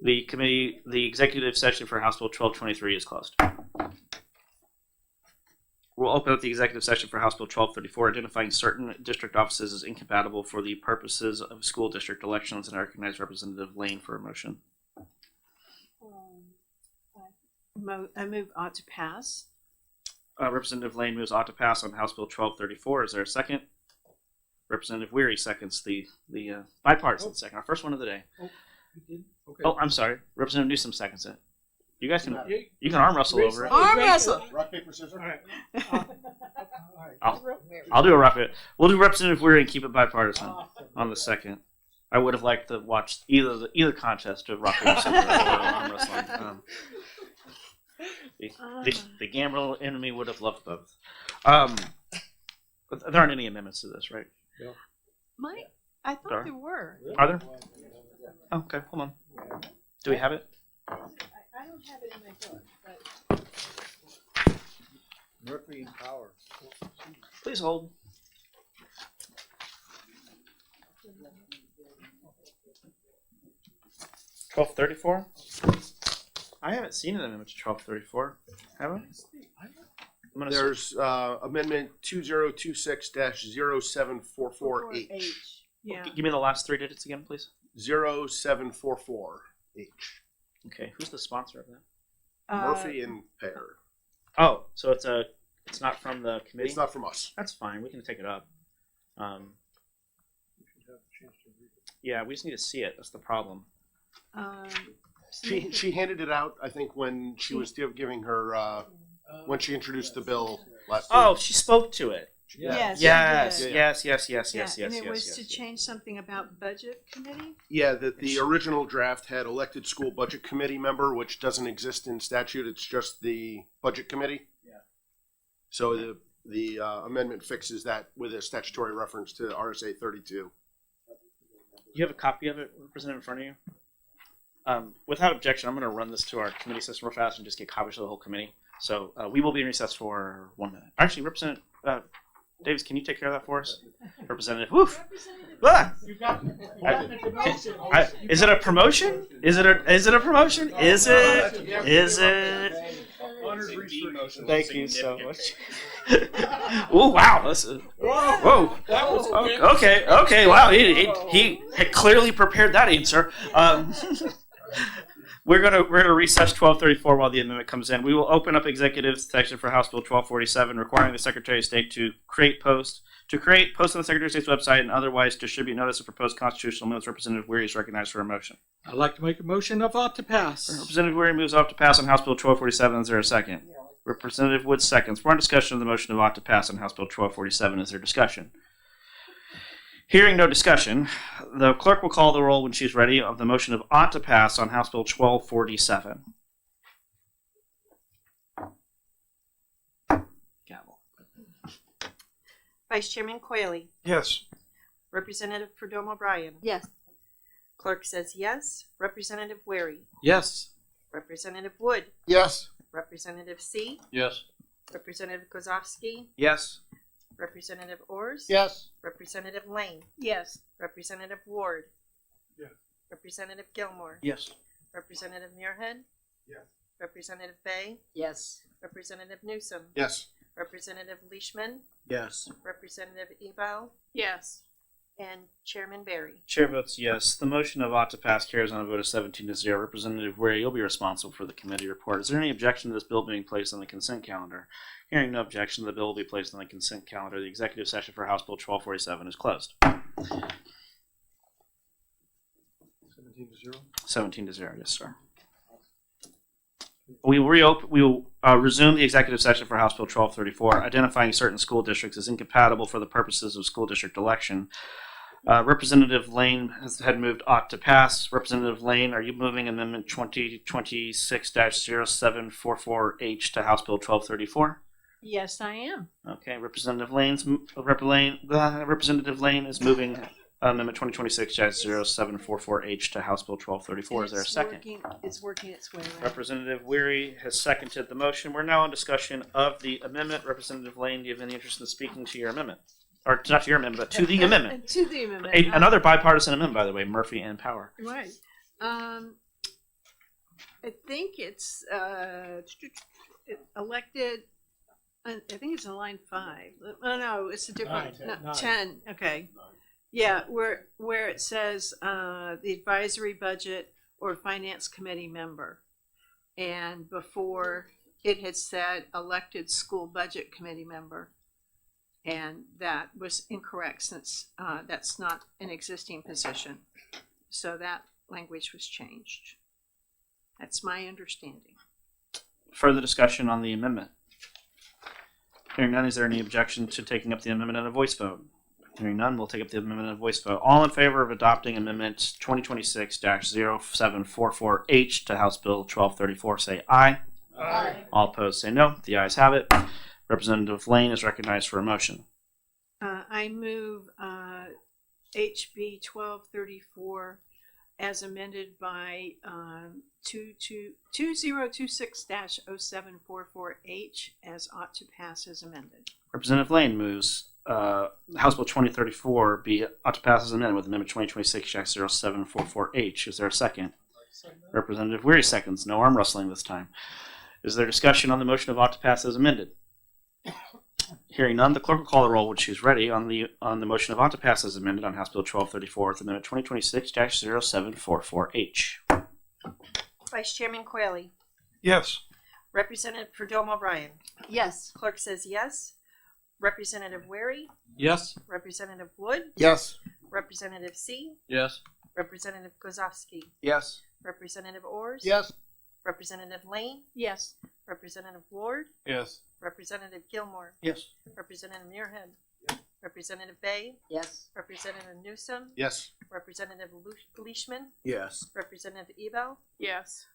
The executive session for House Bill 1223 is closed. We'll open up the executive session for House Bill 1234, identifying certain district offices as incompatible for the purposes of school district elections, and I recognize Representative Lane for a motion.
I move ought to pass.
Representative Lane moves ought to pass on House Bill 1234. Is there a second? Representative Weary seconds the bipartisan second, our first one of the day.
Oh, you did? Okay.
Oh, I'm sorry. Representative Newsom seconds it. You guys can arm wrestle over it.
Arm wrestle.
Rock, paper, scissors.
All right.
I'll do a rough it. We'll do Representative Weary and keep it bipartisan on the second. I would have liked to watch either contest of rock paper scissors or arm wrestling. The Gambrel enemy would have loved both. But there aren't any amendments to this, right?
I thought
There
there were.
Are there? Oh, okay, hold on. Do we have it?
I
don't have it in my book, but.
Murphy and Power.
Please hold. $12.34. I haven't seen an amendment to 1234. Have I? I'm gonna
There's amendment 2026-0744H.
Yeah.
Give me the last three digits again, please.
0744H.
Okay, who's the sponsor of that?
Murphy and Pear.
Oh, so it's not from the committee.
It's not from us.
That's fine. We can take it up. Yeah, we just need to see it. That's the problem.
She handed it out, I think, when she was giving her when she introduced the bill last week.
Oh, she spoke to it.
Yes.
Yes.
she
Yes.
did.
Yes. Yes. Yes.
Yeah,
Yes.
and
Yes.
it was
Yes.
to change something about budget committee.
Yeah, the original draft had elected school budget committee member, which doesn't exist in statute. It's just the budget committee. Yeah. So the amendment fixes that with a statutory reference to RSA 32.
You have a copy of it represented in front of you? Without objection, I'm going to run this to our committee system real fast and just get copies of the whole committee. So we will be in recess for 1 minute. Actually, Representative Davis, can you take care of that for us? Representative, woof. Ah! Is it a promotion? Is it a promotion? Is it? Thank you so much. Oh wow! Whoa!
That was
Okay. Wow, he had clearly prepared that answer. We're gonna recess 1234 while the amendment comes in. We will open up executive section for House Bill 1247, requiring the Secretary of State to create post on the Secretary of State's website and otherwise distribute notice of proposed constitutional amendments. Representative Weary is recognized for a motion.
I'd like to make a motion of ought to pass.
Representative Weary moves off to pass on House Bill 1247. Is there a second? Representative Wood seconds. We're on discussion of the motion of ought to pass on House Bill 1247. Is there discussion? Hearing no discussion, the clerk will call the roll when she's ready of the motion of ought to pass on House Bill 1247. Gavel.
Vice Chairman Quayle.
Yes.
Representative Perdomo O'Brien.
Yes.
Clerk says yes. Representative Wary.
Yes.
Representative Wood.
Yes.
Representative C.
Yes.
Representative Kozowski.
Yes.
Representative Ors.
Yes.
Representative Lane.
Yes.
Representative Ward.
Yes.
Representative Gilmore.
Yes.
Representative Muirhead.
Yes.
Representative Bay.
Yes.
Representative Newsom.
Yes.
Representative Leishman.
Yes.
Representative Ebel.
Yes.
And Chairman Barry.
Chair votes yes. The motion of ought to pass carries on a vote of 17-0. Representative Ware, you'll be responsible for the committee report. Is there any objection to this bill being placed on the consent calendar? Hearing no objection, the bill will be placed on the consent calendar. The executive session for House Bill 1247 is closed.
17-0.
17-0, yes, sir. We will resume the executive session for House Bill 1234, identifying certain school districts as incompatible for the purposes of school district election. Representative Lane had moved ought to pass. Representative Lane, are you moving Amendment 2026-0744H to House Bill 1234?
Yes, I am.
Okay, Representative Lane is moving Amendment 2026-0744H to House Bill 1234. Is there a second?
It's working its way around.
Representative Weary has seconded the motion. We're now in discussion of the amendment. Representative Lane, do you have any interest in speaking to your amendment? Or not to your amendment, but to the amendment.
To the amendment.
Another bipartisan amendment, by the way, Murphy and Power.
Right. I think it's elected. I think it's in line 5. Oh no, it's a different.
Nine.
10. Okay. Yeah, where it says the advisory budget or finance committee member, and before it had said elected school budget committee member, and that was incorrect since that's not an existing position. So that language was changed. That's my understanding.
Further discussion on the amendment? Hearing none, is there any objection to taking up the amendment in a voice vote? Hearing none, we'll take up the amendment in a voice vote. All in favor of adopting Amendment 2026-0744H to House Bill 1234, say aye.
Aye.
All opposed, say no. The ayes have it. Representative Lane is recognized for a motion.
I move HB 1234 as amended by 2026-0744H as ought to pass as amended.
Representative Lane moves House Bill 2034 be ought to pass as amended with Amendment 2026-0744H. Is there a second? Representative Weary seconds. No arm wrestling this time. Is there discussion on the motion of ought to pass as amended? Hearing none, the clerk will call the roll when she is ready on the motion of ought to pass as amended on House Bill 1234 with Amendment 2026-0744H.
Vice Chairman Quayle.
Yes.
Representative Perdomo O'Brien.
Yes.
Clerk says yes. Representative Wary.
Yes.
Representative Wood.
Yes.
Representative C.
Yes.
Representative Kozowski.
Yes.
Representative Ors.
Yes.
Representative Lane.
Yes.
Representative Ward.
Yes.
Representative Gilmore.
Yes.
Representative Muirhead. Representative Bay.
Yes.
Representative Newsom.
Yes.
Representative Leishman.
Yes.
Representative Ebel.
Yes.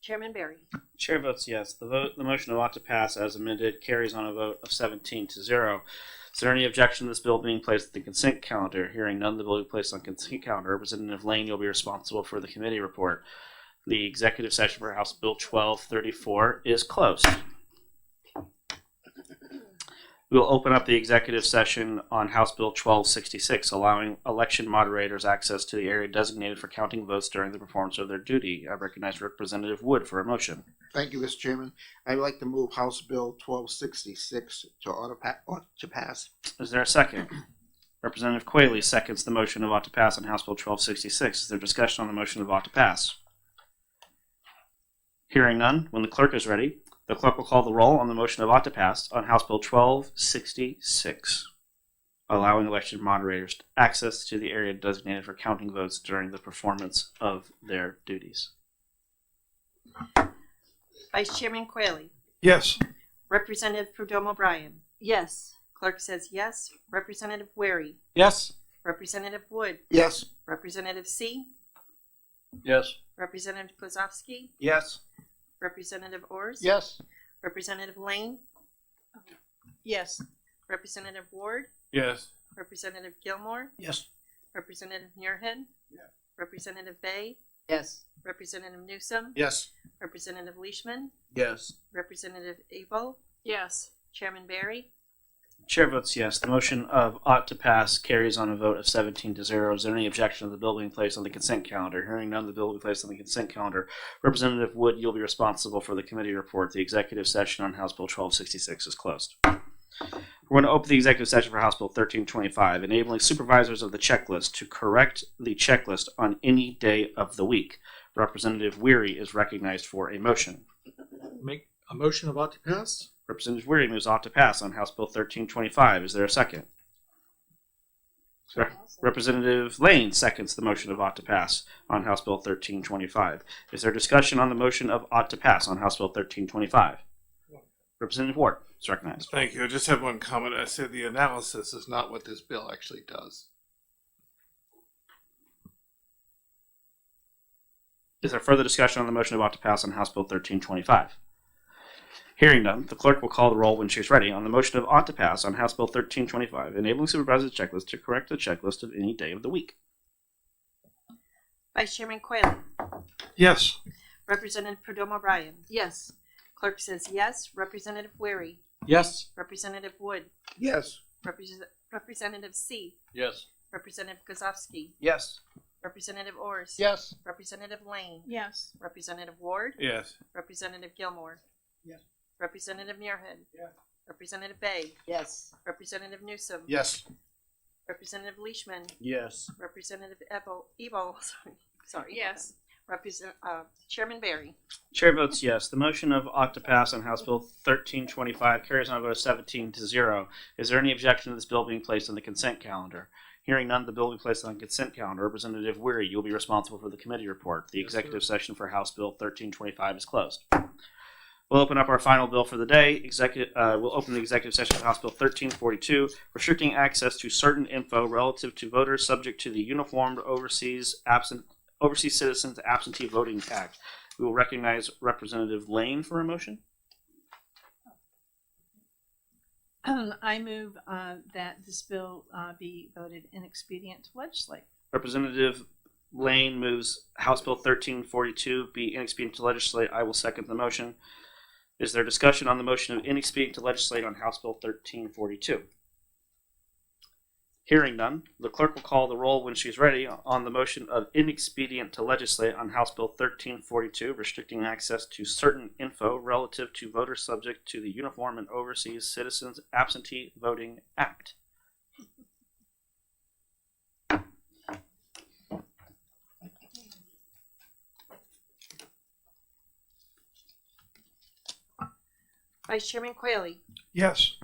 Chairman Barry.
Chair votes yes. The motion of ought to pass as amended carries on a vote of 17-0. Is there any objection to this bill being placed on the consent calendar? Hearing none, the bill will be placed on consent calendar. Representative Lane, you'll be responsible for the committee report. The executive session for House Bill 1234 is closed. We will open up the executive session on House Bill 1266, allowing election moderators access to the area designated for counting votes during the performance of their duty. I recognize Representative Wood for a motion.
Thank you, Mr. Chairman. I'd like to move House Bill 1266 to pass.
Is there a second? Representative Quayle seconds the motion of ought to pass on House Bill 1266. Is there discussion on the motion of ought to pass? Hearing none, when the clerk is ready, the clerk will call the roll on the motion of ought to pass on House Bill 1266, allowing election moderators access to the area designated for counting votes during the performance of their duties.
Vice Chairman Quayle.
Yes.
Representative Perdomo O'Brien.
Yes.
Clerk says yes. Representative Wary.
Yes.
Representative Wood.
Yes.
Representative C.
Yes.
Representative Kozowski.
Yes.
Representative Ors.
Yes.
Representative Lane.
Yes.
Representative Ward.
Yes.
Representative Gilmore.
Yes.
Representative Muirhead. Representative Bay.
Yes.
Representative Newsom.
Yes.
Representative Leishman.
Yes.
Representative Abel.
Yes.
Chairman Barry.
Chair votes yes. The motion of ought to pass carries on a vote of 17-0. Is there any objection to the bill being placed on the consent calendar? Hearing none, the bill will be placed on the consent calendar. Representative Wood, you'll be responsible for the committee report. The executive session on House Bill 1266 is closed. We're going to open the executive session for House Bill 1325, enabling supervisors of the checklist to correct the checklist on any day of the week. Representative Weary is recognized for a motion.
Make a motion of ought to pass?
Representative Weary moves ought to pass on House Bill 1325. Is there a second? Representative Lane seconds the motion of ought to pass on House Bill 1325. Is there discussion on the motion of ought to pass on House Bill 1325? Representative Ward is recognized.
Thank you. I just have one comment. I said the analysis is not what this bill actually does.
Is there further discussion on the motion of ought to pass on House Bill 1325? Hearing none, the clerk will call the roll when she is ready on the motion of ought to pass on House Bill 1325, enabling supervisors checklist to correct the checklist of any day of the week.
Vice Chairman Quayle.
Yes.
Representative Perdomo O'Brien.
Yes.
Clerk says yes. Representative Wary.
Yes.
Representative Wood.
Yes.
Representative C.
Yes.
Representative Kozowski.
Yes.
Representative Ors.
Yes.
Representative Lane.
Yes.
Representative Ward.
Yes.
Representative Gilmore.
Yes.
Representative Muirhead.
Yes.
Representative Bay.
Yes.
Representative Newsom.
Yes.
Representative Leishman.
Yes.
Representative Ebel. Sorry.
Yes.
Chairman Barry.
Chair votes yes. The motion of ought to pass on House Bill 1325 carries on a vote of 17-0. Is there any objection to this bill being placed on the consent calendar? Hearing none, the bill will be placed on the consent calendar. Representative Weary, you will be responsible for the committee report. The executive session for House Bill 1325 is closed. We'll open up our final bill for the day. We'll open the executive session for House Bill 1342, restricting access to certain info relative to voters subject to the Uniformed Overseas Citizens Absentee Voting Act. We will recognize Representative Lane for a motion.
I move that this bill be voted inexpedient to legislate.
Representative Lane moves House Bill 1342 be inexpedient to legislate. I will second the motion. Is there discussion on the motion of inexpedient to legislate on House Bill 1342? Hearing none, the clerk will call the roll when she's ready on the motion of inexpedient to legislate on House Bill 1342, restricting access to certain info relative to voters subject to the Uniform and Overseas Citizens Absentee Voting Act.
Vice Chairman Quayle.
Yes.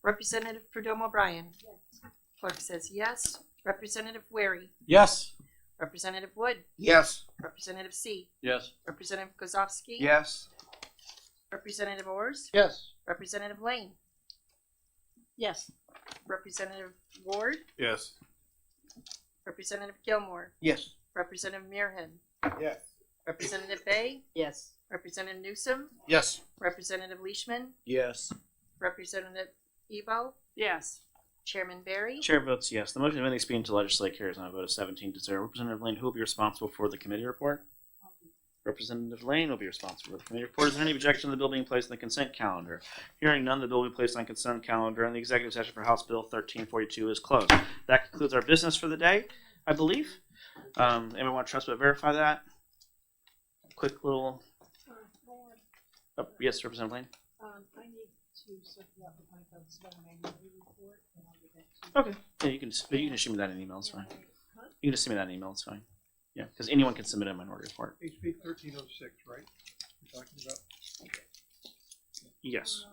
Representative Perdomo O'Brien. Clerk says yes. Representative Wary.
Yes.
Representative Wood.
Yes.
Representative C.
Yes.
Representative Kozowski.
Yes.
Representative Ors.
Yes.
Representative Lane.
Yes.
Representative Ward.
Yes.
Representative Gilmore.
Yes.
Representative Muirhead.
Yes.
Representative Bay.
Yes.
Representative Newsom.
Yes.
Representative Leishman.
Yes.
Representative Ebo.
Yes.
Chairman Barry.
Chair votes yes. The motion of inexpedient to legislate carries on a vote of 17-0. Representative Lane, who will be responsible for the committee report? Representative Lane will be responsible for the committee report. Is there any objection to the bill being placed on the consent calendar? Hearing none, the bill will be placed on consent calendar, and the executive session for House Bill 1342 is closed. That concludes our business for the day, I believe. Anyone want to trust but verify that? Quick little. Yes, Representative Lane.
I need to circle out the point of the special minority report, and I'll get that to you.
Okay. Yeah, you can just shoot me that in an email. It's fine. You can just send me that in an email. It's fine. Yeah, because anyone can submit a minority report.
HB 1306, right? You're talking about?
Yes.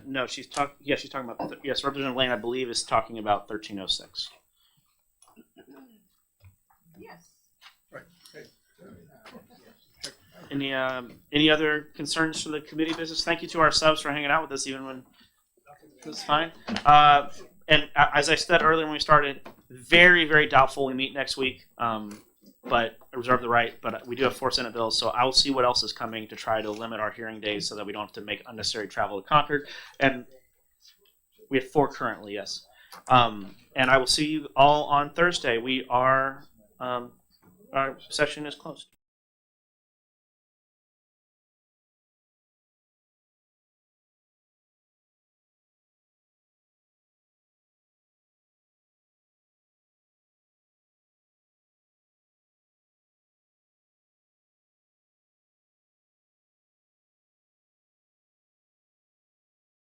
No, she's talking. Yeah, she's talking about. Yes, Representative Lane, I believe, is talking about 1306.
Yes.
Right. Okay.
Any other concerns for the committee business? Thank you to our subs for hanging out with us, even when it's fine. And as I said earlier when we started, very, very doubtful we meet next week. But I reserve the right. But we do have 4 Senate bills, so I will see what else is coming to try to limit our hearing days so that we don't have to make unnecessary travel to Concord. And we have 4 currently, yes. And I will see you all on Thursday. Our session is closed.